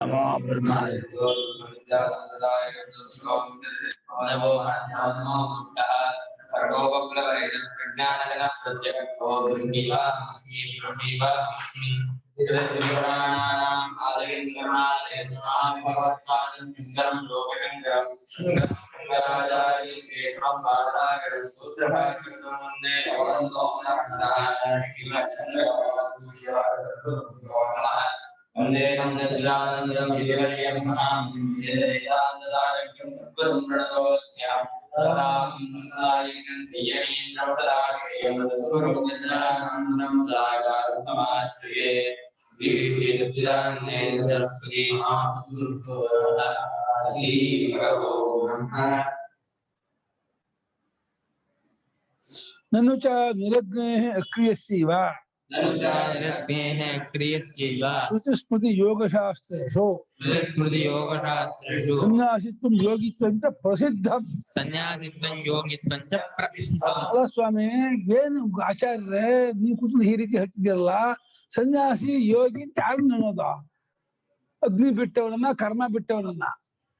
नमो ब्रह्मणेभ्यो नमो नमो सर्वोपप्लवैः प्रज्ञानगण प्रत्यक्षो ब्रह्मीवास्मि ब्रह्मीवास्मि श्रीपुराणानाम् आदिनाथेन्द्रमादिभगवत्पादं शङ्करं लोकशङ्करं शङ्कराचार्यं केशवं बादरायणं सूत्रभाष्यं वन्दे भगवन्तो नमः श्रीमच्छङ्करभगवद्गुरुदेवाय वन्दे नन्दचिदानन्दं विवर्यं महां वेदान्तसारं सद्गुरुं प्रणतोऽस्म्यहम् तदायिनं श्रीयणीन्द्रपदाश्रयं सद्गुरुं दशनानन्दं दागारसमाश्रये श्री श्री सच्चिदानन्देन्द्र सरस्वती महासद्गुरुतो हरि भगवो ब्रह्म ननु च निरग्नेः अक्रियस्यैव श्रुतिस्मृति योगशास्त्रेषु सन्यासित्वं योगित्वं च प्रसिद्धं ಅಲ್ಲ ಸ್ವಾಮಿ ಏನು ಆಚಾರ್ಯರೇ ನೀವು ಕೂತು ಈ ರೀತಿ ಹೇಳ್ತಿದ್ಯಲ್ಲ ಸನ್ಯಾಸಿ ಯೋಗಿ ಅಂತ ಯಾರು ಅನ್ನೋದ ಅಗ್ನಿ ಬಿಟ್ಟವನನ್ನ ಕರ್ಮ ಬಿಟ್ಟವನನ್ನ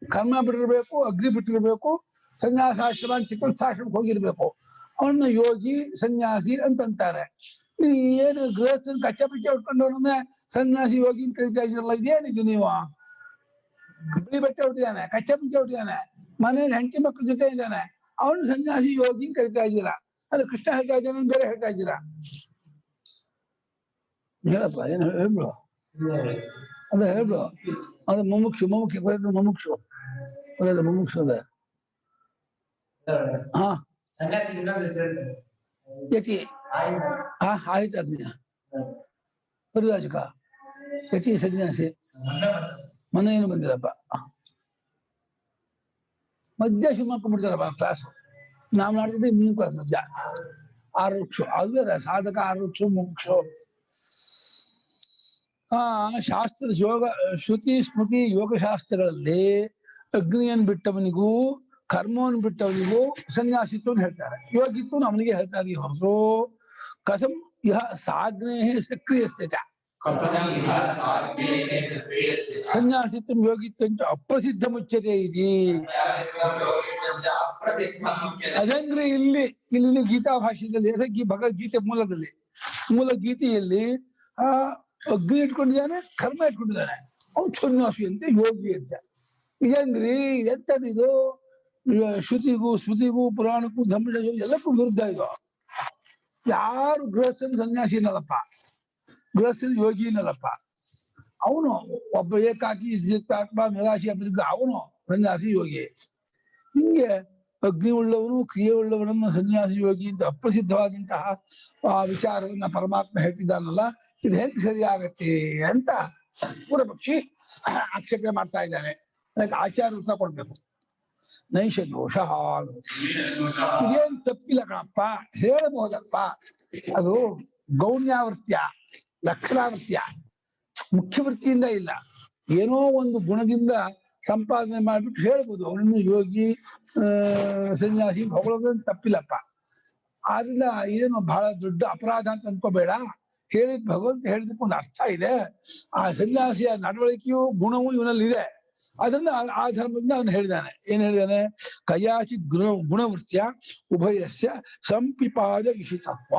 ಕರ್ಮ ಬಿಟ್ಟಿರ್ಬೇಕು ಅಗ್ನಿ ಬಿಟ್ಟಿರ್ಬೇಕು ಸನ್ಯಾಸಾಶ್ರಮ ಚಿಕಿತ್ಸಾಶ್ರಮಕ್ಕೆ ಹೋಗಿರ್ಬೇಕು ಅವನ್ನ ಯೋಗಿ ಸನ್ಯಾಸಿ ಅಂತಂತಾರೆ. ಏನು ಗೃಹಸ್ಥನ ಕಚ್ಚಾ ಪಿಚ್ಚ ಉಟ್ಕೊಂಡವನನ್ನ ಸನ್ಯಾಸಿ ಯೋಗಿ ಅಂತ ಕರಿತಾ ಇದ್ರಲ್ಲ, ಇದೇನಿದು ನೀವು? ಬಿಳಿ ಬಟ್ಟೆ ಹುಟ್ಟಿದಾನೆ, ಕಚ್ಚಾ ಪಿಚ್ಚ ಹುಟ್ಟಿದಾನೆ, ಮನೇಲಿ ಹೆಂಡತಿ ಮಕ್ಕಳ ಜೊತೆ ಇದ್ದಾನೆ, ಅವನು ಸನ್ಯಾಸಿ ಯೋಗಿ ಅಂತ ಕರಿತಾ ಇದ್ದೀರಾ. ಅದು ಕೃಷ್ಣ ಹೇಳ್ತಾ ಇದ್ದಾನೆ ಬೇರೆ ಹೇಳ್ತಾ ಇದ್ದೀರಾ? ಹೇಳಪ್ಪ, ಏನು ಹೇಳ್ಬಿಡು, ಅದ ಹೇಳ್ಬಿಡು. ಅದು ಮುಮುಕ್ಷು ಮುಮುಕ್ಷು ಅದ ಮುಮುಕ್ಷು ಅದ. ಹಾ ಯತಿ ಆಯ್ತು ಅಗ್ನಿ ಪರಿರಾಜಕ ಯತಿ ಸನ್ಯಾಸಿ ಮನೇನು ಬಂದಿರಪ್ಪ. ಮಧ್ಯ ಶುರು ಮಾಡ್ಕೊಂಡ್ಬಿಡ್ತಾರಪ್ಪ ಕ್ಲಾಸ್. ನಾವು ಮಾಡ್ತಿದ್ದೆ ನೀನು ಕ್ಲಾಸ್ ಮಧ್ಯ 6 ವೃಕ್ಷ ಅದು ಬೇರೆ ಸಾಧಕ 6 ವೃಕ್ಷ ಮುಕ್ಷು. ಶಾಸ್ತ್ರದ ಯೋಗ ಶ್ರುತಿ ಸ್ಮೃತಿ ಯೋಗಶಾಸ್ತ್ರಗಳಲ್ಲಿ ಅಗ್ನಿಯನ್ನು ಬಿಟ್ಟವನಿಗೂ ಕರ್ಮವನ್ನು ಬಿಟ್ಟವನಿಗೂ ಸನ್ಯಾಸಿತ್ವವನ್ನು ಹೇಳ್ತಾರೆ, ಯೋಗಿತ್ವವನ್ನು ಅವನಿಗೆ ಹೇಳ್ತಾರೆ. ಹೊರತು ಕಸಂ ಇಹ ಸಾಗ್ನೇಹೇ ಸಕ್ರಿಯಸ್ಯ ಚ ಸನ್ಯಾಸಿತ್ವಂ ಯೋಗಿತ್ವಂ ಚ ಅಪ್ರಸಿದ್ಧ ಮುಚ್ಯತೆ ಇದೆ. ಅದಂದ್ರೆ ಇಲ್ಲಿ ಗೀತಾ ಭಾಷ್ಯದಲ್ಲಿ ಭಗವದ್ಗೀತೆ ಮೂಲ ಗೀತೆಯಲ್ಲಿ ಅಗ್ನಿ ಇಟ್ಕೊಂಡಿದ್ದಾನೆ, ಕರ್ಮ ಇಟ್ಕೊಂಡಿದ್ದಾನೆ, ಅವ್ನು ಸನ್ಯಾಸಿ ಅಂತೆ ಯೋಗಿ ಅಂತ. ಇದಂಗ್ರಿ ಎಂತದಿದು? ಶ್ರುತಿಗೂ ಸ್ಮೃತಿಗೂ ಪುರಾಣಕ್ಕೂ ಧರ್ಮ ಎಲ್ಲಕ್ಕೂ ವಿರುದ್ಧ ಇದು. ಯಾರು ಗೃಹಸ್ಥನ ಸನ್ಯಾಸಿ ಅನ್ನಲ್ಲಪ್ಪ, ಗೃಹಸ್ಥನ ಯೋಗಿ ಅನ್ನಲ್ಲಪ್ಪ. ಅವನು ಒಬ್ಬ ಏಕಾಕಿ ಜಿತ್ತಾತ್ಮ ನಿರಾಶಿ ಅಪ್ಪ, ಅವನು ಸನ್ಯಾಸಿ ಯೋಗಿ. ಹಿಂಗೆ ಅಗ್ನಿ ಉಳ್ಳವನು ಕ್ರಿಯೆ ಉಳ್ಳವನನ್ನು ಸನ್ಯಾಸಿ ಯೋಗಿ ಅಂತ ಅಪ್ರಸಿದ್ಧವಾದಂತಹ ವಿಚಾರವನ್ನ ಪರಮಾತ್ಮ ಹೇಳ್ತಿದ್ದಾನಲ್ಲ, ಇದು ಹೆಂಗ್ ಸರಿಯಾಗತ್ತೆ ಅಂತ ಪೂರ್ವಪಕ್ಷಿ ಆಕ್ಷೇಪಣೆ ಮಾಡ್ತಾ ಇದ್ದಾನೆ. ಅದಕ್ಕೆ ಆಚಾರ್ಯ ಉತ್ತರ ಕೊಡ್ಬೇಕು. ನೈಷ ದೋಷ, ಇದೇನು ತಪ್ಪಿಲ್ಲ ಕಣಪ್ಪ, ಹೇಳಬಹುದಪ್ಪ. ಅದು ಗೌಣ್ಯಾವೃತ್ಯ, ಲಕ್ಷಣಾವೃತ್ಯ, ಮುಖ್ಯ ವೃತ್ತಿಯಿಂದ ಇಲ್ಲ. ಏನೋ ಒಂದು ಗುಣದಿಂದ ಸಂಪಾದನೆ ಮಾಡ್ಬಿಟ್ಟು ಹೇಳ್ಬೋದು ಅವನನ್ನು ಯೋಗಿ ಸನ್ಯಾಸಿ ಹೊಗಳೋದನ್ನು ತಪ್ಪಿಲ್ಲಪ್ಪ. ಆದ್ರಿಂದ ಏನು ಬಹಳ ದೊಡ್ಡ ಅಪರಾಧ ಅಂತ ಅನ್ಕೋಬೇಡ. ಹೇಳಿದ್ ಭಗವಂತ ಹೇಳಿದಕ್ಕೆ ಒಂದು ಅರ್ಥ ಇದೆ. ಆ ಸನ್ಯಾಸಿಯ ನಡವಳಿಕೆಯು ಗುಣವೂ ಇವನಲ್ಲಿ ಇದೆ. ಅದನ್ನ ಆ ಧರ್ಮದಿಂದ ಅವನು ಹೇಳಿದಾನೆ. ಏನ್ ಹೇಳಿದಾನೆ? ಕಯಾಚಿತ್ ಗುಣವೃತ್ಯ ಉಭಯಸ್ಯ ಸಂಪಿಪಾದ ಇಷಿತತ್ವ.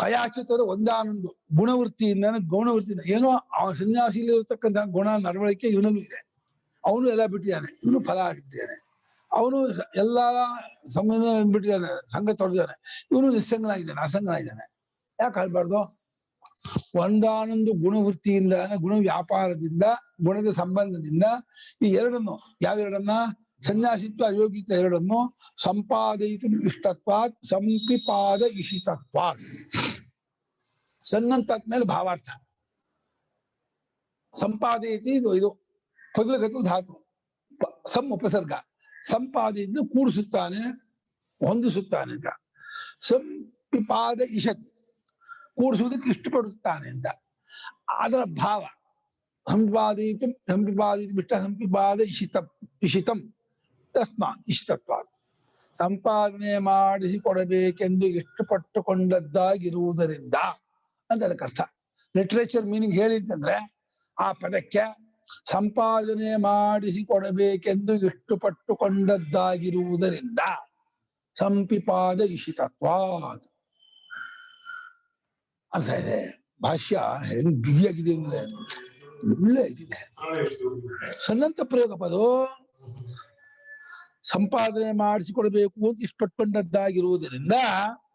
ಕಯಾಚಿತ್ ಒಂದಾನೊಂದು ಗುಣವೃತ್ತಿಯಿಂದ ಗೌಣವೃತ್ತಿಯಿಂದ ಏನೋ ಆ ಸನ್ಯಾಸಿಯಲ್ಲಿ ಇರತಕ್ಕಂತಹ ಗುಣ ನಡವಳಿಕೆ ಇವನಲ್ಲೂ ಇದೆ. ಅವನು ಎಲ್ಲ ಬಿಟ್ಟಿದ್ದಾನೆ, ಇವನು ಫಲ ಬಿಟ್ಟಿದ್ದಾನೆ. ಅವನು ಎಲ್ಲಾ ಸಂಘ ಬಿಟ್ಟಿದ್ದಾನೆ, ಸಂಘ ತೊಡೆದಿದ್ದಾನೆ. ಇವನು ನಿಸ್ಸಂಗನಾಗಿದ್ದಾನೆ, ಅಸಂಗನಾಗಿದ್ದಾನೆ. ಯಾಕೆ ಹೇಳ್ಬಾರ್ದು? ಒಂದಾನೊಂದು ಗುಣವೃತ್ತಿಯಿಂದ, ಗುಣ ವ್ಯಾಪಾರದಿಂದ, ಗುಣದ ಸಂಬಂಧದಿಂದ ಈ ಎರಡನ್ನು, ಯಾವೆರಡನ್ನ? ಸನ್ಯಾಸಿತ್ವ ಅಯೋಗಿತ್ವ ಎರಡನ್ನು ಸಂಪಾದಯಿತು ಇಷ್ಟತ್ವಾತ್ ಸಂಪಿಪಾದ ಇಷಿತತ್ವಾತ್. ಸನ್ನಂತಾದ್ಮೇಲೆ ಭಾವಾರ್ಥ. ಸಂಪಾದಯತಿ ಇದು ಪದಲಗತು ಧಾತು, ಸಂ ಉಪಸರ್ಗ. ಸಂಪಾದೆಯನ್ನು ಕೂಡಿಸುತ್ತಾನೆ, ಹೊಂದಿಸುತ್ತಾನೆ ಅಂತ. ಸಂಪಿಪಾದ ಇಷತ್, ಕೂಡಿಸುವುದಕ್ಕೆ ಇಷ್ಟಪಡುತ್ತಾನೆ ಅಂತ. ಅದರ ಭಾವ ಸಂಪಿಪಾದಿತು ಬಿಟ್ಟ ಸಂಪಿಪಾದ ಇಷಿತಂ ತಸ್ಮಾ ಇಷಿತತ್ವ. ಸಂಪಾದನೆ ಮಾಡಿಸಿಕೊಡಬೇಕೆಂದು ಇಷ್ಟಪಟ್ಟುಕೊಂಡದ್ದಾಗಿರುವುದರಿಂದ ಅಂತ ಅದಕ್ಕೆ ಅರ್ಥ. ಲಿಟ್ರೇಚರ್ ಮೀನಿಂಗ್ ಹೇಳಿ ಅಂತಂದ್ರೆ ಆ ಪದಕ್ಕೆ ಸಂಪಾದನೆ ಮಾಡಿಸಿಕೊಡಬೇಕೆಂದು ಇಷ್ಟಪಟ್ಟುಕೊಂಡದ್ದಾಗಿರುವುದರಿಂದ ಸಂಪಿಪಾದ ಇಷಿತತ್ವಾದ್. ಅರ್ಥ ಇದೆ. ಭಾಷ್ಯ ಹೆಂಗ್ ಬಿಗಿಯಾಗಿದೆ ಅಂದ್ರೆ ಒಳ್ಳೆ ಇದಿದೆ. ಸನ್ನಂತ ಪ್ರಯೋಗ ಪದ ಸಂಪಾದನೆ ಮಾಡಿಸಿಕೊಡ್ಬೇಕು ಅಂತ ಇಷ್ಟಪಟ್ಟುಕೊಂಡದ್ದಾಗಿರುವುದರಿಂದ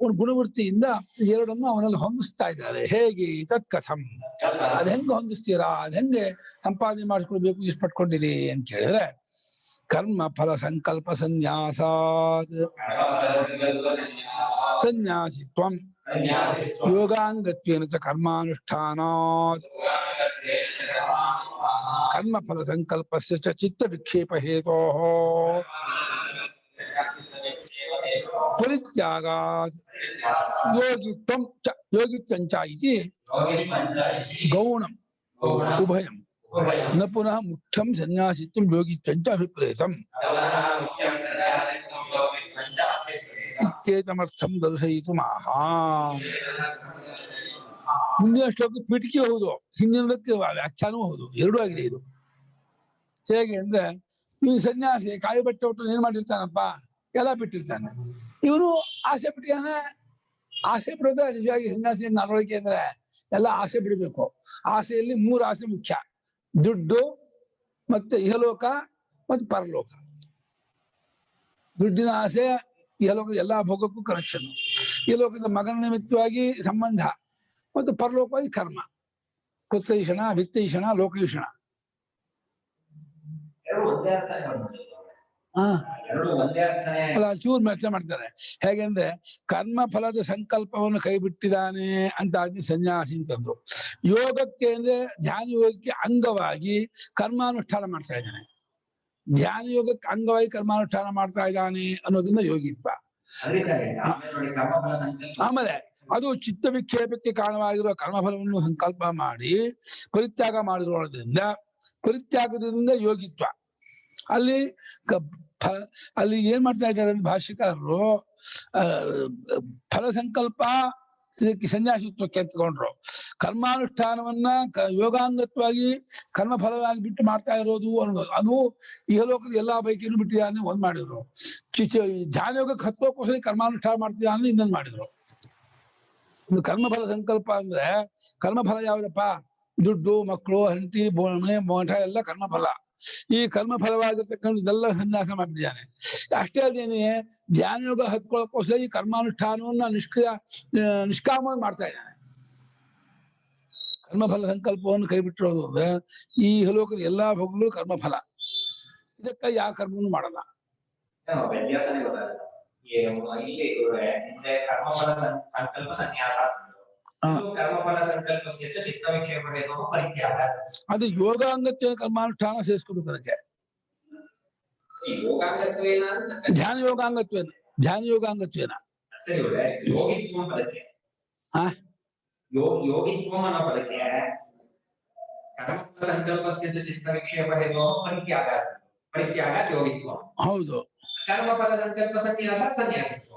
ಒಂದು ಗುಣವೃತ್ತಿಯಿಂದ ಎರಡನ್ನು ಅವನಲ್ಲಿ ಹೊಂದಿಸ್ತಾ ಇದ್ದಾರೆ. ಹೇಗೆ ತತ್ಕಥಂ, ಅದ್ ಹೆಂಗ ಹೊಂದಿಸ್ತೀರಾ, ಅದ್ ಹೆಂಗೆ ಸಂಪಾದನೆ ಮಾಡಿಸ್ಕೊಡ್ಬೇಕು ಇಷ್ಟಪಟ್ಕೊಂಡಿದೆ ಅಂತ ಕೇಳಿದ್ರೆ ಕರ್ಮ ಫಲ ಸಂಕಲ್ಪ ಸನ್ಯಾಸಾದ್ ಸನ್ಯಾಸಿತ್ವಂ ಯೋಗಾಂಗತ್ವೇನ ಚ ಕರ್ಮಾನುಷ್ಠಾನಾತ್ ಕರ್ಮ ಫಲ ಸಂಕಲ್ಪಸ್ಯ ಚ ಚಿತ್ತ ವಿಕ್ಷೇಪ ಹೇತೋಃ ಪರಿತ್ಯಾಗಾತ್ ಯೋಗಿತ್ವಂ ಚ ಯೋಗಿತ್ವಂಚ ಇತಿ ಗೌಣಂ ಉಭಯಂ ನ ಪುನಃ ಮುಖ್ಯಂ ಸನ್ಯಾಸಿತ್ವಂ ಯೋಗಿತ್ವಂಚ ಅಭಿಪ್ರೇತಂ ಇತ್ಯೇತಮರ್ಥಂ ದರ್ಶಯಿತುಮಾಹ. ಮುಂದಿನ ಶ್ಲೋಕ ಪೀಠಿಕೆ ಹೌದು, ಹಿಂದಿನದಕ್ಕೆ ವ್ಯಾಖ್ಯಾನವೂ ಹೌದು, ಎರಡೂ ಆಗಿದೆ ಇದು. ಹೇಗೆ ಅಂದ್ರೆ ಇವನು ಸನ್ಯಾಸಿ ಕಾಯಿ ಬಟ್ಟೆ ಒಟ್ಟು ಏನ್ ಮಾಡಿರ್ತಾನಪ್ಪ, ಎಲ್ಲ ಬಿಟ್ಟಿರ್ತಾನೆ. ಇವನು ಆಸೆ ಬಿಟ್ಟಿದ್ದಾನೆ. ಆಸೆ ಬಿಡೋದು ನಿಜವಾಗಿ ಸನ್ಯಾಸಿ ನಡವಳಿಕೆ ಅಂದ್ರೆ ಎಲ್ಲ ಆಸೆ ಬಿಡಬೇಕು. ಆಸೆಯಲ್ಲಿ 3 ಆಸೆ ಮುಖ್ಯ: ದುಡ್ಡು, ಮತ್ತೆ ಇಹಲೋಕ, ಮತ್ತೆ ಪರಲೋಕ. ದುಡ್ಡಿನ ಆಸೆ ಇಹಲೋಕದ ಎಲ್ಲಾ ಭೋಗಕ್ಕೂ ಕನೆಕ್ಷನ್, ಇಹಲೋಕದ ಮಗನ ನಿಮಿತ್ತವಾಗಿ ಸಂಬಂಧ, ಮತ್ತು ಪರಲೋಕವಾಗಿ ಕರ್ಮ, ಕೃತೈಷಣ, ವಿತ್ತೈಷಣ, ಲೋಕೈಷಣ. ಅಲ್ಲ, ಚೂರು ಮೆಚ್ಚ ಮಾಡ್ತಾರೆ. ಹೇಗೆಂದ್ರೆ ಕರ್ಮ ಫಲದ ಸಂಕಲ್ಪವನ್ನು ಕೈ ಬಿಟ್ಟಿದ್ದಾನೆ ಅಂತ ಆಗಿ ಸನ್ಯಾಸಿ ಅಂತಂದ್ರು. ಯೋಗಕ್ಕೆ ಅಂದ್ರೆ ಧ್ಯಾನ ಯೋಗಕ್ಕೆ ಅಂಗವಾಗಿ ಕರ್ಮಾನುಷ್ಠಾನ ಮಾಡ್ತಾ ಇದ್ದಾನೆ. ಧ್ಯಾನ ಯೋಗಕ್ಕೆ ಅಂಗವಾಗಿ ಕರ್ಮಾನುಷ್ಠಾನ ಮಾಡ್ತಾ ಇದ್ದಾನೆ ಅನ್ನೋದನ್ನ ಯೋಗಿತ್ವ. ಆಮೇಲೆ ಅದು ಚಿತ್ತ ವಿಕ್ಷೇಪಕ್ಕೆ ಕಾರಣವಾಗಿರುವ ಕರ್ಮಫಲವನ್ನು ಸಂಕಲ್ಪ ಮಾಡಿ ಪರಿತ್ಯಾಗ ಮಾಡಿರೋದ್ರಿಂದ ಪರಿತ್ಯಾಗದಿಂದ ಯೋಗಿತ್ವ. ಅಲ್ಲಿ ಅಲ್ಲಿ ಏನ್ ಮಾಡ್ತಾ ಇದ್ದಾರೆ ಭಾಷ್ಯಕಾರರು, ಫಲ ಸಂಕಲ್ಪ ಇದಕ್ಕೆ ಸನ್ಯಾಸಿತ್ವಕ್ಕೆ ಎತ್ಕೊಂಡ್ರು. ಕರ್ಮಾನುಷ್ಠಾನವನ್ನ ಯೋಗಾಂಗತ್ವಾಗಿ ಕರ್ಮಫಲವಾಗಿ ಬಿಟ್ಟು ಮಾಡ್ತಾ ಇರೋದು ಅನ್ನೋದು, ಅದು ಇಹಲೋಕದ ಎಲ್ಲಾ ಬೈಕಿಯನ್ನು ಬಿಟ್ಟಿದ್ದಾನೆ ಒಂದ್ ಮಾಡಿದ್ರು. ಧ್ಯಾನ ಯೋಗಕ್ಕೆ ಹತ್ಕೋಕ್ಕೋಸ್ಕರ ಕರ್ಮಾನುಷ್ಠಾನ ಮಾಡ್ತಿದ್ದಾನೆ ಇನ್ನೊಂದು ಮಾಡಿದ್ರು. ಇನ್ನು ಕರ್ಮಫಲ ಸಂಕಲ್ಪ ಅಂದ್ರೆ ಕರ್ಮಫಲ ಯಾವ್ದಪ್ಪ? ದುಡ್ಡು, ಮಕ್ಕಳು, ಹೆಂಡತಿ, ಮನೆ, ಮಠ ಎಲ್ಲ ಕರ್ಮಫಲ. ಈ ಕರ್ಮಫಲವಾಗಿರ್ತಕ್ಕಂಥ ಇದೆಲ್ಲ ಸನ್ಯಾಸ ಮಾಡಿದ್ದಾನೆ. ಅಷ್ಟೇ ಅದೇನೆ ಧ್ಯಾನ ಯೋಗ ಹತ್ಕೊಳ್ಳೋಕ್ಕೋಸ್ಕರ ಈ ಕರ್ಮಾನುಷ್ಠಾನವನ್ನ ನಿಷ್ಕಾಮವಾಗಿ ಮಾಡ್ತಾ ಇದ್ದಾನೆ. ಕರ್ಮಫಲ ಸಂಕಲ್ಪವನ್ನು ಕೈ ಬಿಟ್ಟಿರೋದು ಅಂದ್ರೆ ಈ ಲೋಕದ ಎಲ್ಲಾ ಭೋಗಗಳು ಕರ್ಮಫಲ. ಇದಕ್ಕಾಗಿ ಯಾವ ಕರ್ಮವನ್ನು ಮಾಡಲ್ಲ. ಅದು ಯೋಗಾಂಗತ್ವ ಕರ್ಮಾನುಷ್ಠಾನ ಸೇರಿಸ್ಕೋಬೇಕು. ಅದಕ್ಕೆ ಧ್ಯಾನ ಯೋಗಾಂಗತ್ವೇನ ಧ್ಯಾನ ಯೋಗಾಂಗತ್ವೇನ ಯೋಗಿತ್ವಂ ಅನ್ನೋ ಪದಕ್ಕೆ ಕರ್ಮಫಲ ಸಂಕಲ್ಪಸ್ಯ ಚಿತ್ತ ವಿಕ್ಷೇಪ ಹೇತೋ ಪರಿತ್ಯಾಗಾತ್ ಯೋಗಿತ್ವಂ. ಹೌದು. ಕರ್ಮಫಲ ಸಂಕಲ್ಪ ಸನ್ಯಾಸಾತ್ ಸನ್ಯಾಸಿತ್ವಂ.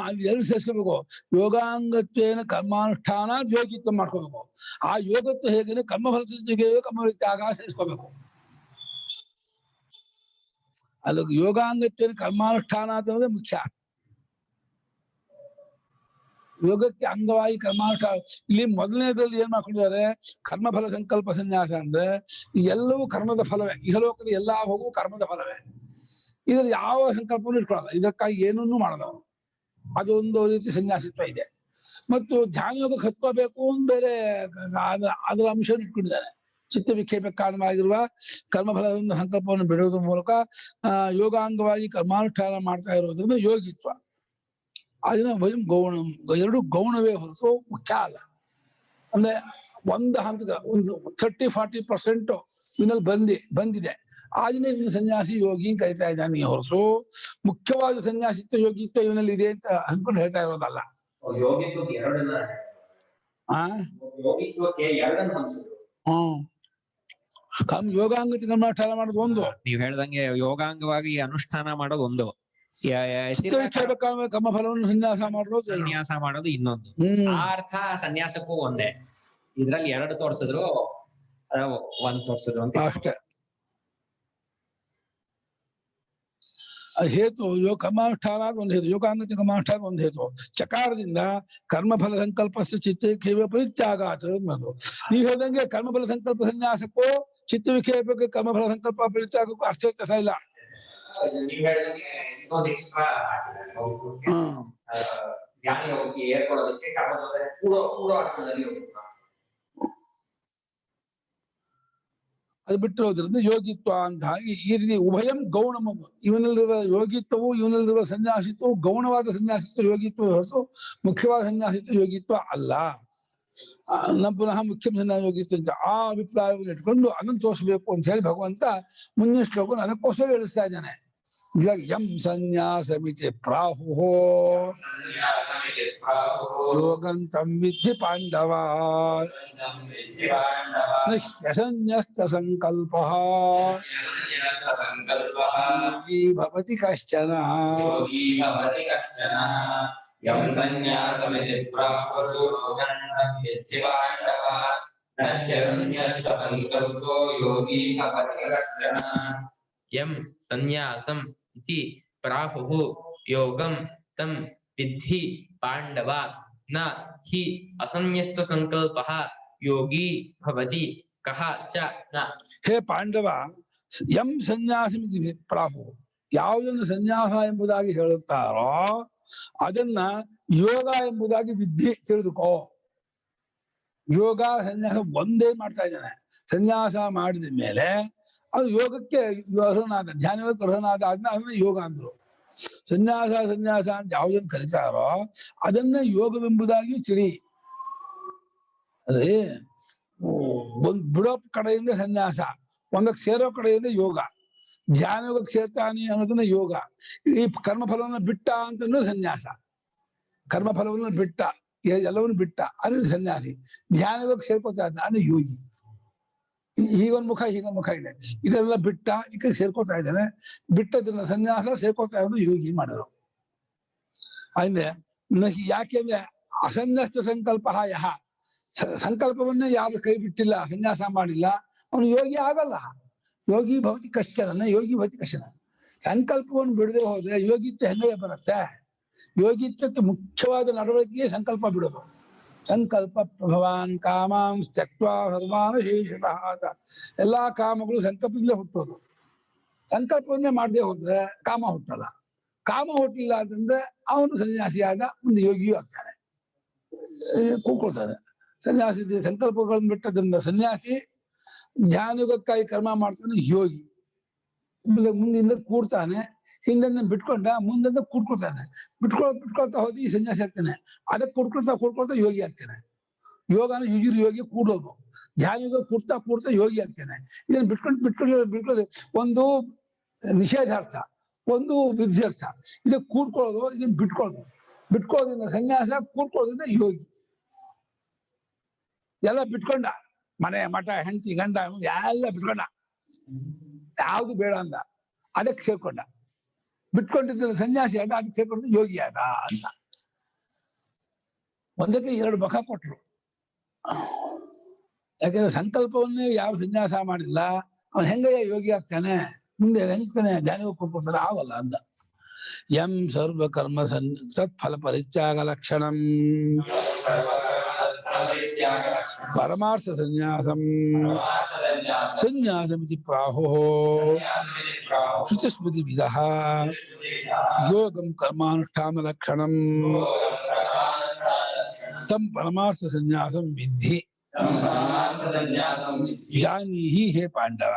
ಅದು ಎರಡು ಸೇರಿಸ್ಕೋಬೇಕು. ಯೋಗಾಂಗತ್ವೇನ ಕರ್ಮಾನುಷ್ಠಾನ ಯೋಗಿತ್ವ ಮಾಡ್ಕೋಬೇಕು. ಆ ಯೋಗತ್ವ ಹೇಗೆ ಕರ್ಮಫಲ ಕರ್ಮತ್ಯಾಗ ಸೇರಿಸ್ಕೋಬೇಕು. ಅದು ಯೋಗಾಂಗತ್ವೇನ ಕರ್ಮಾನುಷ್ಠಾನ ಅನ್ನೋದೇ ಮುಖ್ಯ. ಯೋಗಕ್ಕೆ ಅಂಗವಾಗಿ ಕರ್ಮಾನುಷ್ಠಾನ. ಇಲ್ಲಿ ಮೊದಲನೇದಲ್ಲಿ ಏನ್ ಮಾಡ್ಕೊಂಡಿದ್ದಾರೆ? ಕರ್ಮಫಲ ಸಂಕಲ್ಪ ಸನ್ಯಾಸ ಅಂದ್ರೆ ಎಲ್ಲವೂ ಕರ್ಮದ ಫಲವೇ. ಇಹಲೋಕದ ಎಲ್ಲಾ ಹೋಗು ಕರ್ಮದ ಫಲವೇ. ಇದ್ರಲ್ಲಿ ಯಾವ ಸಂಕಲ್ಪನೂ ಇಟ್ಕೊಳ್ಳಲ್ಲ. ಇದಕ್ಕಾಗಿ ಏನನ್ನೂ ಮಾಡದವನು. ಅದೊಂದು ರೀತಿ ಸನ್ಯಾಸಿತ್ವ ಇದೆ. ಮತ್ತು ಧ್ಯಾನ ಯೋಗಕ್ಕೆ ಹತ್ಕೋಬೇಕು ಅಂತ ಬೇರೆ ಅದರ ಅಂಶ ಇಟ್ಕೊಂಡಿದ್ದಾನೆ. ಚಿತ್ತ ವಿಕ್ಷೇಪಕ್ಕೆ ಕಾರಣವಾಗಿರುವ ಕರ್ಮಫಲದ ಸಂಕಲ್ಪವನ್ನು ಬಿಡುವುದರ ಮೂಲಕ ಯೋಗಾಂಗವಾಗಿ ಕರ್ಮಾನುಷ್ಠಾನ ಮಾಡ್ತಾ ಇರೋದ್ರಿಂದ ಯೋಗಿತ್ವ. ಅದನ್ನ ವಯಂ ಗೌಣ, ಎರಡು ಗೌಣವೇ ಹೊರತು ಮುಖ್ಯ ಅಲ್ಲ. ಅಂದ್ರೆ ಒಂದು ಹಂತದ ಒಂದು 30-40% ಇವನಲ್ಲಿ ಬಂದಿದೆ. ಆದಿನ ಇವನು ಸನ್ಯಾಸಿ ಯೋಗಿ ಕರಿತಾ ಇದ್ದಾನೆ ಹೊರತು ಮುಖ್ಯವಾದ ಸನ್ಯಾಸಿತ್ವ ಯೋಗಿತ್ವ ಇವನಲ್ಲಿ ಇದೆ ಅಂತ ಅನ್ಕೊಂಡು ಹೇಳ್ತಾ ಇರೋದಲ್ಲ. ಯೋಗಾಂಗತಿ ಕರ್ಮಾನುಷ್ಠಾನ ಮಾಡೋದು ಒಂದು, ನೀವ್ ಹೇಳ್ದಂಗೆ ಯೋಗಾಂಗವಾಗಿ ಅನುಷ್ಠಾನ ಮಾಡೋದು ಒಂದು, ಚಿತ್ತವಿಕ್ಷೇಪ ಕರ್ಮಫಲವನ್ನು ಸನ್ಯಾಸ ಮಾಡೋದು ಸನ್ಯಾಸ ಮಾಡೋದು ಇನ್ನೊಂದು. ಆ ಅರ್ಥ ಸನ್ಯಾಸಕ್ಕೂ ಒಂದೇ. ಇದ್ರಲ್ಲಿ ಎರಡು ತೋರ್ಸಿದ್ರು, ಒಂದ್ ತೋರ್ಸಿದ್ರು ಅಂತ ಅಷ್ಟೇ. ಹೇತು ಯೋಗ ಕರ್ಮಾನುಷ್ಠಾನ ಒಂದು ಹೇತು, ಯೋಗಾಂಗತಿ ಕರ್ಮಾನುಷ್ಠಾನ ಒಂದು ಹೇತು. ಚಕಾರದಿಂದ ಕರ್ಮಫಲ ಸಂಕಲ್ಪ ಚಿತ್ತವಿಕ್ಷೇಪ ಪರಿತ್ಯಾಗಾತ ಅನ್ನೋದು. ನೀವು ಹೇಳ್ದಂಗೆ ಕರ್ಮಫಲ ಸಂಕಲ್ಪ ಸನ್ಯಾಸಕ್ಕೂ ಚಿತ್ತವಿಕ್ಷೇಪಕ್ಕೆ ಕರ್ಮಫಲ ಸಂಕಲ್ಪ ಪರಿತ್ಯಾಗಕ್ಕೂ ಅರ್ಥ ವ್ಯತ್ಯಾಸ ಇಲ್ಲ. ನೀವ್ ಹೇಳಿದಂಗೆ ಇನ್ನೊಂದು ಎಕ್ಸ್ಟ್ರಾ ಧ್ಯಾನ ಯೋಗಕ್ಕೆ ಏರ್ಕೊಳ್ಳೋದಕ್ಕೆ ಕರ್ಮಜೋದನೆ ಕೂಡೋ ಅರ್ಥದಲ್ಲಿ ಹೋಗುತ್ತೆ. ಅದು ಬಿಟ್ಟಿರೋದ್ರಿಂದ ಯೋಗಿತ್ವ ಅಂತ ಹಾಗೆ ಈ ರೀತಿ ಉಭಯಂ ಗೌಣಮ. ಇವನಲ್ಲಿರುವ ಯೋಗಿತ್ವವು ಇವನಲ್ಲಿರುವ ಸನ್ಯಾಸಿತ್ವವು ಗೌಣವಾದ ಸನ್ಯಾಸಿತ್ವ ಯೋಗಿತ್ವ ಹೊರತು ಮುಖ್ಯವಾದ ಸನ್ಯಾಸಿತ್ವ ಯೋಗಿತ್ವ ಅಲ್ಲ. ಪುನಃ ಮುಖ್ಯ ಸನ್ಯಾಸ ಯೋಗಿತ್ವ ಅಂತ ಆ ಅಭಿಪ್ರಾಯವನ್ನು ಇಟ್ಕೊಂಡು ಅದನ್ನು ತೋರಿಸಬೇಕು ಅಂತ ಹೇಳಿ ಭಗವಂತ ಮುಂದಿನ ಶ್ಲೋಕ ಅದಕ್ಕೋಸ್ಕರ ಹೇಳಿಸ್ತಾ ಇದ್ದಾನೆ. ಇವಾಗ ಯಂ ಸನ್ಯಾಸಮಿತಿ ಪ್ರಾಹುಃ ಯೋಗಂತಂ ವಿದ್ಧಿ ಪಾಂಡವ ನ ಹ್ಯಸನ್ಯಸ್ತ ಸಂಕಲ್ಪಃ ಯೋಗಿ ಭವತಿ ಕಶ್ಚನ. ಯಂ ಸನ್ಯಾಸಮಿತಿ ಪ್ರಾಹುಃ ಯೋಗಂತಂ ವಿದ್ಧಿ ಪಾಂಡವ ನ ಹ್ಯಸನ್ಯಸ್ತ ಸಂಕಲ್ಪೋ ಯೋಗಿ ಭವತಿ ಕಶ್ಚನ. ಯಂ ಸನ್ಯಾಸಂ ಇತಿ ಪ್ರಾಹುಃ ಯೋಗಂ ತಂ ವಿದ್ಧಿ ಪಾಂಡವ ನ ಹಿ ಅಸನ್ಯಸ್ತ ಸಂಕಲ್ಪಃ ಯೋಗಿ ಭವತಿ ಕಃ ಚ ನ. ಹೇ ಪಾಂಡವ, ಯಂ ಸನ್ಯಾಸಮಿತಿ ಪ್ರಾಹುಃ, ಯಾವುದನ್ನು ಸನ್ಯಾಸ ಎಂಬುದಾಗಿ ಹೇಳುತ್ತಾರೋ ಅದನ್ನ ಯೋಗ ಎಂಬುದಾಗಿ ವಿದ್ಯೆ ತಿಳಿದುಕೋ. ಯೋಗ ಸನ್ಯಾಸ ಒಂದೇ ಮಾಡ್ತಾ ಇದ್ದಾನೆ. ಸನ್ಯಾಸ ಮಾಡಿದ ಮೇಲೆ ಅದು ಯೋಗಕ್ಕೆ ಅರ್ಹನಾದ, ಧ್ಯಾನಕ್ಕೆ ಅರ್ಹನಾದ ಆದ್ಮೇಲೆ ಅದನ್ನ ಯೋಗ ಅಂದ್ರು. ಸನ್ಯಾಸ ಅಂತ ಯಾವುದನ್ನು ಕಲಿತಾರೋ ಅದನ್ನ ಯೋಗವೆಂಬುದಾಗಿ ತಿಳಿ. ಅದೇ ಒಂದ್ ಬಿಡೋ ಕಡೆಯಿಂದ ಸನ್ಯಾಸ, ಒಂದಕ್ಕೆ ಸೇರೋ ಕಡೆಯಿಂದ ಯೋಗ. ಧ್ಯಾನಕ್ಕೆ ಸೇರ್ತಾನೆ ಅನ್ನೋದನ್ನ ಯೋಗ. ಈ ಕರ್ಮಫಲವನ್ನ ಬಿಟ್ಟ ಅಂತಂದ್ರೆ ಸನ್ಯಾಸ. ಕರ್ಮಫಲವನ್ನ ಬಿಟ್ಟ, ಎಲ್ಲವನ್ನು ಬಿಟ್ಟ ಅಂದ್ರೆ ಸನ್ಯಾಸಿ. ಧ್ಯಾನಕ್ಕೆ ಸೇರ್ಕೋತಾ ಇದ್ದ ಅಂದ್ರೆ ಯೋಗಿ. ಹೀಗೊಂದ್ ಮುಖ ಹೀಗೊಂದ್ ಮುಖ ಇದೆ. ಇದೆಲ್ಲ ಬಿಟ್ಟ ಈಗ ಸೇರ್ಕೋತಾ ಇದ್ದಾನೆ. ಬಿಟ್ಟದನ್ನ ಸನ್ಯಾಸ, ಸೇರ್ಕೋತಾ ಇರೋದು ಯೋಗಿ ಮಾಡಿದ್ರು. ಅಂದ್ರೆ ಯಾಕೆಂದ್ರೆ ಅಸನ್ಯಾಸ ಸಂಕಲ್ಪ ಯಹ, ಸಂಕಲ್ಪವನ್ನೇ ಯಾರು ಕೈ ಬಿಟ್ಟಿಲ್ಲ, ಸನ್ಯಾಸ ಮಾಡಿಲ್ಲ, ಅವನು ಯೋಗಿ ಆಗಲ್ಲ. ಯೋಗಿ ಭವತಿ ಕಶ್ಚನ, ಯೋಗಿ ಭವತಿ ಕಶ್ಚನ. ಸಂಕಲ್ಪವನ್ನು ಬಿಡದೆ ಹೋದ್ರೆ ಯೋಗಿತ್ವ ಹೆಂಗೆ ಬರುತ್ತೆ? ಯೋಗಿತ್ವಕ್ಕೆ ಮುಖ್ಯವಾದ ನಡವಳಿಕೆಯೇ ಸಂಕಲ್ಪ ಬಿಡೋದು. ಸಂಕಲ್ಪ ಪ್ರಭವಾನ್ ಕಾಮಾಂ ತ್ಯಕ್ತ್ವಾ ಸರ್ವಾನ್ ಶೇಷತಃ. ಎಲ್ಲಾ ಕಾಮಗಳು ಸಂಕಲ್ಪದಲ್ಲೇ ಹುಟ್ಟೋದು. ಸಂಕಲ್ಪವನ್ನೇ ಮಾಡದೆ ಹೋದ್ರೆ ಕಾಮ ಹುಟ್ಟಲ್ಲ. ಕಾಮ ಹುಟ್ಟಿಲ್ಲ ಅಂತಂದ್ರೆ ಅವನು ಸನ್ಯಾಸಿಯಾದ ಒಂದು ಯೋಗಿಯೂ ಆಗ್ತಾನೆ, ಕೂತ್ಕೊಳ್ತಾನೆ. ಸನ್ಯಾಸಿ ಸಂಕಲ್ಪಗಳನ್ನು ಬಿಟ್ಟದ್ರಿಂದ ಸನ್ಯಾಸಿ, ಧ್ಯಾನಯುಗಕ್ಕಾಗಿ ಕರ್ಮ ಮಾಡ್ತಾನೆ ಯೋಗಿ. ಮುಂದಿಂದ ಕೂಡ್ತಾನೆ, ಹಿಂದಿಂದ ಬಿಟ್ಕೊಂಡ ಮುಂದಿಂದ ಕೂಡ್ಕೊಳ್ತಾನೆ. ಬಿಟ್ಕೊಳ್ತಾ ಹೋಗಿ ಸನ್ಯಾಸಿ ಆಗ್ತಾನೆ. ಅದಕ್ಕೆ ಕೂಡ್ಕೊಳ್ತಾ ಯೋಗಿ ಆಗ್ತಾನೆ. ಯೋಗ ಅಂದ್ರೆ ಯೋಗಿ ಕೂಡೋದು. ಧ್ಯಾನ ಯೋಗ ಕೂಡ್ತಾ ಯೋಗಿ ಆಗ್ತಾನೆ. ಇದನ್ನ ಬಿಟ್ಕೊಳ್ಳೋದು ಒಂದು ನಿಷೇಧಾರ್ಥ, ಒಂದು ವಿದ್ಯಾರ್ಥ. ಇದಕ್ಕೆ ಕೂಡ್ಕೊಳ್ಳೋದು, ಇದನ್ನ ಬಿಟ್ಕೊಳ್ಳೋದ್ರಿಂದ ಸನ್ಯಾಸ, ಕೂಡ್ಕೊಳ್ಳೋದ್ರಿಂದ ಯೋಗಿ. ಎಲ್ಲ ಬಿಟ್ಕೊಂಡ, ಮನೆ ಮಠ ಹೆಂಡತಿ ಗಂಡ ಎಲ್ಲ ಬಿಟ್ಕೊಂಡ, ಯಾವ್ದು ಬೇಡ ಅಂದ, ಅದಕ್ಕೆ ಸೇರ್ಕೊಂಡ. ಬಿಟ್ಕೊಂಡಿದ್ದ ಸನ್ಯಾಸಿ ಆದ, ಅದಕ್ಕೆ ಸೇರ್ಕೊಂಡು ಯೋಗಿ ಆದ ಅಂತ. ಒಂದಕ್ಕೆ ಎರಡು ಮುಖ ಕೊಟ್ರು. ಯಾಕಂದ್ರೆ ಸಂಕಲ್ಪವನ್ನೇ ಯಾವ ಸನ್ಯಾಸ ಮಾಡಿಲ್ಲ ಅವನು ಹೆಂಗಯ್ಯ ಯೋಗಿ ಆಗ್ತಾನೆ, ಮುಂದೆ ಹೆಂಗ್ತಾನೆ ಧ್ಯಾನ ಕೊಡ್ಕೊಳ್ತಾನೆ, ಆಗಲ್ಲ ಅಂದ. ಯಂ ಸರ್ವ ಕರ್ಮ ಸತ್ಫಲ ಪರಿತ್ಯಾಗ ಲಕ್ಷಣಂ ಪರಮಾರ್ಥ ಸನ್ಯಾಸಂ ಸನ್ಯಾಸಮಿತಿ ಪ್ರಾಹುಃ ಶುಚಿಸ್ಮೃತಿ ವಿದಃ ಯೋಗಂ ಕರ್ಮಾನುಷ್ಠಾನ ಲಕ್ಷಣಂ ತಂ ಪರಮಾರ್ಥ ಸನ್ಯಾಸಂ ವಿದ್ಧಿ. ಜಾನೀಹಿ ಹೇ ಪಾಂಡವ,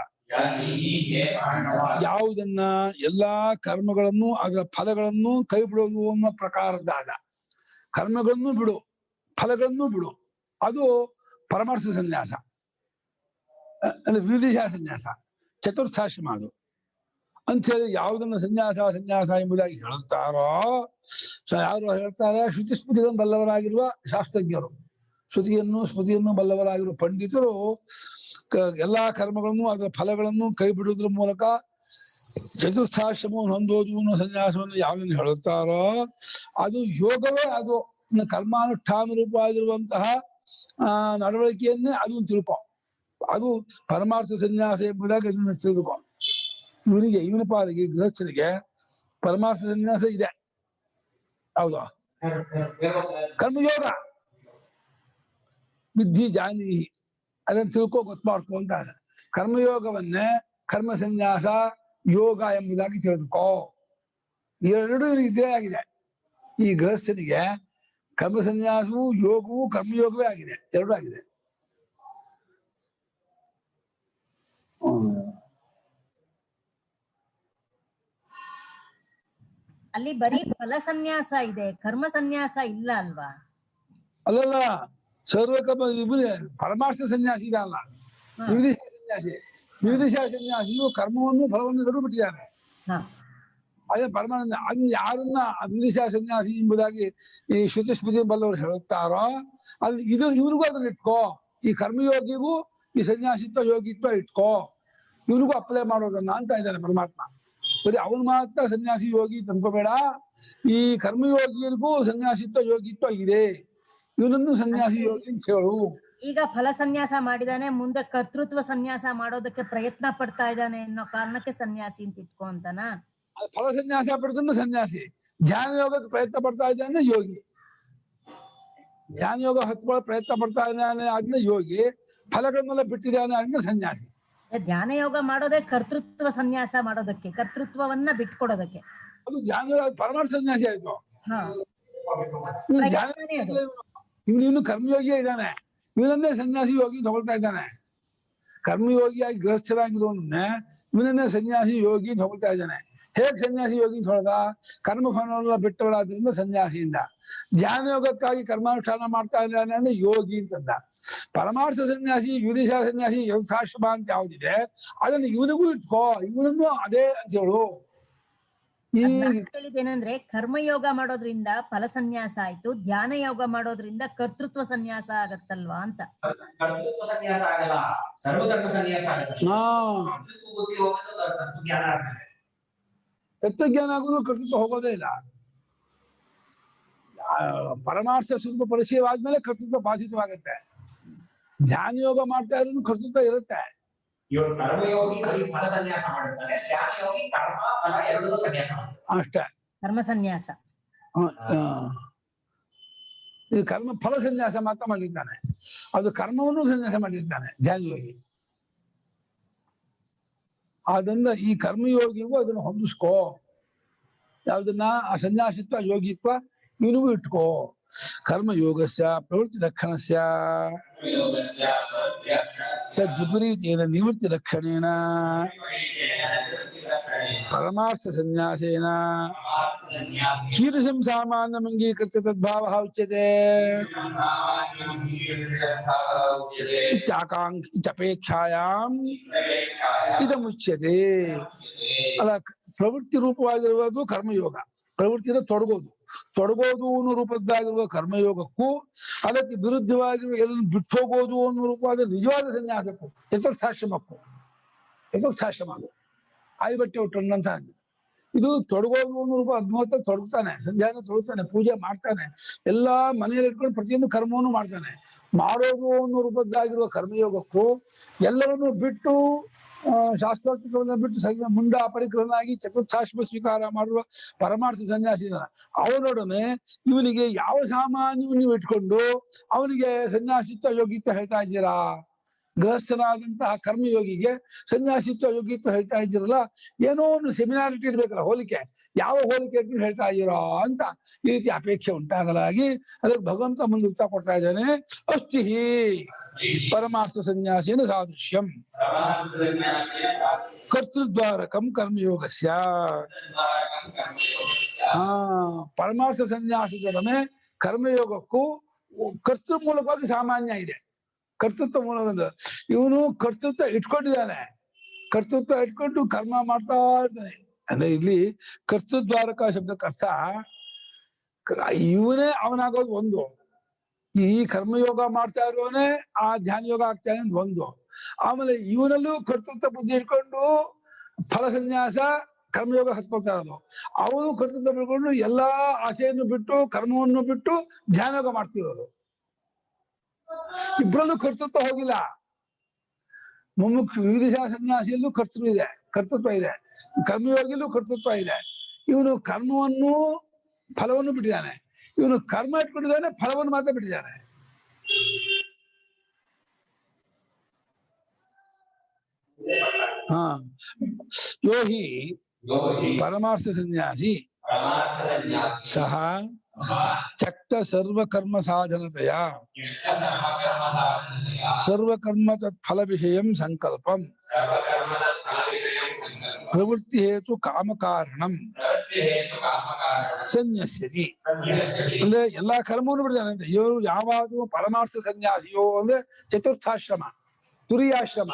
ಯಾವುದನ್ನ ಎಲ್ಲಾ ಕರ್ಮಗಳನ್ನು ಅದರ ಫಲಗಳನ್ನು ಕೈ ಬಿಡೋದು ಅನ್ನೋ ಪ್ರಕಾರದ್ದಾದ ಕರ್ಮಗಳನ್ನು ಬಿಡು, ಫಲಗಳನ್ನು ಬಿಡು, ಅದು ಪರಮಾರ್ಥ ಸನ್ಯಾಸ. ಅಂದ್ರೆ ವಿವಿಧ ಸನ್ಯಾಸ, ಚತುರ್ಥಾಶ್ರಮ ಅದು ಅಂಥೇಳಿ ಯಾವುದನ್ನ ಸನ್ಯಾಸ ಎಂಬುದಾಗಿ ಹೇಳುತ್ತಾರೋ, ಯಾರು ಹೇಳ್ತಾರೆ? ಶ್ರುತಿ ಸ್ಮೃತಿಗಳನ್ನು ಬಲ್ಲವರಾಗಿರುವ ಶಾಸ್ತ್ರಜ್ಞರು, ಶ್ರುತಿಯನ್ನು ಸ್ಮೃತಿಯನ್ನು ಬಲ್ಲವರಾಗಿರುವ ಪಂಡಿತರು ಎಲ್ಲಾ ಕರ್ಮಗಳನ್ನು ಅದರ ಫಲಗಳನ್ನು ಕೈ ಬಿಡುವುದ್ರ ಮೂಲಕ ಚತುರ್ಥಾಶ್ರಮವನ್ನು ಹೊಂದೋದು ಅನ್ನೋ ಸನ್ಯಾಸವನ್ನು ಯಾವ್ದನ್ನು ಹೇಳುತ್ತಾರೋ ಅದು ಯೋಗವೇ. ಅದು ಕರ್ಮಾನುಷ್ಠಾನ ರೂಪವಾಗಿರುವಂತಹ ನಡವಳಿಕೆಯನ್ನೇ ಅದು ತಿಳ್ಕೊ. ಅದು ಪರಮಾರ್ಥ ಸನ್ಯಾಸ ಎಂಬುದಾಗಿ ಅದನ್ನ ತಿಳಿದುಕೊ. ಇವನ ಪಾಲಿಗೆ ಗೃಹಸ್ಥನಿಗೆ ಪರಮಾರ್ಥ ಸನ್ಯಾಸ ಇದೆ. ಹೌದಾ? ಕರ್ಮಯೋಗ ವಿದ್ಧಿ ಜಾನಿ, ಅದನ್ನ ತಿಳ್ಕೊ, ಗೊತ್ತು ಮಾಡ್ಕೊ ಅಂತ. ಕರ್ಮಯೋಗವನ್ನೇ ಕರ್ಮ ಸನ್ಯಾಸ ಯೋಗ ಎಂಬುದಾಗಿ ತಿಳಿದುಕೋ. ಎರಡೂ ಇದೇ ಆಗಿದೆ. ಈ ಗೃಹಸ್ಥನಿಗೆ ಕರ್ಮ ಸನ್ಯಾಸವು ಯೋಗವು ಕರ್ಮಯೋಗವೇ ಆಗಿದೆ, ಎರಡೂ ಆಗಿದೆ. ಅಲ್ಲಿ ಬರೀ ಫಲ ಸನ್ಯಾಸ ಇದೆ, ಕರ್ಮ ಸನ್ಯಾಸ ಇಲ್ಲ ಅಲ್ವಾ? ಅಲ್ಲಲ್ಲ, ಸರ್ವಕರ್ಮ ಪರಮಾರ್ಥ ಸನ್ಯಾಸಿ ಇದೆ ಅಲ್ಲ, ವಿವಿಧ ಸನ್ಯಾಸಿ. ವಿವಿಧ ಸನ್ಯಾಸಿಯು ಕರ್ಮವನ್ನು ಫಲವನ್ನು ಎರಡು ಬಿಟ್ಟಿದ್ದಾರೆ. ಅದೇ ಪರಮಾನಂದ. ಅದ್ ಯಾರನ್ನ ವಿವಿಧ ಸನ್ಯಾಸಿ ಎಂಬುದಾಗಿ ಈ ಶ್ರುತಿಸ್ಮೃತಿ ಬಲ್ಲವರು ಹೇಳುತ್ತಾರೋ ಅಲ್ಲಿ ಇವ್ರಿಗೂ ಅದನ್ನ ಇಟ್ಕೋ. ಈ ಕರ್ಮಯೋಗಿಗೂ ಈ ಸನ್ಯಾಸಿತ್ವ ಯೋಗಿತ್ವ ಇಟ್ಕೋ, ಇವ್ರಿಗೂ ಅಪ್ಲೈ ಮಾಡೋದನ್ನ ಅಂತ ಇದ್ದಾನೆ ಪರಮಾತ್ಮ. ಬರೀ ಅವನು ಮಾತ್ರ ಸನ್ಯಾಸಿ ಯೋಗಿ ತಂದ್ಕೋಬೇಡ, ಈ ಕರ್ಮಯೋಗಿಗೂ ಸನ್ಯಾಸಿತ್ವ ಯೋಗಿತ್ವ ಇದೆ, ಇವನನ್ನು ಸನ್ಯಾಸಿ ಯೋಗಿ ಅಂತ ಹೇಳು. ಈಗ ಫಲ ಸನ್ಯಾಸ ಮಾಡಿದಾನೆ, ಮುಂದೆ ಕರ್ತೃತ್ವ ಸನ್ಯಾಸ ಮಾಡೋದಕ್ಕೆ ಪ್ರಯತ್ನ ಪಡ್ತಾ ಇದ್ದಾನೆ ಅನ್ನೋ ಕಾರಣಕ್ಕೆ ಸನ್ಯಾಸಿ ಅಂತ ಇಟ್ಕೋ ಅಂತನ. ಫಲ ಸನ್ಯಾಸ ಪಡ್ಕೊಂಡು ಸನ್ಯಾಸಿ, ಧ್ಯಾನ ಯೋಗಕ್ಕೆ ಪ್ರಯತ್ನ ಪಡ್ತಾ ಇದ್ದಾನೆ ಯೋಗಿ. ಧ್ಯಾನ ಯೋಗ ಹತ್ಕೊಳ್ಳೋ ಪ್ರಯತ್ನ ಪಡ್ತಾ ಇದ್ದಾನೆ ಅದನ್ನ ಯೋಗಿ, ಫಲಗಳನ್ನೆಲ್ಲ ಬಿಟ್ಟಿದ್ದಾನೆ ಅದನ್ನ ಸನ್ಯಾಸಿ. ಧ್ಯಾನ ಯೋಗ ಮಾಡೋದೇ ಕರ್ತೃತ್ವ ಸನ್ಯಾಸ ಮಾಡೋದಕ್ಕೆ, ಕರ್ತೃತ್ವವನ್ನ ಬಿಟ್ಕೊಡೋದಕ್ಕೆ. ಅದು ಧ್ಯಾನ ಯೋಗ ಪರಮಾರ್ಥ ಸನ್ಯಾಸಿ ಆಯ್ತು. ಇವನು ಕರ್ಮಯೋಗಿಯೇ ಇದ್ದಾನೆ, ಇವನನ್ನೇ ಸನ್ಯಾಸಿ ಯೋಗಿ ತಗೊಳ್ತಾ ಇದ್ದಾನೆ. ಕರ್ಮಯೋಗಿಯಾಗಿ ಗೃಹಸ್ಥರಾಗಿರೋನ್ನೇ ಇವನನ್ನೇ ಸನ್ಯಾಸಿ ಯೋಗಿ ತಗೊಳ್ತಾ ಇದ್ದಾನೆ. ಹೇಗ್ ಸನ್ಯಾಸಿ ಯೋಗಿ ತೊಳೆದ? ಕರ್ಮಫಲವನ್ನ ಬಿಟ್ಟವಳಾದ್ರಿಂದ ಸನ್ಯಾಸಿಯಿಂದ. ಧ್ಯಾನ ಯೋಗಕ್ಕಾಗಿ ಕರ್ಮಾನುಷ್ಠಾನ ಮಾಡ್ತಾ ಇದ್ದಾನೆ ಅಂದ್ರೆ ಯೋಗಿ ಅಂತಂದ. ಪರಮಾರ್ಥ ಸನ್ಯಾಸಿ ವಿವಿಧ ಸನ್ಯಾಸಿ ಯಥಾಶ್ರಮ ಅಂತ ಯಾವ್ದಿದೆ ಅದನ್ನು ಇವನಿಗೂ ಇಟ್ಕೋ, ಇವನನ್ನು ಅದೇ ಅಂತ ಹೇಳು. ಹೇಳಿದೇನಂದ್ರೆ ಕರ್ಮಯೋಗ ಮಾಡೋದ್ರಿಂದ ಫಲ ಸನ್ಯಾಸ ಆಯ್ತು, ಧ್ಯಾನ ಯೋಗ ಮಾಡೋದ್ರಿಂದ ಕರ್ತೃತ್ವ ಸನ್ಯಾಸ ಆಗತ್ತಲ್ವಾ ಅಂತ. ಕರ್ತೃತ್ವ ಸನ್ಯಾಸ ಆಗಲ್ಲ, ಸರ್ವಧರ್ಮ ಸನ್ಯಾಸ ಆಗಲ್ಲ. ತತ್ವಜ್ಞಾನ ಆಗೋದು ಕರ್ತೃತ್ವ ಹೋಗೋದೇ ಇಲ್ಲ. ಪರಮಾರ್ಥ ಸ್ವರೂಪ ಪರಿಚಯವಾದ್ಮೇಲೆ ಕರ್ತೃತ್ವ ಬಾಧಿತವಾಗುತ್ತೆ. ಧ್ಯಾನ ಯೋಗ ಮಾಡ್ತಾ ಇರೋದು ಕರ್ತೃತ್ವ ಇರುತ್ತೆ. ಕರ್ಮಯೋಗಿ ಫಲ ಸನ್ಯಾಸ ಮಾಡುತ್ತಾನೆ, ಧ್ಯಾನ ಯೋಗಿ ಕರ್ಮ ಫಲ ಎರಡೂ ಸನ್ಯಾಸ ಮಾಡ್ತಾನೆ ಅಷ್ಟೇ. ಕರ್ಮ ಸನ್ಯಾಸ ಇದು ಕರ್ಮ ಫಲ ಸನ್ಯಾಸ ಮಾತ್ರ ಮಾಡಿರ್ತಾನೆ, ಅದು ಕರ್ಮವನ್ನು ಸನ್ಯಾಸ ಮಾಡಿರ್ತಾನೆ ಧ್ಯಾನ ಯೋಗಿ. ಆದ್ರಿಂದ ಈ ಕರ್ಮಯೋಗಿಗೂ ಅದನ್ನು ಹೊಂದಿಸ್ಕೋ. ಯಾವ್ದನ್ನ? ಆ ಸನ್ಯಾಸಿತ್ವ ಯೋಗಿತ್ವ ಇವನಿಗೂ ಇಟ್ಕೋ. ಕರ್ಮಯೋಗಸ್ಯ ಪ್ರವೃತ್ತಿ ಲಕ್ಷಣಸ್ಯ ತದ್ವಿಪರೀತೇನ ನಿವೃತ್ತಿ ಲಕ್ಷಣೇನ ಪರಮಾರ್ಥ ಸನ್ಯಾಸೇನ ಕೀದೃಶಂ ಸಾಮಾನ್ಯಂ ಅಂಗೀಕೃತ್ಯ ತದ್ಭಾವಃ ಉಚ್ಯತೆ ಇತ್ಯಪೇಕ್ಷಾಯಾಂ ಇದಮುಚ್ಯತೆ. ಅಲ್ಲ, ಪ್ರವೃತ್ತಿ ರೂಪವಾಗಿರುವುದು ಕರ್ಮಯೋಗ. ಪ್ರವೃತ್ತಿನ ತೊಡಗೋದು ಅನ್ನೋ ರೂಪದ್ದಾಗಿರುವ ಕರ್ಮಯೋಗಕ್ಕೂ ಅದಕ್ಕೆ ವಿರುದ್ಧವಾಗಿರುವ ಎಲ್ಲ ಬಿಟ್ಟು ಹೋಗೋದು ಅನ್ನೋ ರೂಪವಾದ ನಿಜವಾದ ಸನ್ಯಾಸಕ್ಕೂ ಚತುರ್ಥಾಶ್ರಮಕ್ಕೂ, ಚತುರ್ಥಾಶ್ರಮ ಅದು ಆಯಿ ಬಟ್ಟೆ ಉಟ್ಟಂತ. ಇದು ತೊಡಗೋದು ಅನ್ನೋ ರೂಪ ಅದ್ಭುತ ತೊಡಗ್ತಾನೆ, ಸಂಧ್ಯಾನ ತೊಡಗ್ತಾನೆ, ಪೂಜೆ ಮಾಡ್ತಾನೆ, ಎಲ್ಲಾ ಮನೆಯಲ್ಲಿ ಇಟ್ಕೊಂಡು ಪ್ರತಿಯೊಂದು ಕರ್ಮವನ್ನು ಮಾಡ್ತಾನೆ. ಮಾಡೋದು ಅನ್ನೋ ರೂಪದ್ದಾಗಿರುವ ಕರ್ಮಯೋಗಕ್ಕೂ ಎಲ್ಲರನ್ನು ಬಿಟ್ಟು ಶಾಸ್ತ್ರೋಕ್ತಗಳನ್ನ ಬಿಟ್ಟು ಮುಂಡ ಪರಿಕರನಾಗಿ ಚತುರ್ಥಾಶ್ರಮ ಸ್ವೀಕಾರ ಮಾಡುವ ಪರಮಾರ್ಥ ಸನ್ಯಾಸಿ ಇದ್ದಾನೆ. ಅವನೊಡನೆ ಇವನಿಗೆ ಯಾವ ಸಾಮಾನ್ಯವನ್ನು ಇಟ್ಕೊಂಡು ಅವನಿಗೆ ಸನ್ಯಾಸಿತ್ವ ಯೋಗಿತ್ವ ಹೇಳ್ತಾ ಇದ್ದೀರಾ? ಗೃಹಸ್ಥನಾದಂತಹ ಕರ್ಮಯೋಗಿಗೆ ಸನ್ಯಾಸಿತ್ವ ಯೋಗಿತ್ವ ಹೇಳ್ತಾ ಇದ್ದೀರಲ್ಲ, ಏನೋ ಒಂದು ಸೆಮಿನಾರಿಟಿ ಇರ್ಬೇಕಲ್ಲ, ಹೋಲಿಕೆ. ಯಾವ ಹೋಲಿಕೆ ಇಟ್ಕೊಂಡು ಹೇಳ್ತಾ ಇದ್ದೀರಾ ಅಂತ ಈ ರೀತಿ ಅಪೇಕ್ಷೆ ಉಂಟಾಗಲಾಗಿ ಅದಕ್ಕೆ ಭಗವಂತ ಮುಂದೆ ಉತ್ತರ ಕೊಡ್ತಾ ಇದ್ದಾನೆ. ಅಸ್ತಿ ಪರಮಾರ್ಥ ಸನ್ಯಾಸಿನ ಸಾದೃಶ್ಯಂ ಕರ್ತೃದ್ವಾರಕಂ ಕರ್ಮಯೋಗಸ್ಯ. ಪರಮಾರ್ಥ ಸನ್ಯಾಸದೊಡನೆ ಕರ್ಮಯೋಗಕ್ಕೂ ಕರ್ತೃ ಮೂಲಕವಾಗಿ ಸಾಮಾನ್ಯ ಇದೆ. ಕರ್ತೃತ್ವ ಮೂಲಕ ಇವನು ಕರ್ತೃತ್ವ ಇಟ್ಕೊಂಡಿದ್ದಾನೆ, ಕರ್ತೃತ್ವ ಇಟ್ಕೊಂಡು ಕರ್ಮ ಮಾಡ್ತಾ ಇರ್ತಾನೆ. ಅಂದ್ರೆ ಇಲ್ಲಿ ಕರ್ತೃದ್ವಾರಕ ಶಬ್ದಕ್ಕೆ ಅರ್ಥ ಇವನೇ ಅವನಾಗೋದು ಒಂದು, ಈ ಕರ್ಮಯೋಗ ಮಾಡ್ತಾ ಇರೋನೇ ಆ ಧ್ಯಾನ ಯೋಗ ಆಗ್ತಾನೆ ಅಂತ ಒಂದು. ಆಮೇಲೆ ಇವನಲ್ಲೂ ಕರ್ತೃತ್ವ ಬುದ್ಧಿ ಇಟ್ಕೊಂಡು ಫಲ ಸನ್ಯಾಸ ಕರ್ಮಯೋಗ ಹತ್ಕೊಳ್ತಾ ಇರೋದು. ಅವನು ಕರ್ತೃತ್ವ ಬಿಟ್ಕೊಂಡು ಎಲ್ಲಾ ಆಸೆಯನ್ನು ಬಿಟ್ಟು ಕರ್ಮವನ್ನು ಬಿಟ್ಟು ಧ್ಯಾನಯೋಗ ಮಾಡ್ತಿರೋದು. ಇಬ್ಬರಲ್ಲೂ ಕರ್ತೃತ್ವ ಹೋಗಿಲ್ಲ. ಮುಮುಕ್ಷು ವಿವಿಧ ಸನ್ಯಾಸಿಯಲ್ಲೂ ಕರ್ತೃತ್ವ ಇದೆ, ಕರ್ಮಯೋಗಿಯಲ್ಲೂ ಕರ್ತೃತ್ವ ಇದೆ. ಇವನು ಕರ್ಮವನ್ನು ಫಲವನ್ನು ಬಿಟ್ಟಿದ್ದಾನೆ, ಇವನು ಕರ್ಮ ಇಟ್ಕೊಂಡಿದ್ದಾನೆ, ಫಲವನ್ನು ಮಾತ್ರ ಬಿಟ್ಟಿದ್ದಾನೆ. ಹಾ ಯೋಹಿ ಪರಮಾರ್ಥ ಸನ್ಯಾಸಿ ಸಹ ತ್ಯಕ್ತ ಸರ್ವಕರ್ಮ ಸಾಧನತೆಯ ಸರ್ವಕರ್ಮ ತತ್ಫಲ ವಿಷಯಂ ಸಂಕಲ್ಪಂ ಪ್ರವೃತ್ತಿ ಹೇತು ಕಾಮಕಾರಣಂ ಸನ್ಯಸ್ಯತಿ. ಅಂದ್ರೆ ಎಲ್ಲಾ ಕರ್ಮವನ್ನು ಬಿಡಿದಾನೆ ಅಂತ. ಇವರು ಯಾವಾಗಲೂ ಪರಮಾರ್ಥ ಸನ್ಯಾಸಿಯೋ ಅಂದ್ರೆ ಚತುರ್ಥಾಶ್ರಮ, ತುರಿಯಾಶ್ರಮ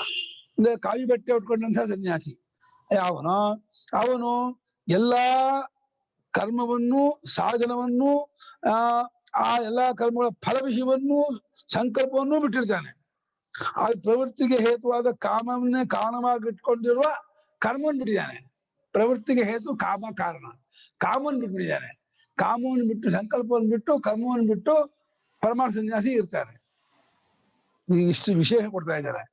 ಅಂದ್ರೆ ಕಾವಿ ಬಟ್ಟೆ ಉಟ್ಕೊಂಡಂತಹ ಸನ್ಯಾಸಿ ಅವನು ಎಲ್ಲಾ ಕರ್ಮವನ್ನು ಸಾಧನವನ್ನು ಆ ಎಲ್ಲಾ ಕರ್ಮಗಳ ಫಲ ವಿಷಯವನ್ನು ಸಂಕಲ್ಪವನ್ನು ಬಿಟ್ಟಿರ್ತಾನೆ. ಆ ಪ್ರವೃತ್ತಿಗೆ ಹೇತುವಾದ ಕಾಮವನ್ನೇ ಕಾರಣವಾಗಿಟ್ಕೊಂಡಿರುವ ಕರ್ಮವನ್ನು ಬಿಟ್ಟಿದ್ದಾನೆ. ಪ್ರವೃತ್ತಿಗೆ ಹೇತು ಕಾಮ ಕಾರಣ, ಕಾಮವನ್ನು ಬಿಟ್ಟಿದ್ದಾನೆ. ಕಾಮವನ್ನು ಬಿಟ್ಟು ಸಂಕಲ್ಪವನ್ನು ಬಿಟ್ಟು ಕರ್ಮವನ್ನು ಬಿಟ್ಟು ಪರಮಾರ್ಥ ಸನ್ಯಾಸಿ ಇರ್ತಾನೆ. ಇಷ್ಟು ವಿಶೇಷ ಕೊಡ್ತಾ ಇದ್ದಾರೆ.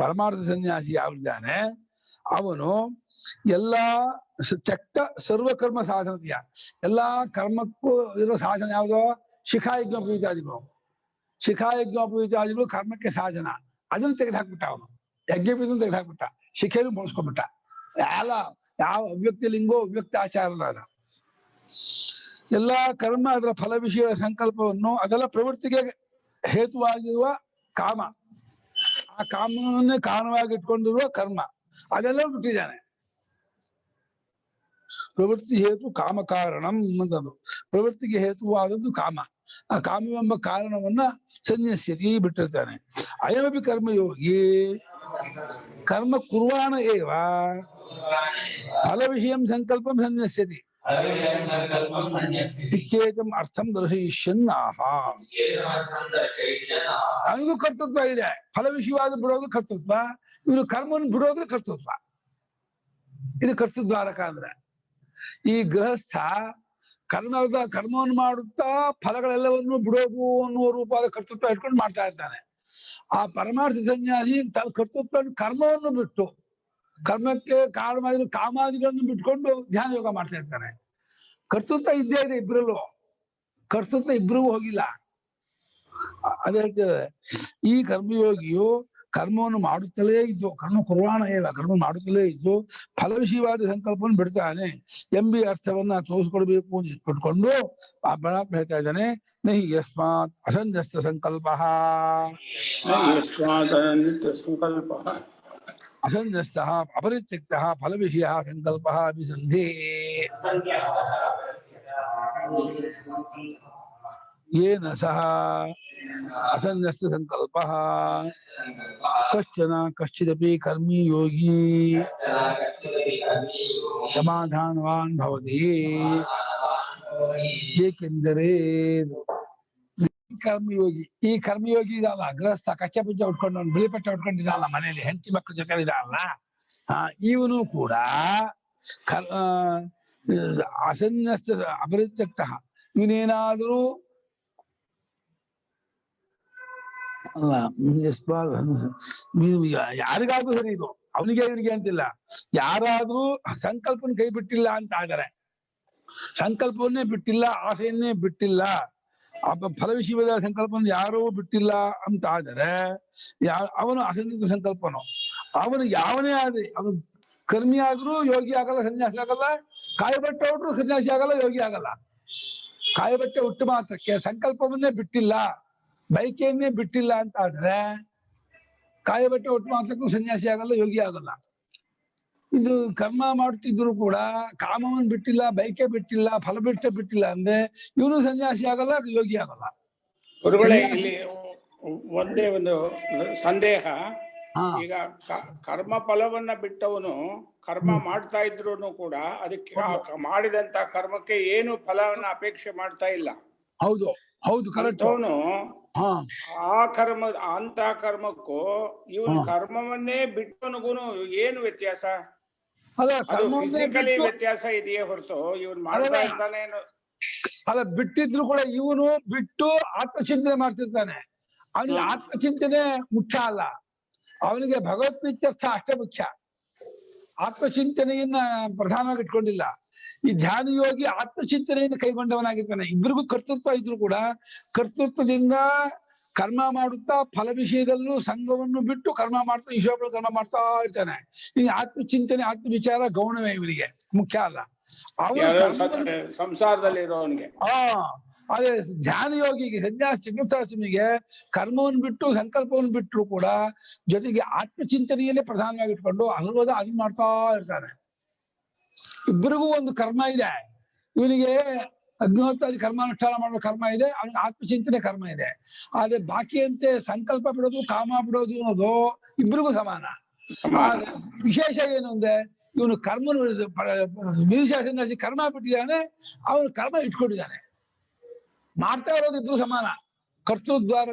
ಪರಮಾರ್ಥ ಸನ್ಯಾಸಿ ಯಾವಿದ್ದಾನೆ ಅವನು ಎಲ್ಲಾ ತ್ಯಕ್ತ ಸರ್ವಕರ್ಮ ಸಾಧನತೆಯ ಎಲ್ಲಾ ಕರ್ಮಕ್ಕೂ ಇರೋ ಸಾಧನ ಯಾವುದೋ ಶಿಖಾಯಜ್ಞೋಪವೀತಾದಿಗಳು. ಶಿಖಾಯಜ್ಞೋಪವೀತಾದಿಗಳು ಕರ್ಮಕ್ಕೆ ಸಾಧನ, ಅದನ್ನು ತೆಗೆದುಹಾಕ್ಬಿಟ್ಟ ಅವನು. ಯಜ್ಞಪೀಠವನ್ನು ತೆಗೆದುಹಾಕ್ಬಿಟ್ಟ, ಶಿಖೆಯನ್ನು ಬಳಸ್ಕೊಂಡ್ಬಿಟ್ಟ. ಯಾವ ಅವ್ಯಕ್ತ ಲಿಂಗೋ ಅವ್ಯಕ್ತ ಆಚಾರನಾದ ಎಲ್ಲಾ ಕರ್ಮ ಅದರ ಫಲ ವಿಷಯ ಸಂಕಲ್ಪವನ್ನು ಅದೆಲ್ಲ ಪ್ರವೃತ್ತಿಗೆ ಹೇತುವಾಗಿರುವ ಕಾಮ, ಆ ಕಾಮವನ್ನೇ ಕಾರಣವಾಗಿ ಇಟ್ಕೊಂಡಿರುವ ಕರ್ಮ ಅದೆಲ್ಲ ಬಿಟ್ಟಿದ್ದಾನೆ. ಪ್ರವೃತ್ತಿ ಹೇತು ಕಾಮ ಕಾರಣಂ ಅಂತದ್ದು. ಪ್ರವೃತ್ತಿಗೆ ಹೇತುವಾದದ್ದು ಕಾಮ, ಆ ಕಾಮವೆಂಬ ಕಾರಣವನ್ನ ಸನ್ಯಸ್ಯತಿ ಬಿಟ್ಟಿರ್ತಾನೆ. ಅಯಮಪಿ ಕರ್ಮಯೋಗಿ ಕರ್ಮ ಕುರ್ವಾಣ ಏವ ಫಲ ವಿಷಯಂ ಸಂಕಲ್ಪಂ ಸನ್ಯಸ್ಯತಿ ಇತ್ಯೇಕಂ ಅರ್ಥಂ ದರ್ಶಯಿಷ್ಯನ್ನಾಹ. ಅವನಿಗೂ ಕರ್ತೃತ್ವ ಇದೆ, ಫಲ ವಿಷಯವಾದ ಬಿಡೋದು ಕರ್ತೃತ್ವ, ಇವನು ಕರ್ಮವನ್ನು ಬಿಡೋದು ಕರ್ತೃತ್ವ. ಇದು ಕರ್ತೃದ್ವಾರಕ ಅಂದ್ರೆ ಈ ಗೃಹಸ್ಥ ಕರ್ಮವನ್ನು ಮಾಡುತ್ತಾ ಫಲಗಳೆಲ್ಲವನ್ನು ಬಿಡೋದು ಅನ್ನುವ ರೂಪವಾದ ಕರ್ತೃತ್ವ ಇಟ್ಕೊಂಡು ಮಾಡ್ತಾ ಇರ್ತಾನೆ. ಆ ಪರಮಾರ್ಥ ಸನ್ಯಾಸಿ ತನ್ನ ಕರ್ತೃತ್ವ ಕರ್ಮವನ್ನು ಬಿಟ್ಟು ಕರ್ಮಕ್ಕೆ ಕಾರಣವಾಗಿರೋ ಕಾಮಾದಿಗಳನ್ನು ಬಿಟ್ಕೊಂಡು ಧ್ಯಾನ ಯೋಗ ಮಾಡ್ತಾ ಇರ್ತಾನೆ. ಕರ್ತೃತ್ವ ಇದ್ದೇ ಇದೆ ಇಬ್ಬರಲ್ಲೂ, ಕರ್ತೃತ್ವ ಇಬ್ಬರಿಗೂ ಹೋಗಿಲ್ಲ. ಅದೇ ಹೇಳ್ತಿದ್ದಾರೆ, ಈ ಕರ್ಮಯೋಗಿಯು ಕರ್ಮವನ್ನು ಮಾಡುತ್ತಲೇ ಇದ್ದು ಕರ್ಮ ಕುರ್ವಾಣ ಏವ ಕರ್ಮ ಮಾಡುತ್ತಲೇ ಇದ್ದು ಫಲ ವಿಷಯವಾದ ಸಂಕಲ್ಪವನ್ನು ಬಿಡ್ತಾನೆ ಎಂಬಿ ಅರ್ಥವನ್ನ ತೋರಿಸ್ಕೊಡ್ಬೇಕು ಅಂತ ಇಟ್ಬಿಟ್ಕೊಂಡು ಆ ಪರಮಾತ್ಮ ಹೇಳ್ತಾ ಇದ್ದಾನೆ. ನಹಿ ಯಸ್ಮಾತ್ ಅಸಂಜಸ್ತ ಸಂಕಲ್ಪ ಅಸಂಜಸ್ತ ಅಪರಿತ್ಯಕ್ತ ಫಲ ವಿಷಯ ಸಂಕಲ್ಪ ಅಭಿಸಂಧಿ येन सह असन्यस्त संकल्प कश्चन कश्चिदपि कर्मी योगी समाधानवान भवति. ಏಕೆಂದರೆ ಕರ್ಮಯೋಗಿ, ಈ ಕರ್ಮಯೋಗಿ ಇದಲ್ಲ, ಗೃಹಸ್ಥ ಕಚ್ಚೆ ಪುಜ್ಜೆ ಉಟ್ಕೊಂಡು ಬಿಳಿ ಪಟ್ಟೆ ಉಟ್ಕೊಂಡಿದ್ದಾನಲ್ಲ, ಮನೆಯಲ್ಲಿ ಹೆಂಡತಿ ಮಕ್ಕಳ ಜೊತೆ ಇದ್ದಾನಲ್ಲ, ಇವನು ಕೂಡ ಅಸನ್ಯಸ್ತ ಅಪರಿತ್ಯಕ್ತ ಇವನೇನಾದರೂ ಅಲ್ಲ ಯಾರಿಗಾದ್ರೂ ಸರಿ, ಇದು ಅವನಿಗೆ ಇವನಿಗೆ ಅಂತಿಲ್ಲ, ಯಾರಾದ್ರೂ ಸಂಕಲ್ಪನ ಕೈ ಬಿಟ್ಟಿಲ್ಲ ಅಂತ ಆದರೆ, ಸಂಕಲ್ಪವನ್ನೇ ಬಿಟ್ಟಿಲ್ಲ, ಆಸೆಯನ್ನೇ ಬಿಟ್ಟಿಲ್ಲ, ಫಲ ವಿಷಯವಾದ ಸಂಕಲ್ಪವನ್ನು ಯಾರೂ ಬಿಟ್ಟಿಲ್ಲ ಅಂತ ಆದರೆ ಅವನು ಅಸಂಜಿತ ಸಂಕಲ್ಪನು. ಅವನು ಯಾವನೇ ಆದ್ರೆ, ಅವನು ಕರ್ಮಿ ಆದ್ರೂ ಯೋಗಿ ಆಗಲ್ಲ, ಸನ್ಯಾಸಿ ಆಗಲ್ಲ, ಕಾಯಿ ಬಟ್ಟೆ ಉಟ್ರು ಸನ್ಯಾಸಿ ಆಗಲ್ಲ, ಯೋಗಿ ಆಗಲ್ಲ. ಕಾಯಿ ಬಟ್ಟೆ ಹುಟ್ಟು ಮಾತ್ರಕ್ಕೆ ಸಂಕಲ್ಪವನ್ನೇ ಬಿಟ್ಟಿಲ್ಲ, ಬೈಕೆಯನ್ನೇ ಬಿಟ್ಟಿಲ್ಲ ಅಂತ ಆದ್ರೆ ಕಾಯಿ ಬಟ್ಟೆ ಹುಟ್ಟು ಮಾತ್ರಕ್ಕೂ ಸನ್ಯಾಸಿ ಆಗಲ್ಲ, ಯೋಗಿ ಆಗಲ್ಲ. ಇದು ಕರ್ಮ ಮಾಡ್ತಿದ್ರು ಕೂಡ ಕಾಮವನ್ನು ಬಿಟ್ಟಿಲ್ಲ, ಬೈಕೆ ಬಿಟ್ಟಿಲ್ಲ, ಫಲ ಬಿಟ್ಟಿಲ್ಲ ಅಂದ್ರೆ ಇವನು ಸನ್ಯಾಸಿ ಆಗಲ್ಲ, ಯೋಗಿ ಆಗಲ್ಲ. ಗುರುಗಳೇ, ಇಲ್ಲಿ ಒಂದೇ ಒಂದು ಸಂದೇಹ. ಈಗ ಕರ್ಮ ಫಲವನ್ನ ಬಿಟ್ಟವನು ಕರ್ಮ ಮಾಡ್ತಾ ಇದ್ರು ಕೂಡ ಅದಕ್ಕೆ ಮಾಡಿದಂತ ಕರ್ಮಕ್ಕೆ ಏನು ಫಲವನ್ನ ಅಪೇಕ್ಷೆ ಮಾಡ್ತಾ ಇಲ್ಲ. ಹೌದು ಹೌದು, ಕರೆಕ್ಟ್. ಅವನು ಆ ಕರ್ಮಕ್ಕೂ ಇವನು ಕರ್ಮವನ್ನೇ ಬಿಟ್ಟವನಿಗೂ ಏನು ವ್ಯತ್ಯಾಸ? ಅಲ್ಲ ಅದು ಫಿಸಿಕಲಿ ವ್ಯತ್ಯಾಸ ಇದೆಯೇ ಹೊರತು ಇವನು ಮಾಡ್ತಾ ಇರ್ತಾನೆ. ಅಲ್ಲ ಬಿಟ್ಟಿದ್ರು ಕೂಡ ಇವನು ಬಿಟ್ಟು ಆತ್ಮಚಿಂತನೆ ಮಾಡ್ತಿರ್ತಾನೆ. ಅವನಿಗೆ ಆತ್ಮಚಿಂತನೆ ಮುಖ್ಯ ಅಲ್ಲ, ಅವನಿಗೆ ಭಗವತ್ಪ್ರೀತ್ಯರ್ಥ ಅಷ್ಟೇ ಮುಖ್ಯ. ಆತ್ಮಚಿಂತನೆಯನ್ನ ಪ್ರಧಾನವಾಗಿ ಇಟ್ಕೊಂಡಿಲ್ಲ. ಈ ಧ್ಯಾನ ಯೋಗಿ ಆತ್ಮಚಿಂತನೆಯನ್ನು ಕೈಗೊಂಡವನಾಗಿರ್ತಾನೆ. ಇಬ್ಬರಿಗೂ ಕರ್ತೃತ್ವ ಇದ್ರು ಕೂಡ ಕರ್ತೃತ್ವದಿಂದ ಕರ್ಮ ಮಾಡುತ್ತಾ ಫಲ ವಿಷಯದಲ್ಲೂ ಸಂಘವನ್ನು ಬಿಟ್ಟು ಕರ್ಮ ಮಾಡ್ತಾ ಈಶ್ವರ ಕರ್ಮ ಮಾಡ್ತಾ ಇರ್ತಾನೆ. ಈ ಆತ್ಮಚಿಂತನೆ ಆತ್ಮವಿಚಾರ ಗೌಣವೇ ಇವನಿಗೆ, ಮುಖ್ಯ ಅಲ್ಲ. ಸಂಸಾರದಲ್ಲಿ ಇರೋವನಿಗೆ ಅದೇ ಧ್ಯಾನ ಯೋಗಿಗೆ ಸನ್ಯಾಸ ಚಿಕಿತ್ಸಾಸ್ವಾಮಿಗೆ ಕರ್ಮವನ್ನು ಬಿಟ್ಟು ಸಂಕಲ್ಪವನ್ನು ಬಿಟ್ಟರು ಕೂಡ ಜೊತೆಗೆ ಆತ್ಮಚಿಂತನೆಯಲ್ಲೇ ಪ್ರಧಾನವಾಗಿ ಇಟ್ಕೊಂಡು ಅನುರೋಧ ಅದು ಮಾಡ್ತಾ ಇರ್ತಾನೆ. ಇಬ್ಬರಿಗೂ ಒಂದು ಕರ್ಮ ಇದೆ. ಇವನಿಗೆ ಅಗ್ನಿಹೋತ್ರಾದಿ ಕರ್ಮಾನುಷ್ಠಾನ ಮಾಡುವ ಕರ್ಮ ಇದೆ, ಅವನಿಗೆ ಆತ್ಮಚಿಂತನೆ ಕರ್ಮ ಇದೆ. ಆದ್ರೆ ಬಾಕಿಯಂತೆ ಸಂಕಲ್ಪ ಬಿಡೋದು ಕಾಮ ಬಿಡೋದು ಅನ್ನೋದು ಇಬ್ಬರಿಗೂ ಸಮಾನ. ವಿಶೇಷ ಏನು ಅಂದ್ರೆ ಇವನು ಕರ್ಮ ಸನ್ಯಾಸಿ ಕರ್ಮ ಬಿಟ್ಟಿದ್ದಾನೆ, ಅವನು ಕರ್ಮ ಇಟ್ಕೊಂಡಿದ್ದಾನೆ. ಮಾಡ್ತಾ ಇರೋದು ಇಬ್ರು ಸಮಾನ. ಕರ್ತೃದ್ವಾರ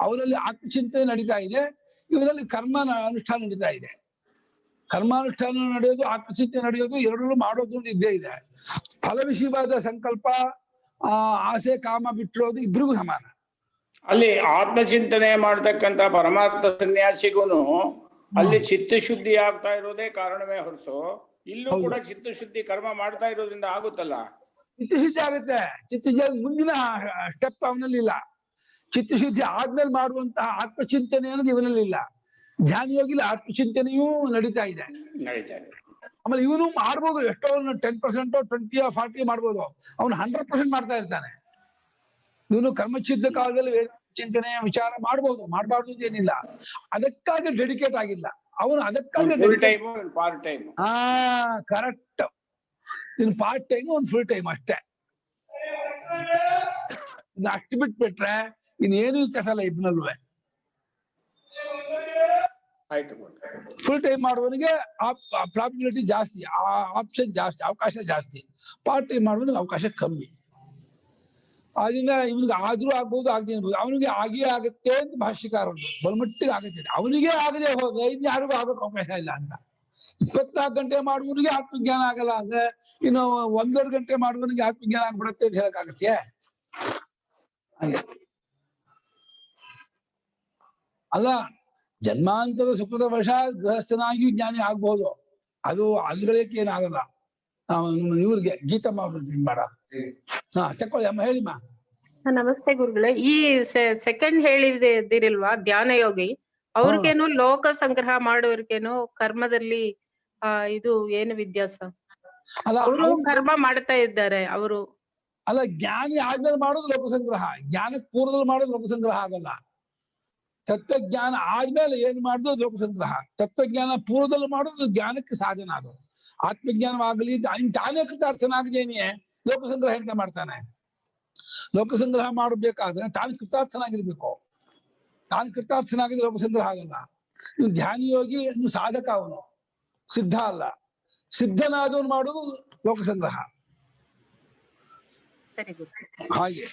ಅವರಲ್ಲಿ ಆತ್ಮಚಿಂತನೆ ನಡೀತಾ ಇದೆ, ಇವರಲ್ಲಿ ಕರ್ಮ ಅನುಷ್ಠಾನ ನಡೀತಾ ಇದೆ. ಕರ್ಮಾನುಷ್ಠಾನ ನಡೆಯೋದು ಆತ್ಮಚಿಂತನೆ ನಡೆಯೋದು ಎರಡರಲ್ಲೂ ಮಾಡೋದು ಇದ್ದೇ ಇದೆ. ಫಲ ವಿಷಯವಾದ ಸಂಕಲ್ಪ ಆಸೆ ಕಾಮ ಬಿಟ್ಟಿರೋದು ಇಬ್ರಿಗೂ ಸಮಾನ. ಅಲ್ಲಿ ಆತ್ಮಚಿಂತನೆ ಮಾಡ್ತಕ್ಕಂತ ಪರಮಾರ್ಥ ಸನ್ಯಾಸಿಗೂನು ಅಲ್ಲಿ ಚಿತ್ತಶುದ್ಧಿ ಆಗ್ತಾ ಇರೋದೇ ಕಾರಣವೇ ಹೊರತು ಇಲ್ಲೂ ಕೂಡ ಚಿತ್ತಶುದ್ಧಿ ಕರ್ಮ ಮಾಡ್ತಾ ಇರೋದ್ರಿಂದ ಆಗುತ್ತಲ್ಲ. ಚಿತ್ತಶುದ್ಧಿ ಆಗುತ್ತೆ. ಚಿತ್ತಶುದ್ಧಿ ಮುಂದಿನ ಸ್ಟೆಪ್ ಅವನಲ್ಲಿ ಇಲ್ಲ. ಚಿತ್ತಶುದ್ಧಿ ಆದ್ಮೇಲೆ ಮಾಡುವಂತಹ ಆತ್ಮಚಿಂತನೆ ಅನ್ನೋದು ಇವನಲ್ಲಿ ಇಲ್ಲ. ಧ್ಯಾನ ಯೋಗಿಲಿ ಆತ್ಮಚಿಂತನೆಯೂ ನಡೀತಾ ಇದೆ. ಆಮೇಲೆ ಇವನು ಮಾಡ್ಬೋದು, ಎಷ್ಟೋ 10%, 20, 40 ಮಾಡ್ಬೋದು. ಅವನು 100% ಮಾಡ್ತಾ ಇರ್ತಾನೆ. ಇವನು ಕರ್ಮಚಿದ್ದ ಕಾಲದಲ್ಲಿ ವೇದ ಚಿಂತನೆ ವಿಚಾರ ಮಾಡ್ಬೋದು, ಮಾಡಬಾರ್ದು ಅಂತ ಏನಿಲ್ಲ. ಅದಕ್ಕಾಗಿ ಡೆಡಿಕೇಟ್ ಆಗಿಲ್ಲ ಅವನು. ಅದಕ್ಕಾಗಿ ಕರೆಕ್ಟ್. ಇನ್ನು ಪಾರ್ಟ್ ಟೈಮ್ ಒಂದು ಫುಲ್ ಟೈಮ್ ಅಷ್ಟೇ. ಇನ್ನು ಅಷ್ಟು ಬಿಟ್ಬಿಟ್ರೆ ಇನ್ನೇನು ಕೆಲಸ ಅಲ್ಲ ಇಬ್ನಲ್ವೇ. ಫುಲ್ ಟೈಮ್ ಮಾಡುವವನಿಗೆ ಪ್ರಾಬಿಲಿಟಿ ಜಾಸ್ತಿ, ಆಪ್ಷನ್ ಜಾಸ್ತಿ, ಅವಕಾಶ ಜಾಸ್ತಿ. ಪಾರ್ಟ್ ಟೈಮ್ ಮಾಡುವವನಿಗೆ ಅವಕಾಶ ಕಮ್ಮಿ. ಅದರಿಂದ ಇವನಿಗೆ ಆದ್ರೂ ಆಗ್ಬಹುದು, ಆಗದೆ ಇರ್ಬೋದು. ಅವನಿಗೆ ಆಗೇ ಆಗುತ್ತೆ ಅಂತ ಭಾಷ್ಯಕಾರರು ಬಲಮಟ್ಟಿಗೆ ಆಗುತ್ತೆ. ಅವನಿಗೆ ಆಗದೆ ಹೋದ್ರೆ ಇನ್ನು ಯಾರಿಗೂ ಆಗೋಕೆ ಅವಕಾಶ ಇಲ್ಲ ಅಂತ. 24 ಗಂಟೆ ಮಾಡುವವನಿಗೆ ಆತ್ಮಜ್ಞಾನ ಆಗಲ್ಲ ಅಂದ್ರೆ ಇನ್ನು 1.5 ಗಂಟೆ ಮಾಡುವವನಿಗೆ ಆತ್ಮಜ್ಞಾನ ಆಗ್ಬಿಡುತ್ತೆ ಅಂತ ಹೇಳಕ್ಕಾಗತ್ತೆ? ಹಾಗೆ ಅಲ್ಲ. ಜನ್ಮಾಂತರ ಸುಖದ ವಶ ಗೃಹಸ್ಥನಾಗಿಯೂ ಜ್ಞಾನಿ ಆಗ್ಬಹುದು. ಅದು ಅಲ್ಲಿಗಳಕ್ಕೆ ಏನಾಗಲ್ಲ. ಇವ್ರಿಗೆ ಗೀತಮ್ಮ ಅವ್ರ ಮಾಡ ತಕೊಳ್ಳಿ ಅಮ್ಮ, ಹೇಳಿಮ್ಮ. ನಮಸ್ತೆ ಗುರುಗಳೇ. ಈ ಸೆಕೆಂಡ್ ಹೇಳಿದಿರಿಲ್ವಾ ಧ್ಯಾನ ಯೋಗಿ, ಅವ್ರಿಗೇನು ಲೋಕ ಸಂಗ್ರಹ ಮಾಡೋರ್ಗೇನು ಕರ್ಮದಲ್ಲಿ ಇದು ಏನು ವ್ಯತ್ಯಾಸ? ಅವರು ಕರ್ಮ ಮಾಡ್ತಾ ಇದ್ದಾರೆ ಅವರು. ಅಲ್ಲ, ಜ್ಞಾನಿ ಆದ್ಮೇಲೆ ಮಾಡೋದು ಲೋಕ ಸಂಗ್ರಹ, ಜ್ಞಾನಕ್ಕೆ ಪೂರ್ವದಲ್ಲಿ ಮಾಡೋದು ಲೋಕ ಸಂಗ್ರಹ ಆಗಲ್ಲ. ತತ್ವಜ್ಞಾನ ಆದ್ಮೇಲೆ ಏನ್ ಮಾಡುದು ಲೋಕ ಸಂಗ್ರಹ. ತತ್ವಜ್ಞಾನ ಪೂರ್ವದಲ್ಲಿ ಮಾಡೋದು ಜ್ಞಾನಕ್ಕೆ ಸಾಧನ. ಅದು ಆತ್ಮಜ್ಞಾನವಾಗಲಿ ತಾನೇ ಕೃತಾರ್ಥನಾಗದೇನೆ ಲೋಕ ಸಂಗ್ರಹ ಅಂತ ಮಾಡ್ತಾನೆ. ಲೋಕ ಸಂಗ್ರಹ ಮಾಡಬೇಕಾದ್ರೆ ತಾನು ಕೃತಾರ್ಥನಾಗಿರ್ಬೇಕು. ತಾನು ಕೃತಾರ್ಥನಾಗಿದ್ರೆ ಲೋಕ ಸಂಗ್ರಹ ಆಗಲ್ಲ. ಇನ್ನು ಧ್ಯಾನ ಯೋಗಿ ಇನ್ನು ಸಾಧಕ, ಅವನು ಸಿದ್ಧ ಅಲ್ಲ. ಸಿದ್ಧನಾದವನು ಮಾಡುವುದು ಲೋಕ ಸಂಗ್ರಹ. ಹಾಗೆ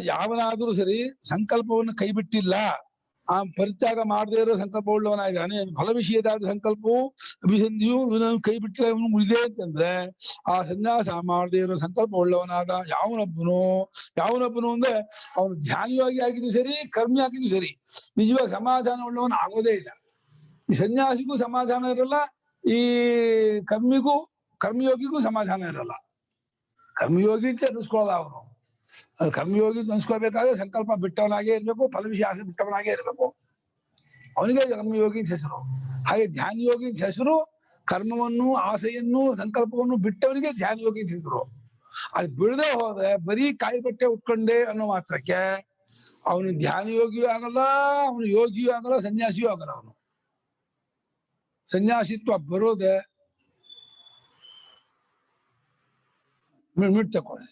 ಯಾವನಾದ್ರೂ ಸರಿ ಸಂಕಲ್ಪವನ್ನು ಕೈ ಬಿಟ್ಟಿಲ್ಲ, ಆ ಪರಿತ್ಯಾಗ ಮಾಡದೇ ಇರೋ ಸಂಕಲ್ಪ ಉಳ್ಳವನಾಗಿದ್ದಾನೆ, ಫಲ ವಿಷಯದಾದ ಸಂಕಲ್ಪವು ಅಭಿಸಂಧಿಯು ಇವನನ್ನು ಕೈ ಬಿಟ್ಟಿಲ್ಲ, ಇವನು ಉಳಿದೆ ಅಂತಂದ್ರೆ ಆ ಸನ್ಯಾಸ ಮಾಡದೇ ಇರೋ ಸಂಕಲ್ಪ ಉಳ್ಳವನಾದ ಯಾವನೊಬ್ಬನು ಅಂದ್ರೆ ಅವನು ಧ್ಯಾನಿಯಾಗಿ ಆಗಿದ್ದು ಸರಿ, ಕರ್ಮಿ ಆಗಿದ್ದು ಸರಿ, ನಿಜವಾಗಿ ಸಮಾಧಾನ ಉಳ್ಳವನು ಆಗೋದೇ ಇಲ್ಲ. ಈ ಸನ್ಯಾಸಿಗೂ ಸಮಾಧಾನ ಇರಲ್ಲ, ಈ ಕರ್ಮಯೋಗಿಗೂ ಸಮಾಧಾನ ಇರಲ್ಲ. ಕರ್ಮಯೋಗಿಗೆ ಅನ್ನಿಸ್ಕೊಳ್ಳಲ್ಲ ಅವನು. ಅದು ಕರ್ಮಯೋಗಿ ಅನ್ಸ್ಕೊಳ್ಬೇಕಾದ್ರೆ ಸಂಕಲ್ಪ ಬಿಟ್ಟವನಾಗೇ ಇರ್ಬೇಕು, ಫಲ ವಿಷಯ ಆಸೆ ಬಿಟ್ಟವನಾಗೇ ಇರ್ಬೇಕು. ಅವನಿಗೆ ಕರ್ಮಯೋಗಿ ಅಂತ ಹೆಸರು. ಹಾಗೆ ಧ್ಯಾನ ಯೋಗಿ ಅಂತ ಹೆಸರು. ಕರ್ಮವನ್ನು ಆಸೆಯನ್ನು ಸಂಕಲ್ಪವನ್ನು ಬಿಟ್ಟವನಿಗೆ ಧ್ಯಾನ ಯೋಗಿ ಅಂತ ಹೆಸರು. ಅದು ಬಿಡದೆ ಹೋದ್ರೆ ಬರೀ ಕಾಯಿ ಬಟ್ಟೆ ಉಟ್ಕೊಂಡೆ ಅನ್ನೋ ಮಾತ್ರಕ್ಕೆ ಅವನು ಧ್ಯಾನ ಯೋಗಿಯೂ ಆಗಲ್ಲ, ಅವನು ಯೋಗಿಯೂ ಆಗಲ್ಲ, ಸನ್ಯಾಸಿಯೂ ಆಗಲ್ಲ. ಅವನು ಸನ್ಯಾಸಿತ್ವ ಬರೋದೆ ತಕೊಳ್ಳಿ.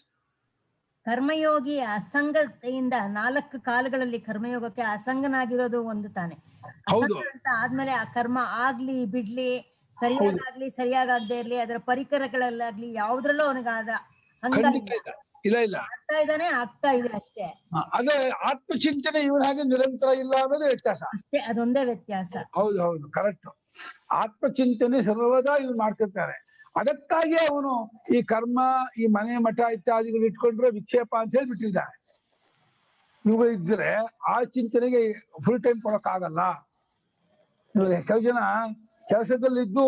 ಕರ್ಮಯೋಗಿ ಅಸಂಗತೆಯಿಂದ 4 ಕಾಲಗಳಲ್ಲಿ ಕರ್ಮಯೋಗಕ್ಕೆ ಅಸಂಗನಾಗಿರೋದು ಒಂದು ತಾನೆ. ಅಂತ ಆದ್ಮೇಲೆ ಆ ಕರ್ಮ ಆಗ್ಲಿ ಬಿಡ್ಲಿ, ಸರಿಯಾಗ್ಲಿ ಸರಿಯಾಗದೆ ಇರ್ಲಿ, ಅದರ ಪರಿಕರಗಳಲ್ಲಾಗ್ಲಿ ಯಾವ್ದ್ರಲ್ಲೂ ಅವನಿಗಾದ ಸಂಗ ಇಲ್ಲ ಆಗ್ತಾ ಇದೆ ಅಷ್ಟೇ. ಅದೇ ಆತ್ಮಚಿಂತನೆ ಇವನ ಹಾಗೆ ನಿರಂತರ ಇಲ್ಲ ಅನ್ನೋದೇ ವ್ಯತ್ಯಾಸ ಅಷ್ಟೇ. ಅದೊಂದೇ ವ್ಯತ್ಯಾಸ. ಹೌದು ಕರೆಕ್ಟ್. ಆತ್ಮಚಿಂತನೆ ಸರ್ವದಾ ಇವ್ನು ಮಾಡ್ತಿರ್ತಾನೆ. ಅದಕ್ಕಾಗಿ ಅವನು ಈ ಕರ್ಮ, ಈ ಮನೆ ಮಠ ಇತ್ಯಾದಿಗಳು ಇಟ್ಕೊಂಡ್ರೆ ವಿಕ್ಷೇಪ ಅಂತ ಹೇಳಿ ಬಿಟ್ಟಿದ್ದಾನೆ. ಇವುಗಳು ಇದ್ರೆ ಆ ಚಿಂತನೆಗೆ ಫುಲ್ ಟೈಮ್ ಕೊಡಕ್ಕಾಗಲ್ಲ. ಇವಾಗ ಕೆಲವು ಜನ ಕೆಲಸದಲ್ಲಿದ್ದು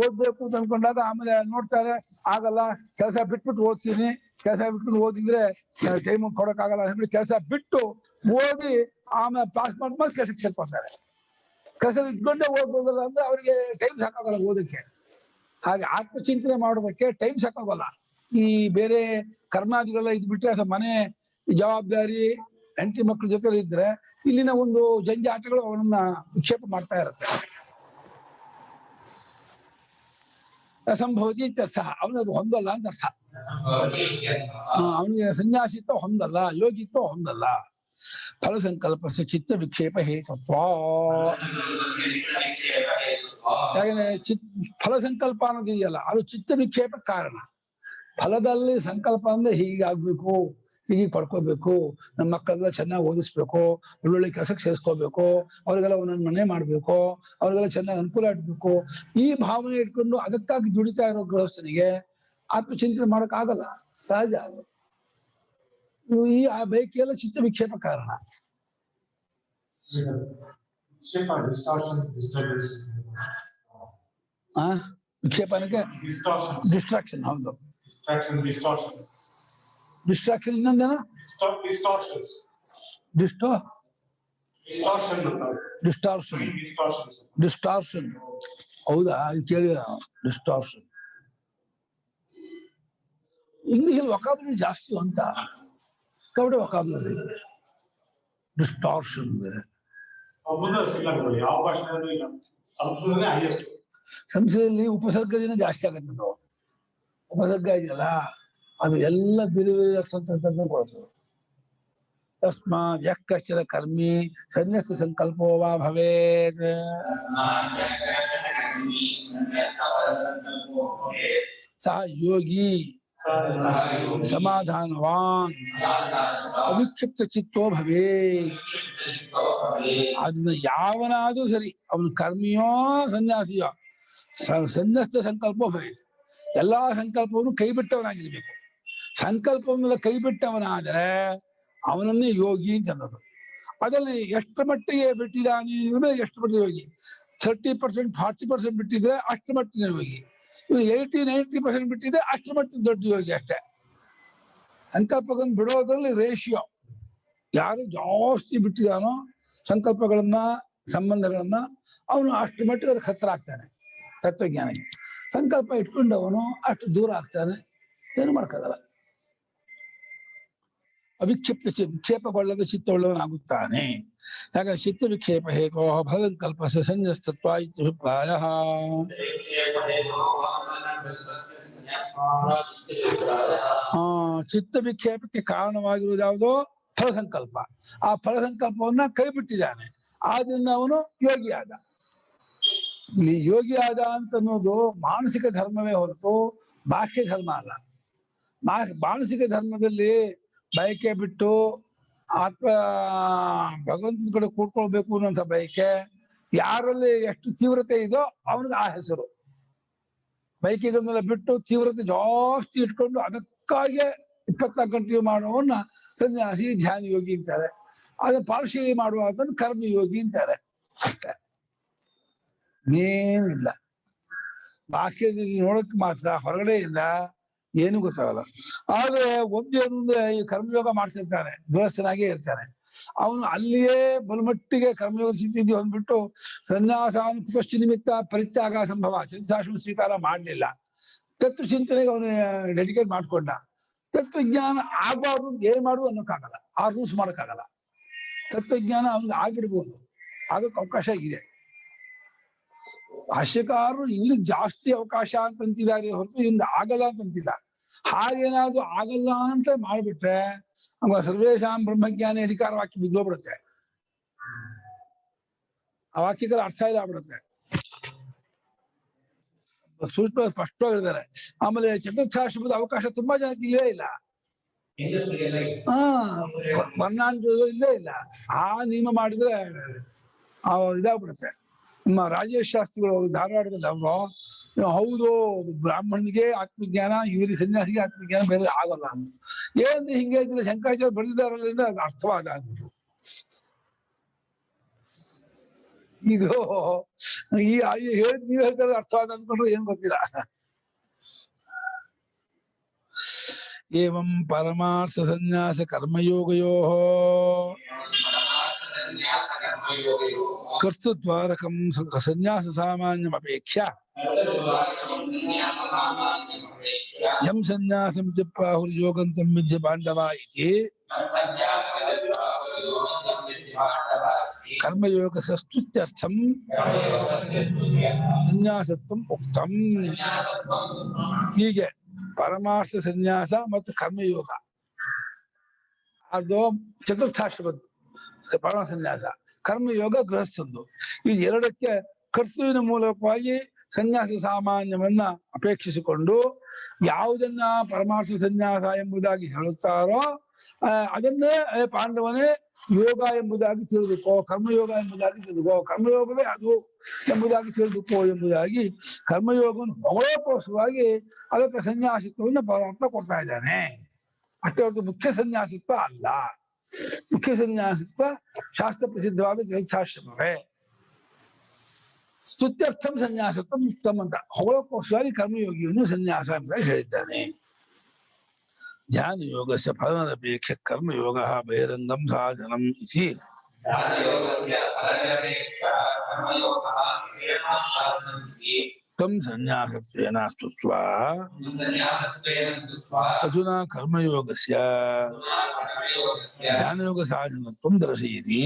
ಓದ್ಬೇಕು ಅಂತ ಅನ್ಕೊಂಡಾಗ ಆಮೇಲೆ ನೋಡ್ತಾರೆ ಆಗಲ್ಲ, ಕೆಲಸ ಬಿಟ್ಬಿಟ್ಟು ಓದ್ತೀನಿ, ಕೆಲಸ ಬಿಟ್ಬಿಟ್ಟು ಓದಿದ್ರೆ ಟೈಮ್ ಕೊಡಕ್ಕಾಗಲ್ಲ ಅಂದ್ಬಿಟ್ಟು ಕೆಲಸ ಬಿಟ್ಟು ಓದಿ ಆಮೇಲೆ ಪಾಸ್ ಮಾಡ್ಮೇಲೆ ಕೆಲಸಕ್ಕೆ ಸೇರ್ಕೊಳ್ತಾರೆ. ಕೆಲಸ ಇಟ್ಕೊಂಡೇ ಓದ್ಬೋದಲ್ಲ ಅಂದ್ರೆ ಅವರಿಗೆ ಟೈಮ್ ಸಾಕಾಗಲ್ಲ ಓದಕ್ಕೆ. ಹಾಗೆ ಆತ್ಮಚಿಂತನೆ ಮಾಡೋದಕ್ಕೆ ಟೈಮ್ ಸಾಕಾಗಲ್ಲ. ಈ ಬೇರೆ ಕರ್ಮಾದಿಗಳೆಲ್ಲ ಇದ್ಬಿಟ್ರೆ ಅಥವಾ ಮನೆ ಜವಾಬ್ದಾರಿ ಹೆಂಡತಿ ಮಕ್ಕಳ ಜೊತೆ ಇದ್ರೆ ಇಲ್ಲಿನ ಒಂದು ಜಂಜಾಟಗಳು ಅವನನ್ನ ವಿಕ್ಷೇಪ ಮಾಡ್ತಾ ಇರುತ್ತೆ. ಅಸಂಭವತಿ ಸಹ ಅವನದು ಹೊಂದಲ್ಲ ಅಂತ ಅರ್ಥ. ಅವನಿಗೆ ಸನ್ಯಾಸಿತ್ವ ಹೊಂದಲ್ಲ, ಯೋಗಿತ್ವ ಹೊಂದಲ್ಲ. ಫಲ ಸಂಕಲ್ಪ ಚಿತ್ತ ವಿಕ್ಷೇಪ ಹೇತತ್ವ. ಯಾಕಂದ್ರೆ ಫಲ ಸಂಕಲ್ಪ ಅನ್ನೋದಿದೆಯಲ್ಲ ಅದು ಚಿತ್ತ ವಿಕ್ಷೇಪ ಕಾರಣ. ಫಲದಲ್ಲಿ ಸಂಕಲ್ಪ ಅಂದ್ರೆ ಹೀಗಾಗ್ಬೇಕು, ಹೀಗೆ ಪಡ್ಕೋಬೇಕು, ನಮ್ಮ ಮಕ್ಕಳೆಲ್ಲ ಚೆನ್ನಾಗಿ ಓದಿಸ್ಬೇಕು, ಒಳ್ಳೊಳ್ಳೆ ಕೆಲಸಕ್ಕೆ ಸೇರಿಸ್ಕೋಬೇಕು, ಅವ್ರಿಗೆಲ್ಲ ಒಂದೊಂದು ಮನೆ ಮಾಡ್ಬೇಕು, ಅವ್ರಿಗೆಲ್ಲ ಚೆನ್ನಾಗಿ ಅನುಕೂಲ ಇಡ್ಬೇಕು, ಈ ಭಾವನೆ ಇಟ್ಕೊಂಡು ಅದಕ್ಕಾಗಿ ದುಡಿತಾ ಇರೋ ಗೃಹಸ್ಥನಿಗೆ ಆತ್ಮಚಿಂತನೆ ಮಾಡಕ್ ಆಗಲ್ಲ. ಸಹಜ ಅದು. ಈ ಆ ಬೈಕೆಲ್ಲ ಚಿತ್ತ ವಿಕ್ಷೇಪ ಕಾರಣ. ವಿಕ್ಷೇಪನಕ್ಕೆ ಡಿಸ್ಟ್ರಾಕ್ಷನ್. ಹೌದು, ಡಿಸ್ಟ್ರಾಕ್ಷನ್. ಇನ್ನೊಂದೇನ ಡಿಸ್ಟಾರ್ಷನ್. ಹೌದಾ, ಕೇಳಿದ ಡಿಸ್ಟಾರ್ಷನ್. ಇಂಗ್ಲಿಷಲ್ಲಿ ವೊಕಾಬುಲರಿ ಜಾಸ್ತಿ ಅಂತ, ಕನ್ನಡ ವೊಕಾಬುಲರಿ ಡಿಸ್ಟಾರ್ಷನ್ ಬೇರೆ. ಸಂಸ್ಕೃತದಲ್ಲಿ ಉಪಸರ್ಗದಿಂದ ಜಾಸ್ತಿ ಆಗತ್ತೆ. ನಾವು ಉಪಸರ್ಗ ಇದೆಯಲ್ಲ ಅದು ಎಲ್ಲ ಬೇರೆ ಬೇರೆ ಅಕ್ಷರ ಕೊಡ್ತದೆ. ತಸ್ಮಾತ್ ಯಃ ಕಶ್ಚಿತ್ ಕರ್ಮಿ ಸನ್ಯಸ್ತ ಸಂಕಲ್ಪೋ ವಾ ಭವೇತ್ ಸಹ ಯೋಗಿ ಸಮಾಧಾನವಾನ್ ಅವಿಕ್ಷಿಪ್ತ ಚಿತ್ತೋ ಭವೇತ್. ಅದನ್ನ ಯಾವನಾದ್ರೂ ಸರಿ, ಅವನು ಕರ್ಮಿಯೋ ಸನ್ಯಾಸಿಯೋ, ಸನ್ಯಸ್ತ ಸಂಕಲ್ಪೋ ಭವೇತ್. ಎಲ್ಲಾ ಸಂಕಲ್ಪವನ್ನು ಕೈ ಬಿಟ್ಟವನಾಗಿರ್ಬೇಕು. ಸಂಕಲ್ಪವನ್ನೆಲ್ಲ ಕೈ ಬಿಟ್ಟವನಾದರೆ ಅವನನ್ನೇ ಯೋಗಿ ಅಂತ ಅನ್ನೋದು. ಅದರಲ್ಲಿ ಎಷ್ಟು ಮಟ್ಟಿಗೆ ಬಿಟ್ಟಿದ್ದಾನೆ ಅಂದ್ರೆ ಎಷ್ಟು ಮಟ್ಟಿಗೆ ಯೋಗಿ. 30%, 40% ಬಿಟ್ಟಿದ್ರೆ ಅಷ್ಟು ಮಟ್ಟಿನ ಯೋಗಿ. ಇವ್ರು 80-90% ಬಿಟ್ಟಿದ್ರೆ ಅಷ್ಟು ಮಟ್ಟಿನ ದೊಡ್ಡ ಯೋಗಿ ಅಷ್ಟೇ. ಸಂಕಲ್ಪಗಳನ್ನು ಬಿಡೋದ್ರಲ್ಲಿ ರೇಷಿಯೋ. ಯಾರು ಜಾಸ್ತಿ ಬಿಟ್ಟಿದಾನೋ ಸಂಕಲ್ಪಗಳನ್ನ, ಸಂಬಂಧಗಳನ್ನ, ಅವನು ಅಷ್ಟು ಮಟ್ಟಿಗೆ ಅದಕ್ಕೆ ಹತ್ರ ಆಗ್ತಾನೆ ತತ್ವಜ್ಞಾನಕ್ಕೆ. ಸಂಕಲ್ಪ ಇಟ್ಕೊಂಡವನು ಅಷ್ಟು ದೂರ ಆಗ್ತಾನೆ, ಏನು ಮಾಡ್ಕಾಗಲ್ಲ. ಅವಿಕ್ಷಿಪ್ತ ವಿಕ್ಷೇಪಗೊಳ್ಳದ ಚಿತ್ತವುಳ್ಳವನಾಗುತ್ತಾನೆ. ಯಾಕಂದ್ರೆ ಚಿತ್ತ ವಿಕ್ಷೇಪ ಹೇತೋ ಫಲಸಂಕಲ್ಪ ಸನ್ಯಸ್ತತ್ವ ಇತ್ಯಭಿಪ್ರಾಯ. ಚಿತ್ತ ವಿಕ್ಷೇಪಕ್ಕೆ ಕಾರಣವಾಗಿರುವುದು ಯಾವುದೋ ಫಲಸಂಕಲ್ಪ. ಆ ಫಲಸಂಕಲ್ಪವನ್ನ ಕೈ ಬಿಟ್ಟಿದ್ದಾನೆ, ಆದ್ರಿಂದ ಅವನು ಯೋಗಿ ಆದ. ಇಲ್ಲಿ ಯೋಗಿ ಆದ ಅಂತ ಅನ್ನೋದು ಮಾನಸಿಕ ಧರ್ಮವೇ ಹೊರತು ಬಾಹ್ಯ ಧರ್ಮ ಅಲ್ಲ. ಮಾನಸಿಕ ಧರ್ಮದಲ್ಲಿ ಬಯಕೆ ಬಿಟ್ಟು ಆತ್ಮ ಭಗವಂತನ ಕಡೆ ಕೂಡ್ಕೊಳ್ಬೇಕು ಅನ್ನೋಂಥ ಬಯಕೆ ಯಾರಲ್ಲಿ ಎಷ್ಟು ತೀವ್ರತೆ ಇದೋ ಅವನಿಗೆ ಆ ಹೆಸರು. ಬಯಕೆಗಳನ್ನೆಲ್ಲ ಬಿಟ್ಟು ತೀವ್ರತೆ ಜಾಸ್ತಿ ಇಟ್ಕೊಂಡು ಅದಕ್ಕಾಗಿ 24 ಗಂಟೆ ಮಾಡುವವನ್ನ ಸನ್ಯಾಸಿ, ಧ್ಯಾನ ಯೋಗಿ ಅಂತಾರೆ. ಅದನ್ನ ಪಾರ್ಶ್ವೀ ಮಾಡುವ ಅದನ್ನು ಕರ್ಮಯೋಗಿ ಅಂತಾರೆ. ಅಷ್ಟೇ, ಏನಿಲ್ಲ. ಬಾಕ್ಯದಲ್ಲಿ ನೋಡಕ್ ಮಾತ್ರ, ಹೊರಗಡೆಯಿಂದ ಏನು ಗೊತ್ತಾಗಲ್ಲ. ಆದ್ರೆ ಒಂದೇನು ಅಂದ್ರೆ ಈ ಕರ್ಮಯೋಗ ಮಾಡ್ತಿರ್ತಾನೆ, ಗೃಹಸ್ಥನಾಗೇ ಇರ್ತಾನೆ. ಅವನು ಅಲ್ಲಿಯೇ ಬಲಮಟ್ಟಿಗೆ ಕರ್ಮಯೋಗ ಸ್ಥಿತಿ ಅಂದ್ಬಿಟ್ಟು ಸನ್ಯಾಸಾನುಕೃತ ನಿಮಿತ್ತ ಪರಿತ್ಯಾಗ ಸಂಭವ, ಚತುರ್ಥಾಶ್ರಮ ಸ್ವೀಕಾರ ಮಾಡಲಿಲ್ಲ. ತತ್ವ ಚಿಂತನೆಗೆ ಅವನು ಡೆಡಿಕೇಟ್ ಮಾಡ್ಕೊಂಡ. ತತ್ವಜ್ಞಾನ ಆಗಬಾರ್ದು, ಏನ್ ಮಾಡುದು ಅನ್ನೋಕ್ಕಾಗಲ್ಲ, ಆ ರೂಲ್ಸ್ ಮಾಡೋಕ್ಕಾಗಲ್ಲ. ತತ್ವಜ್ಞಾನ ಅವನಿಗೆ ಆಗ್ಬಿಡ್ಬೋದು, ಆಗಕ್ಕೆ ಅವಕಾಶ ಇದೆ. ಭಾಷ್ಯಕಾರರು ಇವ್ರಿಗೆ ಜಾಸ್ತಿ ಅವಕಾಶ ಅಂತಂತಿದ್ದಾರೆ ಹೊರತು ಇವ್ನಿಗೆ ಆಗಲ್ಲ ಅಂತಂತಿಲ್ಲ. ಹಾಗೇನಾದ್ರು ಆಗಲ್ಲ ಅಂತ ಮಾಡ್ಬಿಟ್ರೆ ನಮ್ಗೆ ಸರ್ವೇಶಾಂ ಬ್ರಹ್ಮಜ್ಞಾನಿ ಅಧಿಕಾರ ವಾಕ್ಯ ಬಿದ್ದೋಗ್ಬಿಡುತ್ತೆ. ಆ ವಾಕ್ಯಗಳ ಅರ್ಥ ಇಲ್ಲ ಆಗ್ಬಿಡುತ್ತೆ. ಸ್ಪಷ್ಟವಾಗಿ ಹೇಳಿದ್ದಾರೆ. ಆಮೇಲೆ ಚತುರ್ಥಾಶ್ರಮದ ಅವಕಾಶ ತುಂಬಾ ಜನಕ್ಕೆ ಇಲ್ಲೇ ಇಲ್ಲ. ವರ್ಣಾಂತ ಇಲ್ಲೇ ಇಲ್ಲ. ಆ ನಿಯಮ ಮಾಡಿದ್ರೆ ಇದಾಗ್ಬಿಡುತ್ತೆ. ನಮ್ಮ ರಾಜೇಶ್ ಶಾಸ್ತ್ರಿಗಳು ಧಾರವಾಡದಲ್ಲಿ ಅವರು ಹೌದು ಬ್ರಾಹ್ಮಣನಿಗೆ ಆತ್ಮಜ್ಞಾನ ಇವರಿಗೆ ಸನ್ಯಾಸಿಗೆ ಆತ್ಮಜ್ಞಾನ ಬೇರೆ ಆಗಲ್ಲ ಅಂತ. ಏನ್ ಹಿಂಗೆ ಇದ್ರೆ ಶಂಕರಾಚಾರ್ಯ ಬರೆದಿದ್ದಾರಲ್ಲ ಅದು ಅರ್ಥವಾದ ಅಂದ್ಬಿಟ್ಟು. ಇದು ಈ ಹೇಳಿದ್ ನೀವ್ ಹೇಳ್ತಾರೆ ಅರ್ಥವಾದ ಅಂದ್ಕೊಂಡ್ರೆ ಏನ್ ಗೊತ್ತಿಲ್ಲ. ಏವಂ ಪರಮಾರ್ಥ ಸನ್ಯಾಸ ಕರ್ಮಯೋಗಯೋ ಕರ್ತೃದ್ವಾರಕಂ ಸನ್ಯಾಸ ಸಾಮಾನ್ಯಂ ಅಪೇಕ್ಷ ಯಂ ಸನ್ಯಾಸಂ ಚ ಪ್ರಾಹುರ್ಯೋಗಂತಂ ವಿದ್ಯ ಪಾಂಡವ ಇತಿ ಕರ್ಮಯೋಗಸ್ತುತ್ಯರ್ಥಂ ಸನ್ಯಾಸತ್ವಂ ಉಕ್ತಂ. ಹೀಗೆ ಪರಮಾರ್ಥ ಸನ್ಯಾಸ ಮತ್ತು ಕರ್ಮಯೋಗ ಅದು ಚತುರ್ಥಾಶ್ರಮದ್ದು ಪರಮಾರ್ಥ ಸನ್ಯಾಸ, ಕರ್ಮಯೋಗ ಗೃಹಸ್ಥದ್ದು. ಈ ಎರಡಕ್ಕೆ ಕರ್ತೃವಿನ ಮೂಲಕವಾಗಿ ಸನ್ಯಾಸ ಸಾಮಾನ್ಯವನ್ನ ಅಪೇಕ್ಷಿಸಿಕೊಂಡು ಯಾವುದನ್ನ ಪರಮಾರ್ಥ ಸನ್ಯಾಸ ಎಂಬುದಾಗಿ ಹೇಳುತ್ತಾರೋ ಅದನ್ನೇ ಪಾಂಡವನೇ ಯೋಗ ಎಂಬುದಾಗಿ ತಿಳಿದುಕೋ, ಕರ್ಮಯೋಗ ಎಂಬುದಾಗಿ ತಿಳಿದುಕೋ, ಕರ್ಮಯೋಗವೇ ಅದು ಎಂಬುದಾಗಿ ತಿಳಿದುಕೋ ಎಂಬುದಾಗಿ ಕರ್ಮಯೋಗವನ್ನು ಹೊಗಳೋಕೋಸ್ಕರವಾಗಿ ಅದಕ್ಕೆ ಸನ್ಯಾಸಿತ್ವವನ್ನು ಪರಮಾತ್ಮ ಕೊಡ್ತಾ ಇದ್ದಾನೆ. ಅಷ್ಟೇ ಹೊರತು ಮುಖ್ಯ ಸನ್ಯಾಸಿತ್ವ ಅಲ್ಲ. ಮುಖ್ಯ ಸನ್ಯಾಸಿತ್ವ ಶಾಸ್ತ್ರ ಪ್ರಸಿದ್ಧವಾದ ತೀರ್ಥಾಶ್ರಮವೇ. ಸ್ತುತ್ಯರ್ಥಂ ಸನ್ಯಾಸತ್ವ ಮುಕ್ತಂ ಅಂತ ಹೊಗಳೋಕೋಸ್ಕರವಾಗಿ ಕರ್ಮಯೋಗಿಯನ್ನು ಸನ್ಯಾಸ ಎಂಬುದಾಗಿ ಹೇಳಿದ್ದಾನೆ. ಧ್ಯಾನ ಯೋಗಸ್ಯ ಫಲನಪೇಕ್ಷ ಕರ್ಮಯೋಗ ಬಹಿರಂಗಂ ಸಾಧನಂ ಇತಿ ತಂ ಸನ್ಯಾಸತ್ವೇನ ಸ್ತುತ್ವಾ ಅಧುನಾ ಕರ್ಮಯೋಗಸ್ಯ ಧ್ಯಾನಯೋಗ ಸಾಧನತ್ವಂ ದರ್ಶಯತಿ.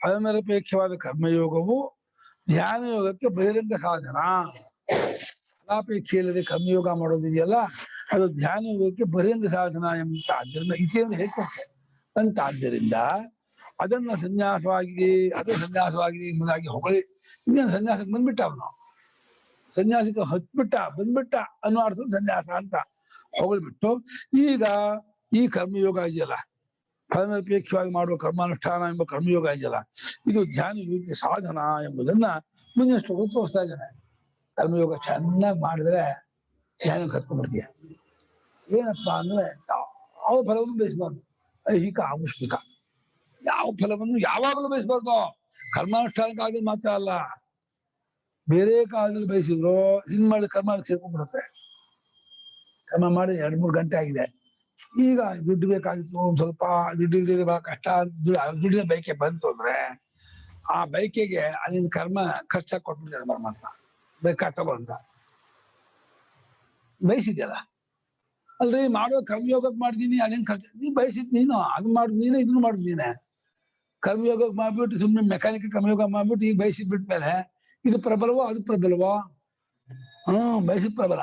ಫಲನಿರಪೇಕ್ಷವಾದ ಕರ್ಮಯೋಗವು ಧ್ಯಾನಯೋಗಕ್ಕೆ ಬಹಿರಂಗ ಸಾಧನ. ಫಲಾಪೇಕ್ಷೆ ಇಲ್ಲದೆ ಕರ್ಮಯೋಗ ಮಾಡೋದಿದೆಯಲ್ಲ ಅದು ಧ್ಯಾನ ಯೋಗಕ್ಕೆ ಬಹಿರಂಗ ಸಾಧನ ಎಂಬ ಆದ್ದರಿಂದ ಇತಿಯನ್ನು ಹೇಳ್ಕೊಡ್ತಾರೆ ಅಂತ. ಆದ್ದರಿಂದ ಅದನ್ನ ಸನ್ಯಾಸವಾಗಿದೆ ಎಂಬುದಾಗಿ ಹೊಗಳಿ ಇನ್ನೇನು ಸನ್ಯಾಸಕ್ಕೆ ಬಂದ್ಬಿಟ್ಟ ಅವನು, ಸನ್ಯಾಸಕ್ಕೆ ಬಂದ್ಬಿಟ್ಟ ಅನ್ನೋ ಅರ್ಥ ಸನ್ಯಾಸ ಅಂತ ಹೊಗಳ್ಬಿಟ್ಟು ಈಗ ಈ ಕರ್ಮಯೋಗ ಇದೆಯಲ್ಲ, ಫಲನಿರಪೇಕ್ಷವಾಗಿ ಮಾಡುವ ಕರ್ಮಾನುಷ್ಠಾನ ಎಂಬ ಕರ್ಮಯೋಗ ಇದೆಯಲ್ಲ, ಇದು ಧ್ಯಾನ ಯೋಗಕ್ಕೆ ಸಾಧನ ಎಂಬುದನ್ನ ಮುಂದಿನಷ್ಟು ತೋರಿಸ್ತಾ ಇದ್ದಾನೆ. ಕರ್ಮಯೋಗ ಚೆನ್ನಾಗಿ ಮಾಡಿದ್ರೆ ಧ್ಯಾನ ಕರ್ಕೊಂಡ್ಬಿಡ್ತೀಯ. ಏನಪ್ಪಾ ಅಂದ್ರೆ ಯಾವ ಫಲವನ್ನು ಬಯಸಬಾರ್ದು, ಐಹಿಕ ಆಮುಷ್ಟಿಕ ಯಾವ ಫಲವನ್ನು ಯಾವಾಗಲೂ ಬಯಸಬಾರ್ದು. ಕರ್ಮಾನುಷ್ಠಾನ ಕಾಲದಲ್ಲಿ ಮಾತ್ರ ಅಲ್ಲ, ಬೇರೆ ಕಾಲದಲ್ಲಿ ಬಯಸಿದ್ರು ಹಿಂಗ್ ಮಾಡಿದ ಕರ್ಮ ಸೇರ್ಕೊಂಡ್ಬಿಡುತ್ತೆ. ಕರ್ಮ ಮಾಡಿ 2-3 ಗಂಟೆ ಆಗಿದೆ, ಈಗ ದುಡ್ಡು ಬೇಕಾಗಿತ್ತು, ಒಂದ್ ಸ್ವಲ್ಪ ದುಡ್ಡು ಬಹಳ ಕಷ್ಟ, ದುಡ್ಡಿನ ಬೈಕೆ ಬಂತು ಅಂದ್ರೆ ಆ ಬೈಕೆಗೆ ಅಲ್ಲಿನ ಕರ್ಮ ಖರ್ಚಾಗಿ ಕೊಟ್ಬಿಡ್ತಾರೆ ಪರಮಾತ್ಮ. ಬೇಕಾ ತಗೋ ಅಂತ ಬಯಸಿದ್ಯಲ್ಲ, ಅಲ್ರಿ ಮಾಡೋ ಕರ್ಮಯೋಗಕ್ಕೆ ಮಾಡಿದೀನಿ ಅದೇನ್ ಖರ್ಚು, ನೀ ಬಯಸಿದ್ ನೀನು ಅದನ್ನ ಮಾಡುದು ನೀನೆ ಇದನ್ನು ಮಾಡುದು ನೀನೆ. ಕರ್ಮಯೋಗಕ್ಕೆ ಮಾಡ್ಬಿಟ್ಟು ಸುಮ್ಮನೆ ಮೆಕ್ಯಾನಿಕ್ ಕರ್ಮಯೋಗ ಮಾಡ್ಬಿಟ್ಟು ಈಗ ಬಯಸಿದ್ ಬಿಟ್ಮೇಲೆ ಇದು ಪ್ರಬಲವೋ ಅದು ಪ್ರಬಲವೋ? ಬಯಸಿದ್ ಪ್ರಬಲ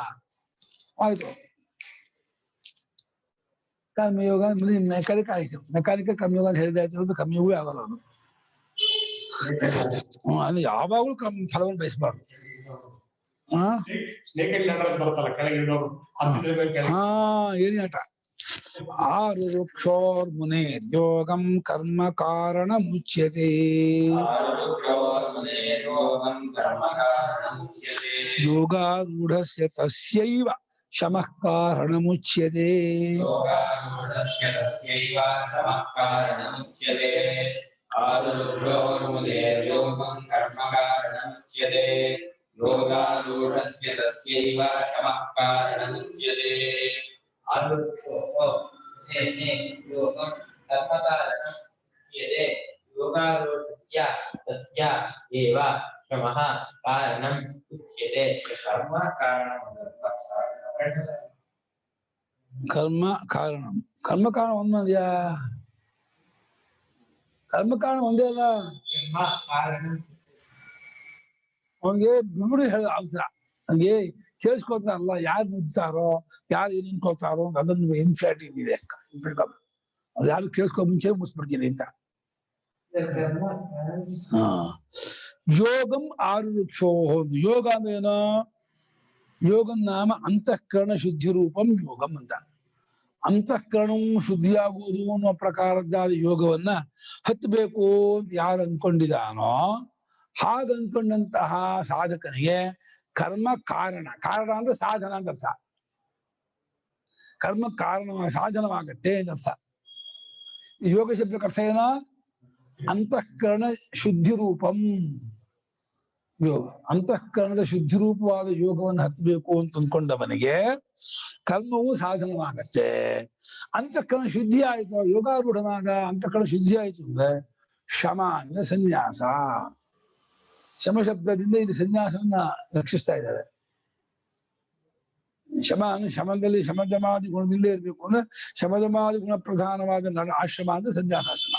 ಆಯ್ತು. ಕರ್ಮಯೋಗ ಮೆಕ್ಯಾನಿಕ್ ಆಯ್ತು, ಮೆಕ್ಯಾನಿಕ್ ಕರ್ಮಯೋಗ ಅಂತ ಹೇಳಿದಾಯ್ತು, ಕರ್ಮಯೋಗವೇ ಆಗಲ್ಲ ಅದು. ಅದು ಯಾವಾಗ್ಲೂ ಫಲವನ್ನು ಬಯಸಬಾರ್ದು. ಏನಿ ಆಟ ಆರುಕ್ಷೋರ್ಮುನೆ ಯೋಗಂ ಕರ್ಮ ಕಾರಣ ಮುಚ್ಯತೆ ಯೋಗಾರೂಢಸ್ಯ ತಸ್ಯೈವ ಶಮಃ ಕಾರಣ ಮುಚ್ಯತೆ. ಯೋಗಾರೂಢಸ್ಯ ತಸ್ಯೈವ ಶಮಃ ಕಾರಣಮುಚ್ಯತೆ. ಯೋಗಂ ಕರ್ಮಕಾರಣಂ ಮುಚ್ಯತೆ. ಯೋಗಾರೂಢಸ್ಯ ತಸ್ಯ ಏವ ಶಮಃ ಕಾರಣಂ ಮುಚ್ಯತೆ. ಕರ್ಮ ಕಾರಣ ಒಂದೇ, ಕರ್ಮ ಕಾರಣ ಒಂದೇ ಅಲ್ಲ, ಅವನಿಗೆ ಬಿಡುಗಡೆ ಹೇಳೋ ಅವಸರ, ಹಂಗೆ ಕೇಳಿಸ್ಕೊತಾರಲ್ಲ, ಯಾರು ಮುದ್ತಾರೋ ಯಾರು ಏನ್ ಅನ್ಕೊಳ್ತಾರೋ ಅದನ್ನು ಇನ್ಫ್ಲಾಟಿವ್ ಇದೆ. ಅವ್ರು ಯಾರು ಕೇಳಿಸ್ಕೊ ಮುಂಚೆ ಮುಗಿಸ್ಬಿಡ್ತೀನಿ ಅಂತ. ಯೋಗಂ ಆರುಕ್ಷೋ, ಯೋಗ ಅಂದ್ರೆ ಏನೋ, ಯೋಗಂ ನಾಮ ಅಂತಃಕರಣ ಶುದ್ಧಿ ರೂಪಂ ಯೋಗಂ ಅಂತ. ಅಂತಃಕರಣವು ಶುದ್ಧಿಯಾಗುವುದು ಅನ್ನೋ ಪ್ರಕಾರದ್ದಾದ ಯೋಗವನ್ನ ಹತ್ತಬೇಕು ಅಂತ ಯಾರು ಅಂದ್ಕೊಂಡಿದಾನೋ ಹಾಗ ಅಂದ್ಕೊಂಡಂತಹ ಸಾಧಕನಿಗೆ ಕರ್ಮ ಕಾರಣ ಅಂದ್ರೆ ಸಾಧನ ಅಂತ ಅರ್ಥ. ಕರ್ಮ ಕಾರಣ ಸಾಧನವಾಗತ್ತೆ ಅಂತ ಅರ್ಥ. ಯೋಗ ಶಬ್ದಕ್ಕೆ ಅರ್ಥ ಏನೋ ಅಂತಃಕರಣ ಶುದ್ಧಿ ರೂಪಂ ಯೋಗ. ಅಂತಃಕರಣದ ಶುದ್ಧಿ ರೂಪವಾದ ಯೋಗವನ್ನು ಹತ್ತಬೇಕು ಅಂತ ಅಂದ್ಕೊಂಡವನಿಗೆ ಕರ್ಮವು ಸಾಧನವಾಗತ್ತೆ. ಅಂತಃಕರಣ ಶುದ್ಧಿ ಆಯ್ತು, ಯೋಗಾರೂಢನಾಗ ಅಂತಃಕರಣ ಶುದ್ಧಿ ಆಯ್ತು ಅಂದ್ರೆ ಶಮ ಅಂದ್ರೆ ಸನ್ಯಾಸ. ಶಮ ಶಬ್ದದಿಂದ ಇಲ್ಲಿ ಸನ್ಯಾಸವನ್ನ ರಕ್ಷಿಸ್ತಾ ಇದ್ದಾರೆ. ಶಮದಲ್ಲಿ ಶಮದಮಾದಿ ಗುಣದಲ್ಲೇ ಇರ್ಬೇಕು ಅಂದ್ರೆ ಶಮದಮಾದಿ ಗುಣ ಪ್ರಧಾನವಾದ ಆಶ್ರಮ ಅಂದ್ರೆ ಸನ್ಯಾಸಾಶ್ರಮ.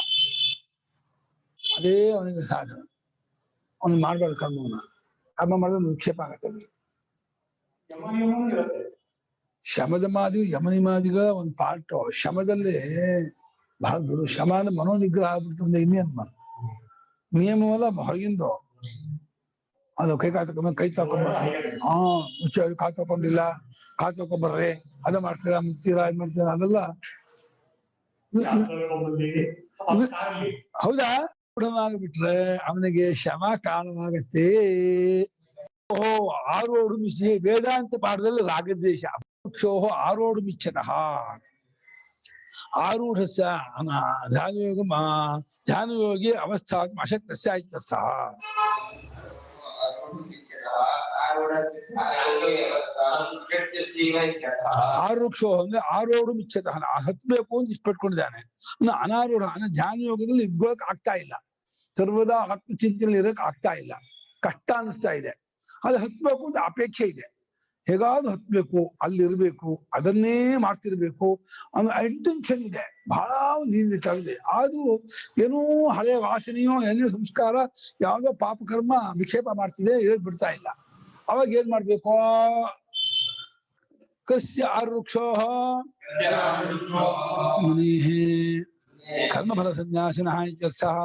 ಅದೇ ಅವನಿಗೆ ಸಾಧನ. ಅವನು ಮಾಡ್ಬಾರ್ದು ಕರ್ಮವನ್ನ. ಕರ್ಮ ಮಾಡಿದ್ರೆ ವಿಕ್ಷೇಪ ಆಗತ್ತೆ. ಶಮದಮಾದಿ ಯಮನಿಮಾದಿಗಳ ಒಂದು ಪಾರ್ಟ್. ಶಮದಲ್ಲಿ ಬಹಳ ದೊಡ್ಡ ಶಮ ಅಂದ್ರೆ ಮನೋನಿಗ್ರಹ ಆಗ್ಬಿಡ್ತದೆ. ಇನ್ನೇನು ನಿಯಮವಲ್ಲ, ಹೊರಗಿಂದು. ಅದು ಕೈ ತಾಕೊಂಬ ಕೈ ತಕೊಂಡಿಲ್ಲ, ಕಾ ತಕೊಂಬರ್ರಿ, ಅದ ಮಾಡ್ತೀರಾ, ಮುಗ್ತೀರಾ, ಇದ್ ಮಾಡ್ತೀರಾ, ಅದೆಲ್ಲ ಹೌದಾ. ಬಿಟ್ರೆ ಅವನಿಗೆ ಶಮ ಕಾರಣವಾಗತ್ತೆ. ಓಹೋ ಆರೋಡು ಮಿಚ್ಚೆ ವೇದಾಂತ ಪಾಠದಲ್ಲಿ ರಾಗದ್ವೇಷ ಕ್ಷೋಹ ಆರೋಡು ಮಿಚ್ಚತಃ ಆರೂಢಸ್ಯ ಧ್ಯಾನಯೋಗಿ ಅವಸ್ಥಾ ಅಶಕ್ತಸ್ಯ ಇತ್ಯರ್ಥಃ. ಆರುಕ್ಷೋ ಅಂದ್ರೆ ಆರೋಡು ಮಿಚ್ಚತಃ ಹತ್ಬೇಕು ಅಂತ ಇಷ್ಟಪಟ್ಕೊಂಡಿದ್ದಾನೆ. ಅನಾರೂಢ ಅಂದ್ರೆ ಧ್ಯಾನಯೋಗದಲ್ಲಿ ಇದ್ಕೊಳಕ್ ಆಗ್ತಾ ಇಲ್ಲ. ಸರ್ವದಾ ಆತ್ಮಚಿಂತನೆ ಇರಕ್ ಆಗ್ತಾ ಇಲ್ಲ, ಕಷ್ಟ ಅನಿಸ್ತಾ ಇದೆ. ಅದು ಹತ್ಬೇಕು ಅಂತ ಅಪೇಕ್ಷೆ ಇದೆ. ಹೇಗಾದ್ರೂ ಹತ್ಬೇಕು, ಅಲ್ಲಿರ್ಬೇಕು, ಅದನ್ನೇ ಮಾಡ್ತಿರ್ಬೇಕು ಅನ್ನೋ ಇಂಟೆನ್ಷನ್ ಇದೆ, ಬಹಳ ಇದೆ. ಆದ್ರೂ ಏನೋ ಹಳೆಯ ವಾಸನೆಯೋ ಏನೋ ಸಂಸ್ಕಾರ ಯಾವ್ದೋ ಪಾಪಕರ್ಮ ವಿಕ್ಷೇಪ ಮಾಡ್ತಿದೆ, ಹೇಳ್ಬಿಡ್ತಾ ಇಲ್ಲ. ಅವಾಗ ಏನ್ ಮಾಡ್ಬೇಕು? ಕಸ್ಯ ಆರುಕ್ಷೋ ಮುನಿಹಿ ಕರ್ಮಫಲ ಸನ್ಯಾಸಿನಃ ಇತ್ಯರ್ಥಃ.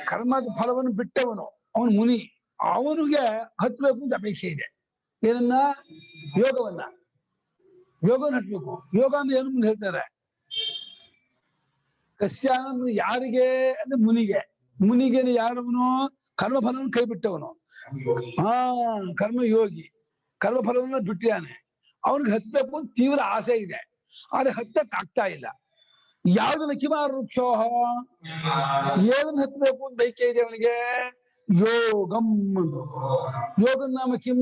ಕರ್ಮದ ಫಲವನ್ನು ಬಿಟ್ಟವನು ಅವನು ಮುನಿ. ಅವನಿಗೆ ಹತ್ಬೇಕು ಅಂತ ಅಪೇಕ್ಷೆ ಇದೆ. ಏನನ್ನ? ಯೋಗವನ್ನ ಹತ್ಬೇಕು. ಯೋಗ ಅಂದ್ರೆ ಏನು ಮುಂದೆ ಹೇಳ್ತಾರೆ. ಕಸ್ಯ ಯಾರಿಗೆ ಅಂದ್ರೆ ಮುನಿಗೆ. ಮುನಿಗೆ ಯಾರವನು? ಕರ್ಮಫಲವನ್ನು ಕೈ ಬಿಟ್ಟವನು. ಕರ್ಮಯೋಗಿ ಕರ್ಮಫಲವನ್ನ ಬಿಟ್ಟಿದ್ದಾನೆ. ಅವನಿಗೆ ಹತ್ಬೇಕು ಅಂತ ತೀವ್ರ ಆಸೆ ಇದೆ, ಆದ್ರೆ ಹತ್ತಕ್ ಆಗ್ತಾ ಇಲ್ಲ. ಯಾವ್ದನ್ನ ಕಿಮಾರುಕ್ಷೋಹ ಏನನ್ನ ಹತ್ಬೇಕು ಅಂತ ಬೈಕೆ ಇದೆ ಅವನಿಗೆ? ಯೋಗಂ ಅಂದು. ಯೋಗ ನಾಮ ಕಿಂ?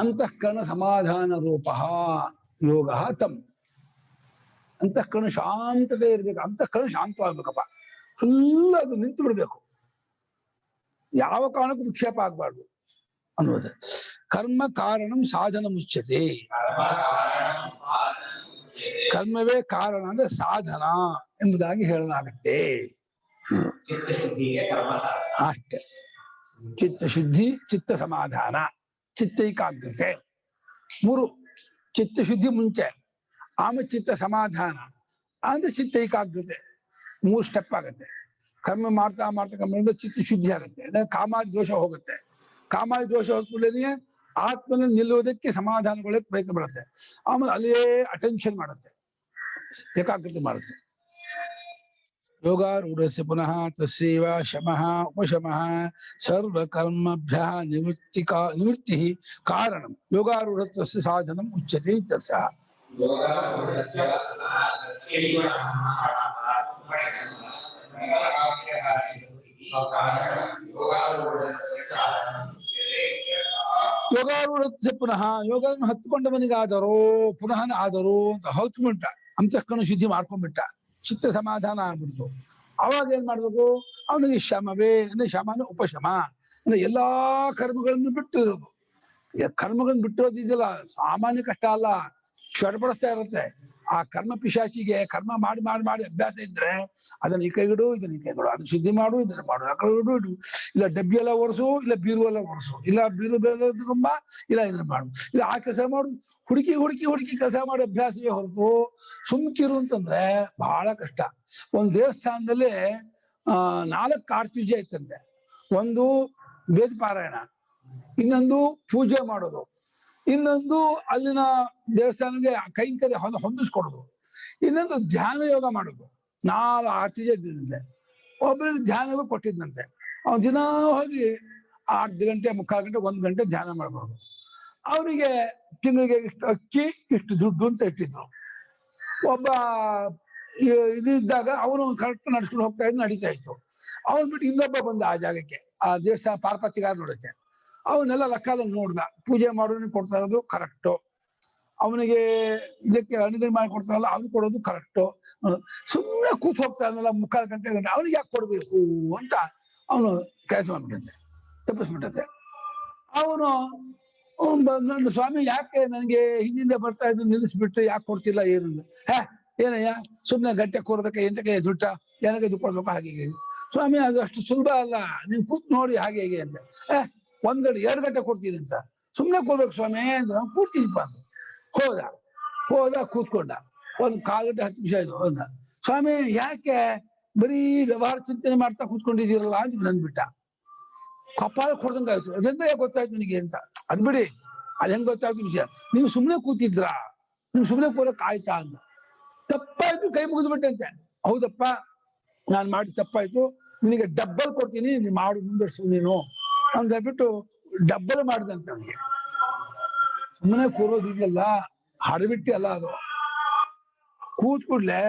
ಅಂತಃಕರಣ ಸಮಾಧಾನ ರೂಪ ಯೋಗ ತಮ್. ಅಂತಃಕರಣ ಶಾಂತತೆ ಇರ್ಬೇಕು. ಅಂತಃಕರಣ ಶಾಂತವಾಗ್ಬೇಕಪ್ಪ. ಫುಲ್ ಅದು ನಿಂತು ಬಿಡ್ಬೇಕು, ಯಾವ ಕಾರಣಕ್ಕೂ ವಿಕ್ಷೇಪ ಆಗ್ಬಾರ್ದು ಅನ್ನೋದು. ಕರ್ಮ ಕಾರಣಂ ಸಾಧನ ಮುಚ್ಯತೆ. ಕರ್ಮವೇ ಕಾರಣ ಅಂದ್ರೆ ಸಾಧನ ಎಂಬುದಾಗಿ ಹೇಳಲಾಗುತ್ತೆ. ಅಷ್ಟೇ. ಚಿತ್ತ ಶುದ್ಧಿ, ಚಿತ್ತ ಸಮಾಧಾನ, ಚಿತ್ತ ಏಕಾಗ್ರತೆ. 3 ಚಿತ್ತ ಶುದ್ಧಿ ಮುಂಚೆ, ಆಮೇಲೆ ಚಿತ್ತ ಸಮಾಧಾನ, ಅಂದ್ರೆ ಚಿತ್ತ ಏಕಾಗ್ರತೆ. 3 ಸ್ಟೆಪ್ ಆಗುತ್ತೆ. ಕರ್ಮ ಮಾಡ್ತಾ ಕರ್ಮದಿಂದ ಚಿತ್ತ ಶುದ್ಧಿ ಆಗುತ್ತೆ. ಕಾಮಾದಿ ದೋಷ ಹೋಗುತ್ತೆ. ಕಾಮಾದಿ ದೋಷ ಹೋದ್ಕೂಡಲೇ ಆತ್ಮನಲ್ಲಿ ನಿಲ್ಲುವುದಕ್ಕೆ ಸಮಾಧಾನಗೊಳ್ಳಕ್ಕೆ ಪ್ರಯತ್ನ ಪಡುತ್ತೆ. ಆಮೇಲೆ ಅಲ್ಲೇ ಅಟೆನ್ಷನ್ ಮಾಡುತ್ತೆ, ಏಕಾಗ್ರತೆ ಮಾಡುತ್ತೆ. ಯೋಗಾರೂಢಸ್ಯ ಪುನಃ ತಸ್ಯೈವ ಶಮಃ ಉಪಶಮಃ ಸರ್ವಕರ್ಮಭ್ಯಃ ನಿವೃತ್ತಿ ಕಾರಣಂ ಯೋಗಾರೂಢತ್ವಸ್ಯ ಸಾಧನಂ ಉಚ್ಯತೆ ಇತ್ಯರ್ಥಃ. ಯೋಗಾರೂಢಸ್ಯ ಪುನಃ ಯೋಗವನ್ನು ಹತ್ಕೊಂಡವನಿಗಾದರೂ ಪುನಃ ಆದರೂ ಅಂತ ಹತ್ಕೊಂಡ್ಬಿಟ್ಟ, ಅಂತಃಕರಣ ಶುದ್ಧಿ ಮಾಡ್ಕೊಂಡ್ಬಿಟ್ಟ, ಚಿತ್ತ ಸಮಾಧಾನ ಆಗ್ಬಿಡ್ತು. ಅವಾಗ ಏನ್ ಮಾಡ್ಬೇಕು? ಅವನಿಗೆ ಶಮವೇ ಅಂದ್ರೆ ಶಮ ಅಂದ್ರೆ ಉಪಶಮ ಅಂದ್ರೆ ಎಲ್ಲಾ ಕರ್ಮಗಳನ್ನು ಬಿಟ್ಟು ಇರೋದು. ಕರ್ಮಗಳನ್ನು ಬಿಟ್ಟಿರೋದಿದೆಯಲ್ಲ ಸಾಮಾನ್ಯ ಕಷ್ಟ ಅಲ್ಲ, ಚಡಪಡಿಸ್ತಾ ಇರುತ್ತೆ. ಆ ಕರ್ಮ ಪಿಶಾಚಿಗೆ ಕರ್ಮ ಮಾಡಿ ಮಾಡಿ ಮಾಡಿ ಅಭ್ಯಾಸ ಇದ್ರೆ ಅದನ್ನ ಈ ಕೈಗಿಡು, ಇದನ್ನ ಈ ಕೈಗಿಡು, ಅದನ್ನ ಶುದ್ಧಿ ಮಾಡು, ಇದನ್ನ ಮಾಡು, ಆ ಕಡೆ ಇಡು, ಇಲ್ಲ ಡಬ್ಬಿ ಎಲ್ಲ ಒರೆಸು, ಇಲ್ಲ ಬೀರು ಎಲ್ಲ ಒರೆಸು, ಇಲ್ಲ ಬೀರು ಬೇರೆ ತಗೊಂಬ, ಇಲ್ಲ ಇದನ್ನ ಮಾಡು, ಇಲ್ಲ ಆ ಕೆಲಸ ಮಾಡು. ಹುಡುಕಿ ಹುಡುಕಿ ಹುಡುಕಿ ಕೆಲಸ ಮಾಡಿ ಅಭ್ಯಾಸವೇ ಹೊರತು ಸುಮ್ಕಿರು ಅಂತಂದ್ರೆ ಬಹಳ ಕಷ್ಟ. ಒಂದು ದೇವಸ್ಥಾನದಲ್ಲಿ 4 ಕಾರ್ತಿಜೆ ಇತ್ತಂತೆ. ಒಂದು ವೇದ ಪಾರಾಯಣ, ಇನ್ನೊಂದು ಪೂಜೆ ಮಾಡೋದು, ಇನ್ನೊಂದು ಅಲ್ಲಿನ ದೇವಸ್ಥಾನಕ್ಕೆ ಕೈಂಕರ್ಯ ಹೊಂದಿಸ್ಕೊಡೋದು, ಇನ್ನೊಂದು ಧ್ಯಾನ ಯೋಗ ಮಾಡೋದು. 4 ಆರ್ತಿಜೆ ಇದ್ದಿದ್ದಂತೆ. ಒಬ್ಬರಿಗೆ ಧ್ಯಾನವೂ ಕೊಟ್ಟಿದ್ದಂತೆ. ಅವ್ನು ದಿನ ಹೋಗಿ 8 ಗಂಟೆ 3/4 ಗಂಟೆ 1 ಗಂಟೆ ಧ್ಯಾನ ಮಾಡ್ಬೋದು. ಅವನಿಗೆ ತಿಂಗಳಿಗೆ ಇಷ್ಟು ಅಕ್ಕಿ ಇಷ್ಟು ದುಡ್ಡು ಅಂತ ಇಟ್ಟಿದ್ರು. ಒಬ್ಬ ಇದಿದ್ದಾಗ ಅವನು ಕರೆಕ್ಟ್ ನಡ್ಸ್ಕೊಂಡು ಹೋಗ್ತಾ ಇದ್ದು ನಡೀತಾ ಇತ್ತು. ಅವನ್ ಬಿಟ್ಟು ಇನ್ನೊಬ್ಬ ಬಂದ ಆ ಜಾಗಕ್ಕೆ, ಆ ದೇವಸ್ಥಾನ ಪಾರ್ಪತಿಗಾರ ನೋಡಕ್ಕೆ. ಅವನ್ನೆಲ್ಲ ಲೆಕ್ಕದಲ್ಲಿ ನೋಡ್ದ, ಪೂಜೆ ಮಾಡೋದನ್ನ ಕೊಡ್ತಾ ಇರೋದು ಕರೆಕ್ಟು, ಅವನಿಗೆ ಇದಕ್ಕೆ ಅನುಗ್ರಹ ಮಾಡಿ ಕೊಡ್ತಾರಲ್ಲ ಅದು ಕೊಡೋದು ಕರೆಕ್ಟು. ಸುಮ್ಮನೆ ಕೂತ್ ಹೋಗ್ತಾ ಇದ್ನಲ್ಲ 3/4 ಗಂಟೆ ಅವನಿಗೆ ಯಾಕೆ ಕೊಡ್ಬೇಕು ಅಂತ ಅವನು ಕೆಲಸ ಮಾಡ್ಬಿಟ್ಟಂತೆ, ತಪ್ಪಿಸ್ಬಿಟ್ಟಂತೆ. ಅವನು ನನ್ನ ಸ್ವಾಮಿ ಯಾಕೆ ನನಗೆ ಹಿಂದಿಂದ ಬರ್ತಾ ಇದ್ದು ನಿಲ್ಲಿಸ್ಬಿಟ್ಟು ಯಾಕೆ ಕೊಡ್ತಿಲ್ಲ ಏನು? ಏನಯ್ಯ ಸುಮ್ಮನೆ ಗಂಟೆ ಕೂರೋದಕ್ಕೆ ಎಂತಕ್ಕೆ ದುಡ್ಡ ಏನಕ್ಕೆ ಇದು ಕೊಡ್ಬೇಕು ಹಾಗೆ ಹೀಗೆ. ಸ್ವಾಮಿ ಅದು ಅಷ್ಟು ಸುಲಭ ಅಲ್ಲ, ನೀವು ಕೂತ್ ನೋಡಿ ಹಾಗೆ ಹೇಗೆ ಅಂತ. 1 ಗಂಟೆ 2 ಗಂಟೆ ಕೊಡ್ತೀನಿ ಅಂತ. ಸುಮ್ಮನೆ ಕೊಡ್ಬೇಕು ಸ್ವಾಮಿ ಅಂದ್ರೆ ಕೂರ್ತೀನಿಪ್ಪ ಅಂದ. ಹೋದ ಕೂತ್ಕೊಂಡ. 1/4 ಗಂಟೆ 10 ನಿಮಿಷ ಆಯ್ತು. ಅಂದ ಸ್ವಾಮಿ ಯಾಕೆ ಬರೀ ವ್ಯವಹಾರ ಚಿಂತನೆ ಮಾಡ್ತಾ ಕೂತ್ಕೊಂಡಿದ್ದೀರಲ್ಲ ಅಂತ ನಂದ್ಬಿಟ್ಟ. ಕಪಾಲ ಕೊಡ್ದಂಗಾಯ್ತು. ಅದೆಂಗ ಗೊತ್ತಾಯ್ತು ನನಗೆ ಅಂತ. ಅದ್ ಬಿಡಿ, ಅದ್ ಹೆಂಗ್ ಗೊತ್ತಾಯ್ತು ವಿಷಯ. ನೀವು ಸುಮ್ಮನೆ ಕೂತಿದ್ರಾ, ನೀವು ಸುಮ್ಮನೆ ಕೂರಕ್ ಆಯ್ತಾ ಅಂತ. ತಪ್ಪಾಯ್ತು, ಕೈ ಮುಗಿದ್ಬಿಟ್ಟಂತೆ. ಹೌದಪ್ಪ ನಾನ್ ಮಾಡಿ ತಪ್ಪಾಯ್ತು, ನಿನಗೆ ಡಬ್ಬಲ್ ಕೊಡ್ತೀನಿ, ನೀನ್ ಮಾಡು ಮುಂದರ್ಸು ನೀನು ಅಂತ ಹೇಳ್ಬಿಟ್ಟು ಡಬ್ಬಲ್ ಮಾಡಿದಂತೆ ಅವನಿಗೆ. ಸುಮ್ಮನೆ ಕೂರೋದಿದೆಯಲ್ಲ ಹಡಬಿಟ್ಟಿ ಅಲ್ಲ ಅದು. ಕೂತ್ ಕೂಡ್ಲೆ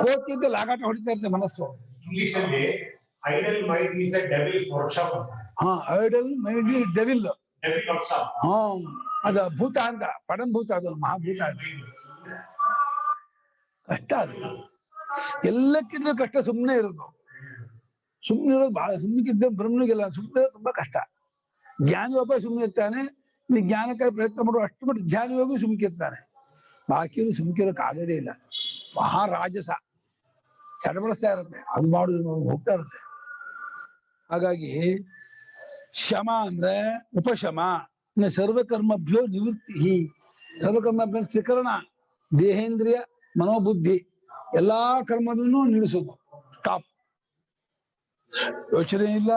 ಕೋತಿದ್ದ ಲಾಗಾಟ ಹೊಡಿತಾ ಇರ್ತದೆ ಮನಸ್ಸು. ಇಂಗ್ಲಿಷ್ ಅಲ್ಲಿ idle mind is a devil workshop. Idle mind is devil. Devil workshop. ಅದ ಭೂತ ಅಂತ, ಪಡಂಭೂತ, ಅದು ಮಹಾಭೂತ ಅಂತ. ಕಷ್ಟ ಅದು, ಎಲ್ಲಕ್ಕಿಂತ ಕಷ್ಟ ಸುಮ್ಮನೆ ಇರೋದು. ಸುಮ್ಮನೆ ಇರೋದು ಬಹಳ, ಸುಮ್ಮನಿಗಿದ್ದ ಬ್ರಹ್ಮನಿಗೆಲ್ಲ ಸುಮ್ಮನೆ ತುಂಬಾ ಕಷ್ಟ. ಜ್ಞಾನಿ ಒಬ್ಬ ಸುಮ್ಮನೆ ಇರ್ತಾನೆ, ನೀ ಜ್ಞಾನಕ್ಕಾಗಿ ಪ್ರಯತ್ನ ಮಾಡುವ ಅಷ್ಟು ಮಟ್ಟು ಜ್ಞಾನಿಯಾಗೂ ಸುಮ್ಕಿರ್ತಾನೆ. ಬಾಕಿಯವರು ಸುಮ್ಕಿರೋಕೆ ಆಗೋದೇ ಇಲ್ಲ. ಮಹಾರಾಜಸ ಚಡಬಡಿಸ್ತಾ ಇರುತ್ತೆ, ಅದು ಮಾಡುದು ಹೋಗ್ತಾ ಇರುತ್ತೆ. ಹಾಗಾಗಿ ಶಮ ಅಂದ್ರೆ ಉಪಶಮ, ಸರ್ವಕರ್ಮಭ್ಯೋ ನಿವೃತ್ತಿ. ಸರ್ವಕರ್ಮಭ್ಯ ತ್ರಿಕರಣ, ದೇಹೇಂದ್ರಿಯ ಮನೋಬುದ್ಧಿ ಎಲ್ಲಾ ಕರ್ಮದನ್ನು ನಿಲ್ಲಿಸೋದು, ಸ್ಟಾಪ್. ಯೋಚನೆ ಇಲ್ಲ,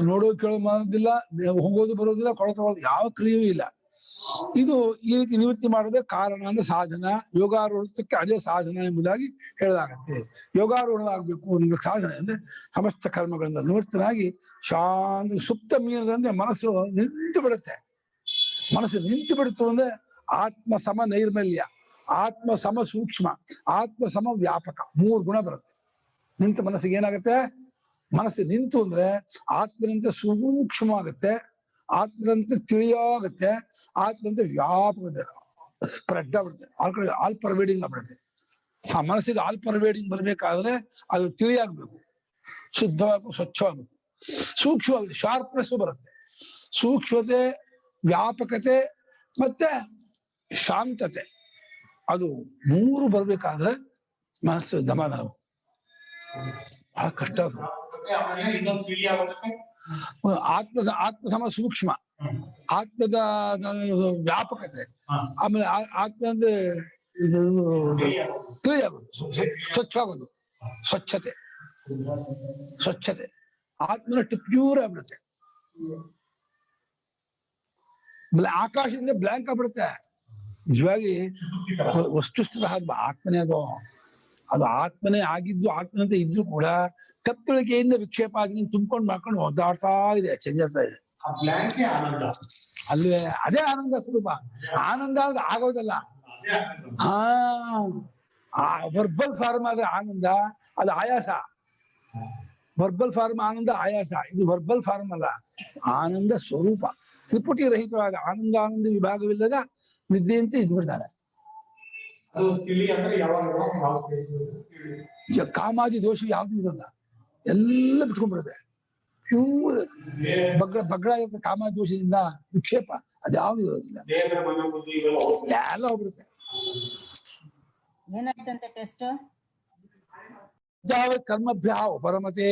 ನೋಡೋದು ಕೇಳೋ ಮಾಡೋದಿಲ್ಲ, ಹೋಗೋದು ಬರೋದಿಲ್ಲ, ಕೊಳತೋದು ಯಾವ ಕ್ರಿಯೆಯೂ ಇಲ್ಲ. ಇದು ಈ ರೀತಿ ನಿವೃತ್ತಿ ಮಾಡೋದೇ ಕಾರಣ ಅಂದ್ರೆ ಸಾಧನ. ಯೋಗಾರೂಢಕ್ಕೆ ಅದೇ ಸಾಧನ ಎಂಬುದಾಗಿ ಹೇಳಲಾಗತ್ತೆ. ಯೋಗಾರೂಢವಾಗಬೇಕು ಅನ್ನೋ ಸಾಧನೆ ಅಂದ್ರೆ ಸಮಸ್ತ ಕರ್ಮಗಳಿಂದ ನಿವೃತ್ತನಾಗಿ ಶಾಂತಿ ಸುಪ್ತ ಮೀನದಂದ್ರೆ ಮನಸ್ಸು ನಿಂತು ಬಿಡುತ್ತೆ. ಮನಸ್ಸು ನಿಂತು ಬಿಡ್ತು ಅಂದ್ರೆ ಆತ್ಮ ಸಮ ನೈರ್ಮಲ್ಯ, ಆತ್ಮ ಸಮ ಸೂಕ್ಷ್ಮ, ಆತ್ಮ ಸಮ ವ್ಯಾಪಕ, 3 ಗುಣ ಬರುತ್ತೆ. ನಿಂತ ಮನಸ್ಸಿಗೆ ಏನಾಗುತ್ತೆ? ಮನಸ್ಸು ನಿಂತು ಅಂದ್ರೆ ಆತ್ಮನಿಂದ ಸೂಕ್ಷ್ಮವಾಗುತ್ತೆ, ಆತ್ಮದಂತೆ ತಿಳಿಯಾಗುತ್ತೆ, ಆತ್ಮದಂತೆ ವ್ಯಾಪಕ ಸ್ಪ್ರೆಡ್ ಆಗ್ಬಿಡುತ್ತೆ, ಆಲ್ ಪರ್ವೇಡಿಂಗ್ ಆಗ್ಬಿಡುತ್ತೆ. ಆ ಮನಸ್ಸಿಗೆ ಆಲ್ ಪರ್ವೇಡಿಂಗ್ ಬರ್ಬೇಕಾದ್ರೆ ಅದು ತಿಳಿಯಾಗ್ಬೇಕು, ಶುದ್ಧವಾಗಬೇಕು, ಸ್ವಚ್ಛವಾಗಬೇಕು, ಸೂಕ್ಷ್ಮವಾಗಿ ಶಾರ್ಪ್ನೆಸ್ ಬರುತ್ತೆ. ಸೂಕ್ಷ್ಮತೆ, ವ್ಯಾಪಕತೆ ಮತ್ತೆ ಶಾಂತತೆ, ಅದು 3 ಬರ್ಬೇಕಾದ್ರೆ ಮನಸ್ಸು ದಮನ ಬಹಳ ಕಷ್ಟ. ಅದು ಆತ್ಮ ಸಮ ಸೂಕ್ಷ್ಮ, ಆತ್ಮದ ವ್ಯಾಪಕತೆ, ಆಮೇಲೆ ಆತ್ಮ ಅಂದ್ರೆ ಇದು ತಿಳಿಯಾಗೋದು, ಸ್ವಚ್ಛವಾಗೋದು, ಸ್ವಚ್ಛತೆ, ಆತ್ಮನಷ್ಟು ಪ್ಯೂರ್ ಆಗ್ಬಿಡುತ್ತೆ. ಆಕಾಶದಿಂದ ಬ್ಲಾಂಕ್ ಆಗ್ಬಿಡುತ್ತೆ. ನಿಜವಾಗಿ ವಸ್ತುಸ್ಥಿತ ಆತ್ಮನೇ ಅದು ಆತ್ಮನೇ ಆಗಿದ್ದು, ಆತ್ಮನಂತೆ ಇದ್ರು ಕೂಡ ಕತ್ತಳಿಕೆಯಿಂದ ವಿಕ್ಷೇಪ ಆಗಿ ತುಂಬ್ಕೊಂಡು ಮಾಡ್ಕೊಂಡು ಒದ್ದಾಡ್ತಾ ಇದೆ, ಚೆಂಜಾಡ್ತಾ ಇದೆ. ಅಲ್ವೇ? ಅದೇ ಆನಂದ ಸ್ವರೂಪ. ಆನಂದ ಆದ್ರೆ ಆಗೋದಲ್ಲ. ವರ್ಬಲ್ ಫಾರ್ಮ್ ಆದ್ರೆ ಆನಂದ, ಅದು ಆಯಾಸ. ವರ್ಬಲ್ ಫಾರ್ಮ್ ಆನಂದ, ಆಯಾಸ. ಇದು ವರ್ಬಲ್ ಫಾರ್ಮ್ ಅಲ್ಲ, ಆನಂದ ಸ್ವರೂಪ. ತ್ರಿಪುಟಿ ರಹಿತವಾದ ಆನಂದ ವಿಭಾಗವಿಲ್ಲದ ನಿದ್ದೆಯಂತೆ ಇದ್ಬಿಡ್ತಾರೆ. ಕಾಮಾದಿ ದೋಷ ಯಾವ್ದು ಇರೋಲ್ಲ, ಎಲ್ಲ ಬಿಟ್ಕೊಂಡ್ಬಿಡುತ್ತೆ. ಪ್ಯೂರ್ ಬಗ್ಳ ಕಾಮಾದಿ ದೋಷದಿಂದ ವಿಕ್ಷೇಪ ಅದ್ಯಾವ್ದು ಇರೋದಿಲ್ಲ, ಎಲ್ಲ ಹೋಗ್ಬಿಡುತ್ತೆ. ಏನಾಯ್ತಂತೆ ಟೆಸ್ಟ್? ಯಾವತ್ ಕರ್ಮಭ್ಯ ಉಪರಮತೆ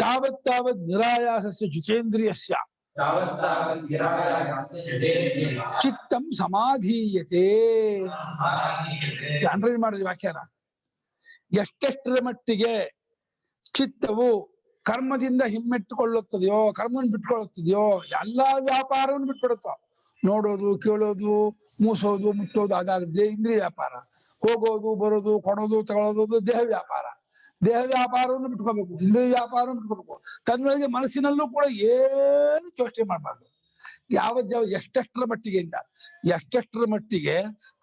ತಾವತ್ ನಿರಾಯಾಸಸ್ಯ ಜಿತೇಂದ್ರಿಯಸ್ಯ ಚಿತ್ತಂ ಸಮಾಧೀಯತೆ. ಅಂಡರ್ಲೈನ್ ಮಾಡಿದ್ವಿ ವಾಕ್ಯನ. ಎಷ್ಟೆಷ್ಟರ ಮಟ್ಟಿಗೆ ಚಿತ್ತವು ಕರ್ಮದಿಂದ ಹಿಮ್ಮೆಟ್ಟುಕೊಳ್ಳುತ್ತದೆಯೋ, ಕರ್ಮವನ್ನು ಬಿಟ್ಕೊಳ್ಳುತ್ತದೆಯೋ, ಎಲ್ಲಾ ವ್ಯಾಪಾರವನ್ನು ಬಿಟ್ಬಿಡುತ್ತೋ. ನೋಡೋದು, ಕೇಳೋದು, ಮೂಸೋದು, ಮುಟ್ಟೋದು ಅದಾಗದೆ ಇಂದ್ರಿಯ ವ್ಯಾಪಾರ. ಹೋಗೋದು, ಬರೋದು, ಕೊಡೋದು, ತಗೊಳ್ಳೋದು ದೇಹ ವ್ಯಾಪಾರ. ದೇಹ ವ್ಯಾಪಾರವನ್ನು ಬಿಟ್ಕೋಬೇಕು, ಇಂದ್ರಿಯ ವ್ಯಾಪಾರವನ್ನು ಬಿಟ್ಕೋಬೇಕು. ತನ್ನೊಳಗೆ ಮನಸ್ಸಿನಲ್ಲೂ ಕೂಡ ಏನು ಚೋಚನೆ ಮಾಡಬಾರ್ದು. ಎಷ್ಟೆಷ್ಟರ ಮಟ್ಟಿಗೆ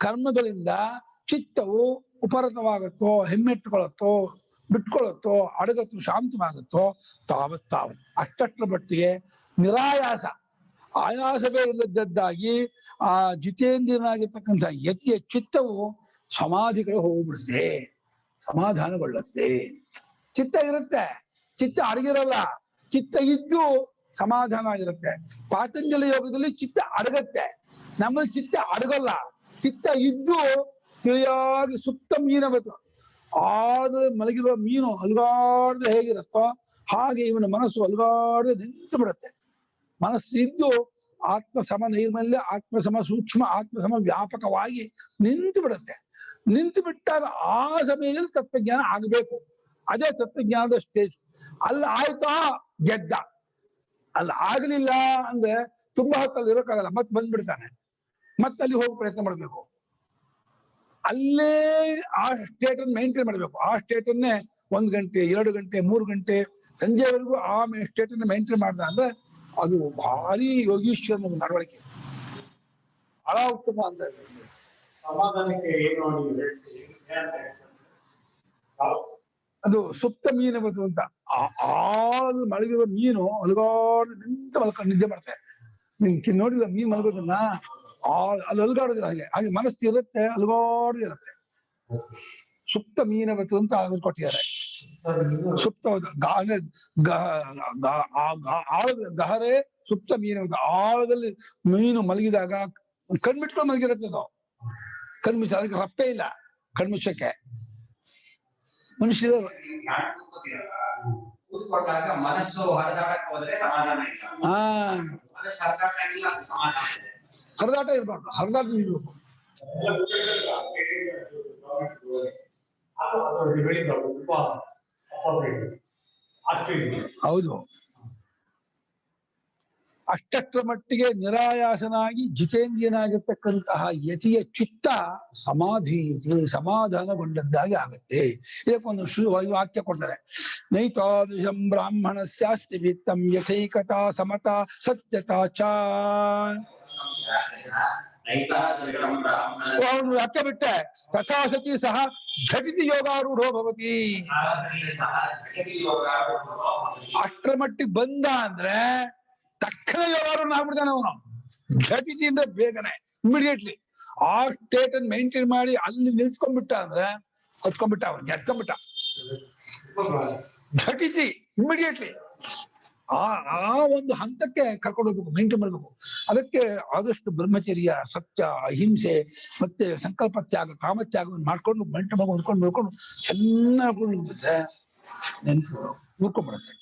ಕರ್ಮಗಳಿಂದ ಚಿತ್ತವು ಉಪರತವಾಗುತ್ತೋ, ಹೆಮ್ಮೆಟ್ಟುಕೊಳ್ಳುತ್ತೋ, ಬಿಟ್ಕೊಳ್ಳುತ್ತೋ, ಅಡಗತ್ತೋ, ಶಾಂತವಾಗುತ್ತೋ ತಾವತ್ ಅಷ್ಟರ ಮಟ್ಟಿಗೆ ನಿರಾಯಾಸ, ಆಯಾಸವೇ ಇಲ್ಲದ್ದಾಗಿ ಆ ಜಿತೇಂದ್ರಿಯನಾಗಿರ್ತಕ್ಕಂಥ ಯತಿಯ ಚಿತ್ತವು ಸಮಾಧಿಗಳು ಹೋಗ್ಬಿಡುತ್ತೆ, ಸಮಾಧಾನಗೊಳ್ಳುತ್ತೆ. ಚಿತ್ತ ಇರುತ್ತೆ, ಚಿತ್ತ ಅಡಗಿರಲ್ಲ. ಚಿತ್ತ ಇದ್ದು ಸಮಾಧಾನ ಆಗಿರುತ್ತೆ. ಪಾತಂಜಲಿ ಯೋಗದಲ್ಲಿ ಚಿತ್ತ ಅಡಗತ್ತೆ, ನಮ್ಮಲ್ಲಿ ಚಿತ್ತ ಅಡಗಲ್ಲ. ಚಿತ್ತ ಇದ್ದು ತಿಳಿಯಾಗಿ ಸುಪ್ತ ಮೀನವತ್ತು, ಆದ್ರೆ ಮಲಗಿರುವ ಮೀನು ಅಲ್ಗಾಡ್ದೆ ಹೇಗಿರುತ್ತೋ ಹಾಗೆ ಇವನ ಮನಸ್ಸು ಅಲ್ಗಾಡ್ದೆ ನಿಂತು ಬಿಡುತ್ತೆ. ಮನಸ್ಸು ಇದ್ದು ಆತ್ಮ ಸಮ ನೈರ್ಮಲ್ಯ, ಆತ್ಮ ಸಮ ಸೂಕ್ಷ್ಮ, ಆತ್ಮ ಸಮ ವ್ಯಾಪಕವಾಗಿ ನಿಂತು ಬಿಡುತ್ತೆ. ನಿಂತು ಬಿಟ್ಟಾಗ ಆ ಸಮಯದಲ್ಲಿ ತತ್ವಜ್ಞಾನ ಆಗಬೇಕು. ಅದೇ ತತ್ವಜ್ಞಾನದ ಸ್ಟೇಜ್. ಅಲ್ಲಿ ಆಯ್ತಾ ಗೆದ್ದ, ಅಲ್ಲಿ ಆಗಲಿಲ್ಲ ಅಂದ್ರೆ ತುಂಬಾ ಹೊತ್ತಲ್ಲಿ ಇರೋಕ್ಕಾಗಲ್ಲ, ಮತ್ತೆ ಬಂದ್ಬಿಡ್ತಾನೆ. ಮತ್ತೆ ಅಲ್ಲಿ ಹೋಗಿ ಪ್ರಯತ್ನ ಮಾಡ್ಬೇಕು. ಅಲ್ಲೇ ಆ ಸ್ಟೇಟ್ ಅನ್ನು ಮೇಂಟೈನ್ ಮಾಡ್ಬೇಕು. ಆ ಸ್ಟೇಟ್ ಅನ್ನೇ 1 ಗಂಟೆ 2 ಗಂಟೆ 3 ಗಂಟೆ ಸಂಜೆವರೆಗೂ ಆ ಸ್ಟೇಟ್ ಅನ್ನು ಮೇಂಟೈನ್ ಮಾಡ್ದ ಅಂದ್ರೆ ಅದು ಭಾರಿ ಯೋಗೀಶ್ವರನ ನಡವಳಿಕೆ, ಬಹಳ ಉತ್ತಮ ಅಂತ. ಸಮಾಧಾನಕ್ಕೆ ಏನು ಅದು ಸುಪ್ತ ಮೀನವದು ಅಂತ. ಆಳು ಮಲಗಿರುವ ಮೀನು ಅಲ್ಗಾಡ್ ನಿಂತ ಮಲ್ಕೊಂಡು ನಿದ್ದೆ ಮಾಡ್ತಾರೆ. ನಿನ್ ನೋಡಿಲ್ಲ ಮೀನ್ ಮಲಗೋದನ್ನ? ಅಲ್ಲಿ ಅಲ್ಗಾಡೋದಿಲ್ಲ. ಹಾಗೆ ಮನಸ್ಸು ಇರುತ್ತೆ, ಅಲ್ಗಾಡು ಇರುತ್ತೆ. ಸುಪ್ತ ಮೀನವತ್ತು ಅಂತ ಅದನ್ನು ಕೊಟ್ಟಿದ್ದಾರೆ. ಸುಪ್ತ ಗಹರೆ ಸುಪ್ತ ಮೀನವತ್ತು. ಆಳದಲ್ಲಿ ಮೀನು ಮಲಗಿದಾಗ ಕಣ್ಮಿಟ್ಕೊಂಡು ಮಲಗಿರುತ್ತೆ ಅದು. ಕಣ್ಮುಚ್ಚ, ಅದಕ್ಕೆ ರಪ್ಪೆ ಇಲ್ಲ ಕಣ್ಮುಚ್ಚಕ್ಕೆ. ಮನುಷ್ಯ ಕೂತ್ಕೊಂಡಾಗ ಮನಸ್ಸು ಹರಿದಾಡಕ್ಕೆ ಹೋದ್ರೆ ಸಮಾಧಾನ ಇಲ್ಲ. ಮನಸ್ಸು ಹರಿದಾಟ ಸಮಾಧಾನ ಇದೆ. ಹರಿದಾಟ ಇರ್ಬಾರ್ದು, ಹರಿದಾಟ ಇರ್ಬೇಕು. ಹೌದು. ಅಷ್ಟರ ಮಟ್ಟಿಗೆ ನಿರಾಯಾಸನಾಗಿ ಜಿತೇಂದ್ರಿಯನಾಗಿರ್ತಕ್ಕಂತಹ ಯತಿಯ ಚಿತ್ತ ಸಮಾಧಾನಗೊಂಡದ್ದಾಗಿ ಆಗುತ್ತೆ. ಇದಕ್ಕೊಂದು ವಾಕ್ಯ ಕೊಡ್ತಾರೆ. ನೈತಾದೃಶಂ ಬ್ರಾಹ್ಮಣಸ್ಯಾಸ್ತಿ ವಿತ್ತಂ ಯಥೈಕತಾ ಸಮತಾ ಸತ್ಯತಾ ಚ. ಅವನು ವಾಕ್ಯ ಬಿಟ್ಟೆ ತಥಾ ಸತಿ ಸಹ ಝಟಿತಿ ಯೋಗಾರೂಢೋ ಭವತಿ. ಅಷ್ಟರ ಮಟ್ಟಿಗೆ ಬಂದ ಅಂದ್ರೆ ತಕ್ಷಣ ಯೋಗಾರೂಢ ಆಗ್ಬಿಡ್ತಾನೆ ಅವನು. ಝಟಿತಿ ಅಂದ್ರೆ ಬೇಗನೆ, ಇಮಿಡಿಯೇಟ್ಲಿ ಆ ಸ್ಟೇಟ್ ಅನ್ನು ಮೇಂಟೈನ್ ಮಾಡಿ ಅಲ್ಲಿ ನಿಲ್ಸ್ಕೊಂಡ್ಬಿಟ್ಟ ಅಂದ್ರೆ ಹೊತ್ಕೊಂಡ್ಬಿಟ್ಟ, ಅವನು ಎತ್ಕೊಂಡ್ಬಿಟ್ಟ. ಝಟಿತಿ ಇಮಿಡಿಯೇಟ್ಲಿ ಆ ಒಂದು ಹಂತಕ್ಕೆ ಕರ್ಕೊಂಡು ಹೋಗ್ಬೇಕು, ಮೇಂಟೈನ್ ಮಾಡ್ಬೇಕು. ಅದಕ್ಕೆ ಆದಷ್ಟು ಬ್ರಹ್ಮಚರ್ಯ, ಸತ್ಯ, ಅಹಿಂಸೆ ಮತ್ತೆ ಸಂಕಲ್ಪ ತ್ಯಾಗ, ಕಾಮತ್ಯಾಗವನ್ನು ಮಾಡ್ಕೊಂಡು ಮೇಂಟೈನ್ ಮಾಡ್ಕೊಂಡು ನೋಡ್ಕೊಂಡು ಚೆನ್ನಾಗಿ ನೆನ್ಪು ನೋಡ್ಕೊಂಡ್ಬಿಡುತ್ತೆ.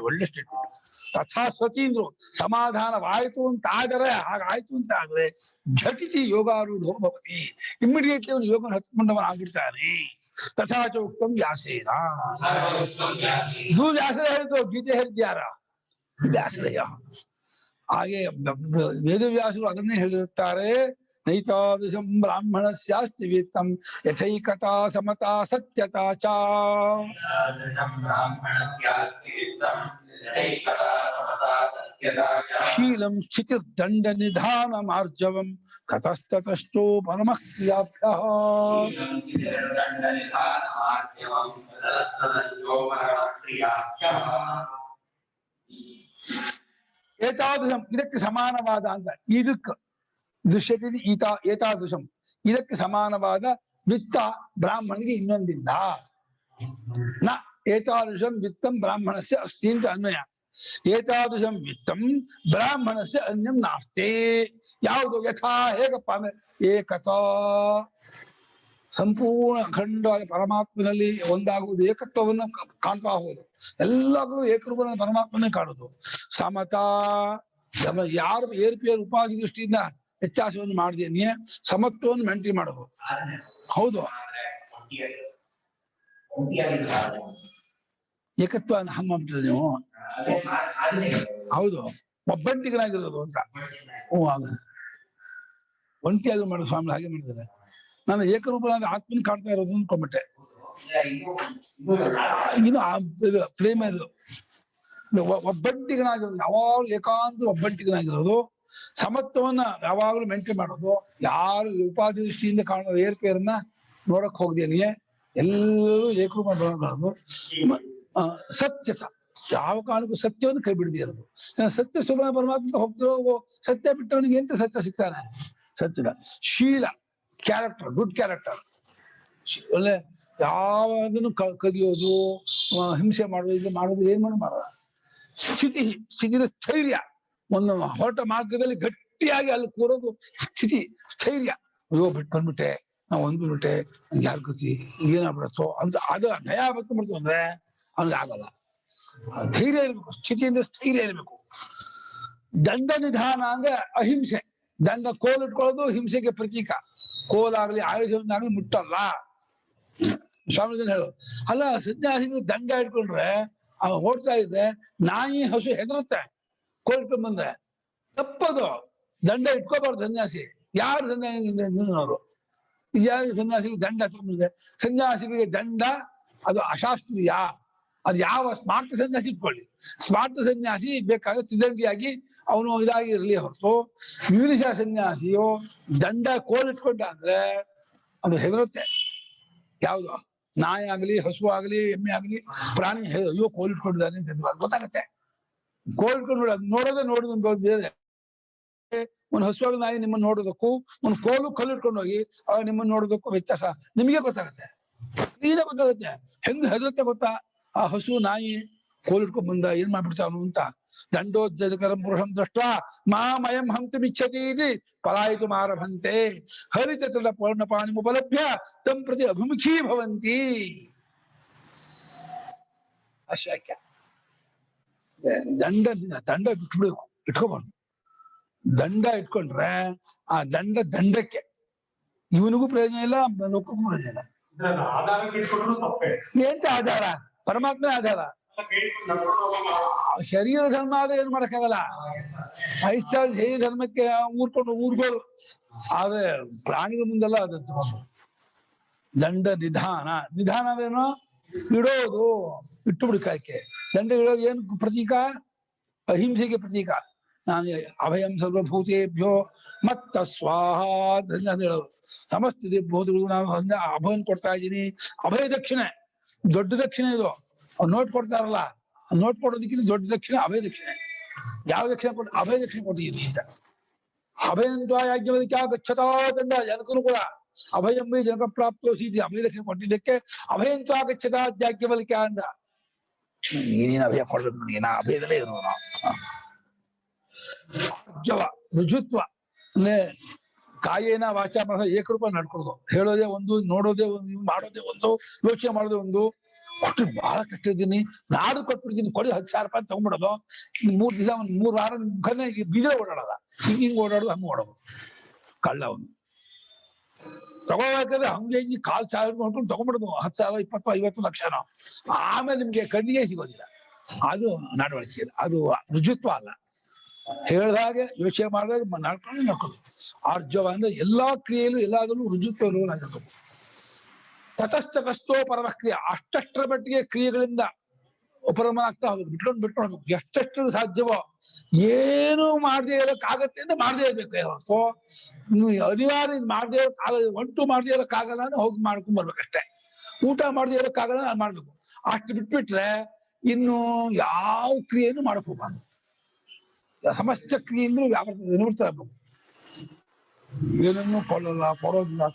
ಒಳ್ಳೆ ಸ್ಟೇಟ್ಮೆಂಟ್. ತಥಾ ಸತೀಂದ್ರು ಸಮಾಧಾನವಾಯಿತು ಅಂತ ಆದರೆ, ಹಾಗಾಯ್ತು ಅಂತ ಆದ್ರೆ ಝಟಿತಿ ಯೋಗಾರೂಢೋ ಭವತಿ. ಇಮಿಡಿಯೇಟ್ಲಿ ಅವನು ಯೋಗವನ್ನು ಹತ್ಕೊಂಡವನು ಆಗ್ಬಿಡ್ತಾನೆ. ತಥಾ ಚ ಉಕ್ತಂ ವ್ಯಾಸೇನ. ಇದು ವ್ಯಾಸರ ಹೇಳಿತು, ಗೀತೆ ಹೇಳಿದ್ಯಾರ? ವ್ಯಾಸರಯ್ಯ. ಹಾಗೆ ವೇದವ್ಯಾಸರು ಅದನ್ನೇ ಹೇಳಿರುತ್ತಾರೆ. ನೈತಾದೃಶಂ ಬ್ರಾಹ್ಮಣಸ್ಯಾಸ್ತಿ ವಿತ್ತಂ ಯಥೈಕತಾ ಸಮತಾ ಸತ್ಯತಾ ಚ. ಶೀಲಂ ಸ್ಥಿತಿರ್ದಂಡ ನಿಧಾನ ಮಾರ್ಜವಂ ತತಸ್ತತಷ್ಟೋ ಪರಮಃ ಕ್ರಿಯಾಭ್ಯಃ. ಏತಾದೃಶಂ ಇದಕ್ಕೆ ಸಮಾನವಾದ ಅಂತ, ಇದಕ್ಕೆ ದೃಶ್ಯತೆ ಏತಾದೃಶಂ ಇದಕ್ಕೆ ಸಮಾನವಾದ ವಿತ್ತ ಬ್ರಾಹ್ಮಣಿಗೆ ಇನ್ನೊಂದಿಲ್ಲ. ನ ಏತಾದೃಶಂ ವಿತ್ತಂ ಬ್ರಾಹ್ಮಣಸ್ಯ ಅಸ್ತಿ ಅಂತ ಅನ್ವಯ. ಏತಾದೃಶಂ ವಿತ್ತಂ ಬ್ರಾಹ್ಮಣಸ್ಯ ಅನ್ಯಂ ನಾಸ್ತಿ. ಯಾವುದು? ಯಥಾ ಹೇಗಪ್ಪ ಅಂದ್ರೆ ಏಕತಾ, ಸಂಪೂರ್ಣ ಅಖಂಡವಾದ ಪರಮಾತ್ಮನಲ್ಲಿ ಒಂದಾಗುವುದು, ಏಕತ್ವವನ್ನು ಕಾಣ್ತಾ ಹೋಗುದು, ಎಲ್ಲರೂ ಏಕರೂಪದ ಪರಮಾತ್ಮನೇ ಕಾಣುದು. ಸಮತಾ, ಯಾರು ಏರ್ಪೇರು ಉಪಾಧಿ ದೃಷ್ಟಿಯಿಂದ ವ್ಯತ್ಯಾಸವನ್ನು ಮಾಡಿದೇನೆ, ಸಮತ್ವವನ್ನು ಮೇಂಟೈನ್ ಮಾಡೋದು. ಹೌದು, ಏಕತ್ವ ಹಂಗ ಮಾಡ್ಬಿಟ್ರೆ ನೀವು. ಹೌದು, ಒಬ್ಬಂಟಿಗನಾಗಿರೋದು ಅಂತ. ಒಂಟಿಯಾಗಿ ಮಾಡೋ ಸ್ವಾಮಿ ಹಾಗೆ ಮಾಡಿದ್ದಾರೆ. ನಾನು ಏಕರೂಪನಾದ ಆತ್ಮನ ಕಾಡ್ತಾ ಇರೋದು ಅನ್ಕೊಂಡ್ಬಿಟ್ಟೆ. ಇನ್ನು ಪ್ರೇಮ ಇದು ಒಬ್ಬಂಟಿಗನಾಗಿರೋದು, ಯಾವಾಗಲೂ ಏಕಾಂತ ಒಬ್ಬಂಟಿಗನಾಗಿರೋದು, ಸಮತ್ವವನ್ನ ಯಾವಾಗಲೂ ಮೇಂಟೈನ್ ಮಾಡೋದು, ಯಾರು ಉಪಾಧಿ ದೃಷ್ಟಿಯಿಂದ ಕಾಣೋ ಏರ್ಪೇರನ್ನ ನೋಡಕ್ ಹೋಗ್ದೇನಿಗೆ ಎಲ್ಲರೂ ಏಕರೂಪ ಮಾಡೋದು. ಸತ್ಯತ, ಯಾವ ಕಾರಣಕ್ಕೂ ಸತ್ಯವನ್ನು ಕೈ ಬಿಡದೇ ಇರೋದು. ಸತ್ಯ ಸುಲಭ ಪರಮಾತ್ಮ ಹೋಗ್ತಿರೋ ಸತ್ಯ ಬಿಟ್ಟವನಿಗೆ ಎಂತ ಸತ್ಯ ಸಿಗ್ತಾನೆ? ಸತ್ಯದ ಶೀಲ, ಕ್ಯಾರೆಕ್ಟರ್, ಗುಡ್ ಕ್ಯಾರೆಕ್ಟರ್. ಒಳ್ಳೆ ಯಾವದನ್ನು ಕದಿಯೋದು, ಹಿಂಸೆ ಮಾಡೋದು, ಇದು ಮಾಡೋದು ಏನ್ ಮಾಡೋದು. ಸ್ಥಿತಿದ ಸ್ಥೈರ್ಯ, ಒಂದು ಹೊರಟ ಮಾರ್ಗದಲ್ಲಿ ಗಟ್ಟಿಯಾಗಿ ಅಲ್ಲಿ ಕೂರೋದು ಸ್ಥಿತಿ, ಸ್ಥೈರ್ಯ. ಅಯ್ಯೋ ಬಿಟ್ಟು ಬಂದ್ಬಿಟ್ಟೆ, ನಾವು ಒಂದ್ಬಿಟ್ಟೆ, ನಂಗೆ ಯಾರ ಗತಿ, ಏನಾಗ್ಬಿಡತ್ತೋ ಅಂತ ಅದು ಭಯ ಬಂದ್ಬಿಡ್ತು ಅಂದ್ರೆ ಅವ್ನಿಗೆ ಆಗಲ್ಲ. ಧೈರ್ಯ ಇರ್ಬೇಕು, ಸ್ಥಿತಿಯಿಂದ ಸ್ಥೈರ್ಯ ಇರಬೇಕು. ದಂಡ ನಿಧಾನ ಅಂದ್ರೆ ಅಹಿಂಸೆ. ದಂಡ ಕೋಲಿಟ್ಕೊಳ್ಳೋದು ಹಿಂಸೆಗೆ ಪ್ರತೀಕ. ಕೋಲಾಗ್ಲಿ ಆಯುಧವನ್ನಾಗ್ಲಿ ಮುಟ್ಟಲ್ಲ. ಸ್ವಾಮಿ ಹೇಳೋದು ಅಲ್ಲ, ಸನ್ಯಾಸಿಗೆ ದಂಡ ಇಟ್ಕೊಂಡ್ರೆ ಅವ ಓಡ್ತಾ ಇದ್ರೆ ನಾಯಿ ಹಸು ಹೆದರುತ್ತೆ. ಕೋಲಿಟ್ಕೊಂಡ್ ಬಂದ್ರೆ ತಪ್ಪದು. ದಂಡ ಇಟ್ಕೋಬಾರ್ದು ಸನ್ಯಾಸಿ. ಯಾರು ಸನ್ಯಾಸಿನವರು? ಯಾರು ಸನ್ಯಾಸಿಗೆ ದಂಡ ತಗೊಂಡಿದೆ? ಸನ್ಯಾಸಿಗಳಿಗೆ ದಂಡ ಅದು ಅಶಾಸ್ತ್ರೀಯ. ಅದು ಯಾವ ಸ್ಮಾರ್ಟ್ ಸನ್ಯಾಸಿ ಇಟ್ಕೊಳ್ಳಿ. ಸ್ಮಾರ್ಟ್ ಸನ್ಯಾಸಿ ಬೇಕಾದ್ರೆ ತಿದಂಡಿಯಾಗಿ ಅವನು ಇದಾಗಿರ್ಲಿ ಹೊರತು, ವಿವಿಧ ಸನ್ಯಾಸಿಯು ದಂಡ ಕೋಲಿಟ್ಕೊಂಡ ಅಂದ್ರೆ ಅದು ಹೆದರುತ್ತೆ. ಯಾವುದು ನಾಯಿ ಆಗ್ಲಿ, ಹಸು ಆಗ್ಲಿ, ಎಮ್ಮೆ ಆಗ್ಲಿ, ಪ್ರಾಣಿ ಅಯ್ಯೋ ಕೋಲಿಟ್ಕೊಂಡಿದ್ದಾನೆ ಅಂತ ಗೊತ್ತಾಗತ್ತೆ. ಕೋಲಿಟ್ಕೊಂಡು ನೋಡೋದೇ ನೋಡಿದ ಒಂದು ಹಸುವಾಗಿ ನಾಯಿ ನಿಮ್ಮನ್ನು ನೋಡೋದಕ್ಕೂ, ಒಂದು ಕಲ್ಲಿಟ್ಕೊಂಡು ಹೋಗಿ ನಿಮ್ಮನ್ನು ನೋಡೋದಕ್ಕೂ ವ್ಯತ್ಯಾಸ ನಿಮಗೆ ಗೊತ್ತಾಗತ್ತೆ. ಕ್ಲೀನಾಗಿ ಗೊತ್ತಾಗುತ್ತೆ. ಹೆಂಗ್ ಹೆದರುತ್ತೆ ಗೊತ್ತಾ? ಆ ಹಸು ನಾಯಿ ಕೋಲಿಟ್ಕೊಂಡ್ ಬಂದ ಏನ್ ಮಾಡ್ಬಿಡ್ತಾವನು ಅಂತ. ದಂಡೋಜ್ಜಕರಂ ಪುರುಷಂ ದೃಷ್ಟ ಮಾಮಯಂ ಹಂತಮಿಚ್ಛತಿ ಪಲಾಯಿತು ಮಾರಭಂತೆ ಹರಿತ ಪೌರ್ಣಪಾಣಿ ಉಪಲಭ್ಯ ತಂ ಪ್ರತಿ ಅಭಿಮುಖೀ ಭವಂತಿ. ಅಶಾಕ್ಯ. ದಂಡ ಬಿಟ್ಬಿಡ್ಬೇಕು, ಇಟ್ಕೋಬಾರ್ದು. ದಂಡ ಇಟ್ಕೊಂಡ್ರೆ ಆ ದಂಡಕ್ಕೆ ಇವನಿಗೂ ಪ್ರಯೋಜನ ಇಲ್ಲ, ಲೋಕಕ್ಕೂ ಪ್ರಯೋಜನ ಇಲ್ಲ. ಎಂತ ಆಧಾರ? ಪರಮಾತ್ಮನೇ ಆಧಾರ. ಶರೀರ ಧರ್ಮ ಆದ್ರೆ ಏನ್ ಮಾಡಕ್ಕಾಗಲ್ಲ. ಐಸ್ಟಾರ್ ಶರೀರ ಧರ್ಮಕ್ಕೆ ಊರ್ಗೋರು. ಆದ್ರೆ ಪ್ರಾಣಿಗಳ ಮುಂದೆಲ್ಲ ಅದು ದಂಡ ನಿಧಾನ. ನಿಧಾನ ಅದೇನೋ ಇಡೋದು, ಇಟ್ಟು ಬಿಡ್ಕಾಕೆ. ದಂಡ ಇಡೋದು ಏನ್ ಪ್ರತೀಕ? ಅಹಿಂಸೆಗೆ ಪ್ರತೀಕ. ನಾನು ಅಭಯಂ ಸರ್ವಭೂತೇಭ್ಯೋ ಮತ್ತ ಸ್ವಾಹ ಅಂತ ಹೇಳೋದು. ಸಮಸ್ತ ಭೂತಗಳು ನಾನು ಅಭಯನ್ ಕೊಡ್ತಾ ಇದ್ದೀನಿ. ಅಭಯ ದಕ್ಷಿಣೆ ದೊಡ್ಡ ದಕ್ಷಿಣೆ ಇದು. ನೋಟ್ ಕೊಡ್ತಾರಲ್ಲ, ನೋಟ್ ಕೊಡೋದಕ್ಕಿಂತ ದೊಡ್ಡ ದಕ್ಷಿಣೆ ಅಭಯ ದಕ್ಷಿಣೆ. ಯಾವ ದಕ್ಷಿಣೆ ಕೊಟ್ಟು? ಅಭಯ ದಕ್ಷಿಣೆ ಕೊಟ್ಟಿದ್ದೀನಿ ಅಂತ. ಅಭಯಂತ್ವ ಯಾಜ್ಞವಲ್ಕ್ಯ ಗಚ್ಚತಾ ದಂಡ. ಜನಕನು ಕೂಡ ಅಭಯಂಬಿ ಜನಕ ಪ್ರಾಪ್ತೋ ಸೀತಿ ಅಭಯ ದಕ್ಷಿಣೆ ಕೊಟ್ಟಿದ್ದಕ್ಕೆ ಅಭಯಂತ್ವ ಗಚ್ಚತಾ ಯಾಜ್ಞವಲ್ಕ್ಯ ಅಂದ. ನೀನೇನು ಅಭಯ ಕೊಡ್ಬೇಕು ನನಗೆ, ನಾ ಅಭಯದಲ್ಲೇ ಇರೋದು. ನಾವು ರುಜುತ್ವ ಅಂದ್ರೆ ಕಾಯೇನ ವಾಚ ಮನಸ ಏಕರೂಪ ನಡ್ಕೊಳೋದು. ಹೇಳೋದೇ ಒಂದು, ನೋಡೋದೇ ಒಂದು, ಮಾಡೋದೇ ಒಂದು, ಯೋಚನೆ ಮಾಡೋದೇ ಒಂದು. ಕೊಟ್ಟು ಬಹಳ ಕಷ್ಟ ಇದ್ದೀನಿ, ನಾಡು ಕೊಟ್ಬಿಡ್ತೀನಿ, ಕೊಡಿ 10,000 ರೂಪಾಯಿ ತಗೊಂಡ್ಬಿಡೋದು. 3 ದಿವಸ 3 ವಾರ ಮುಖನೇ ಬೀಜ ಓಡಾಡಲ್ಲ. ಹಿಂಗ್ ಓಡಾಡೋದು, ಹಂಗ ಓಡೋದು. ಕಳ್ಳ ಅವನು ತಗೋಬೇಕಾದ್ರೆ ಹಂಗೆ ಹಿಂಗೆ ಕಾಲ್ ಚಾಡ್ಕೊಂಡು ತಗೊಂಡ್ಬಿಡೋದು. 10,000, 20, 50 ಲಕ್ಷನೋ. ಆಮೇಲೆ ನಿಮ್ಗೆ ಕಣ್ಣಿಗೆ ಸಿಗೋದಿಲ್ಲ. ಅದು ನಡವಳಿಕೆ, ಅದು ರುಜುತ್ವ ಅಲ್ಲ. ಹೇಳ್ದಾಗೆ ಯೋಚನೆ ಮಾಡಿದಾಗ ನಡ್ಕೊಂಡು ಆರ್ಜವ ಅಂದ್ರೆ ಎಲ್ಲಾ ಕ್ರಿಯೆಯಲ್ಲೂ ಎಲ್ಲಾದ್ರೂ ರುಜುತ್ವ ಇರುವನಾಗಿರ್ಬೇಕು. ತತಸ್ಥ ಕಷ್ಟೋ ಪರಮ ಕ್ರಿಯೆ. ಅಷ್ಟಷ್ಟರ ಮಟ್ಟಿಗೆ ಕ್ರಿಯೆಗಳಿಂದ ಉಪರಮನಾಗ್ತಾ ಹೋಗ್ಬೇಕು. ಬಿಟ್ಕೊಂಡು ಹೋಗ್ಬೇಕು. ಎಷ್ಟೆಷ್ಟು ಸಾಧ್ಯವೋ. ಏನು ಮಾಡದೇ ಇರೋಕ್ಕಾಗತ್ತೆ ಅಂದ್ರೆ ಮಾಡದೇ ಇರ್ಬೇಕು. ಹೊರತು ಅನಿವಾರ್ಯ ಮಾಡದೇ ಇರೋಕ್ಕಾಗಲ್ಲ, ಒಂಟು ಮಾಡದೇ ಇರೋಕ್ಕಾಗಲ್ಲ ಅಂದ್ರೆ ಹೋಗಿ ಮಾಡ್ಕೊಂಡ್ ಬರ್ಬೇಕಷ್ಟೇ. ಊಟ ಮಾಡದೇ ಇರೋಕ್ಕಾಗಲ್ಲ ನಾನು ಮಾಡ್ಬೇಕು. ಅಷ್ಟು ಬಿಟ್ಬಿಟ್ರೆ ಇನ್ನು ಯಾವ ಕ್ರಿಯೆಯನ್ನು ಮಾಡಕ್ ಹೋಗ್ಬಾರ್ದು. ಸಮಸ್ತ ಕ್ರಿಯೆಯಿಂದ ನಿವೃತ್ತ ಆಗ್ಬೇಕು. ಏನನ್ನು ಕೊಡೋದಿಲ್ಲ,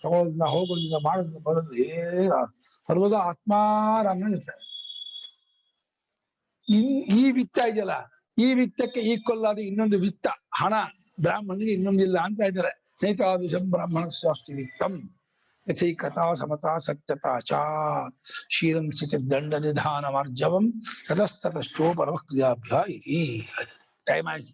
ತಗೊಳ್ಳೋದಿಲ್ಲ, ಹೋಗೋದಿಲ್ಲ, ಮಾಡೋದಿಲ್ಲ, ಬರೋದಿಲ್ಲ, ಸರ್ವದಾ ಆತ್ಮಾರಾಮ ಇರ್ತಾರೆ. ಈ ವಿತ್ತ ಇದೆಯಲ್ಲ, ಈ ವಿತ್ತಕ್ಕೆ ಈಕ್ವಲ್ ಆದ ಇನ್ನೊಂದು ವಿತ್ತ, ಹಣ, ಬ್ರಾಹ್ಮಣನಿಗೆ ಇನ್ನೊಂದಿಲ್ಲ ಅಂತ ಇದ್ದಾರೆ. ನೈತಾದೃಶಂ ಬ್ರಾಹ್ಮಣ ಶಾಸ್ತ್ರಿ ವಿತ್ತಂ ಯಥೈಕತಾ ಸಮತಾ ಸತ್ಯತಾ ಚ ಶೀಲಂ ಸ್ಥಿತಿ ದಂಡ ನಿಧಾನ ಮಾರ್ಜವಂ ತತಸ್ತತಶ್ಚೋ ಪರಮಕ್ರಿಯಾಭ್ಯ ಇತಿ. ಟೈಮ್ ಆಯ್ತು.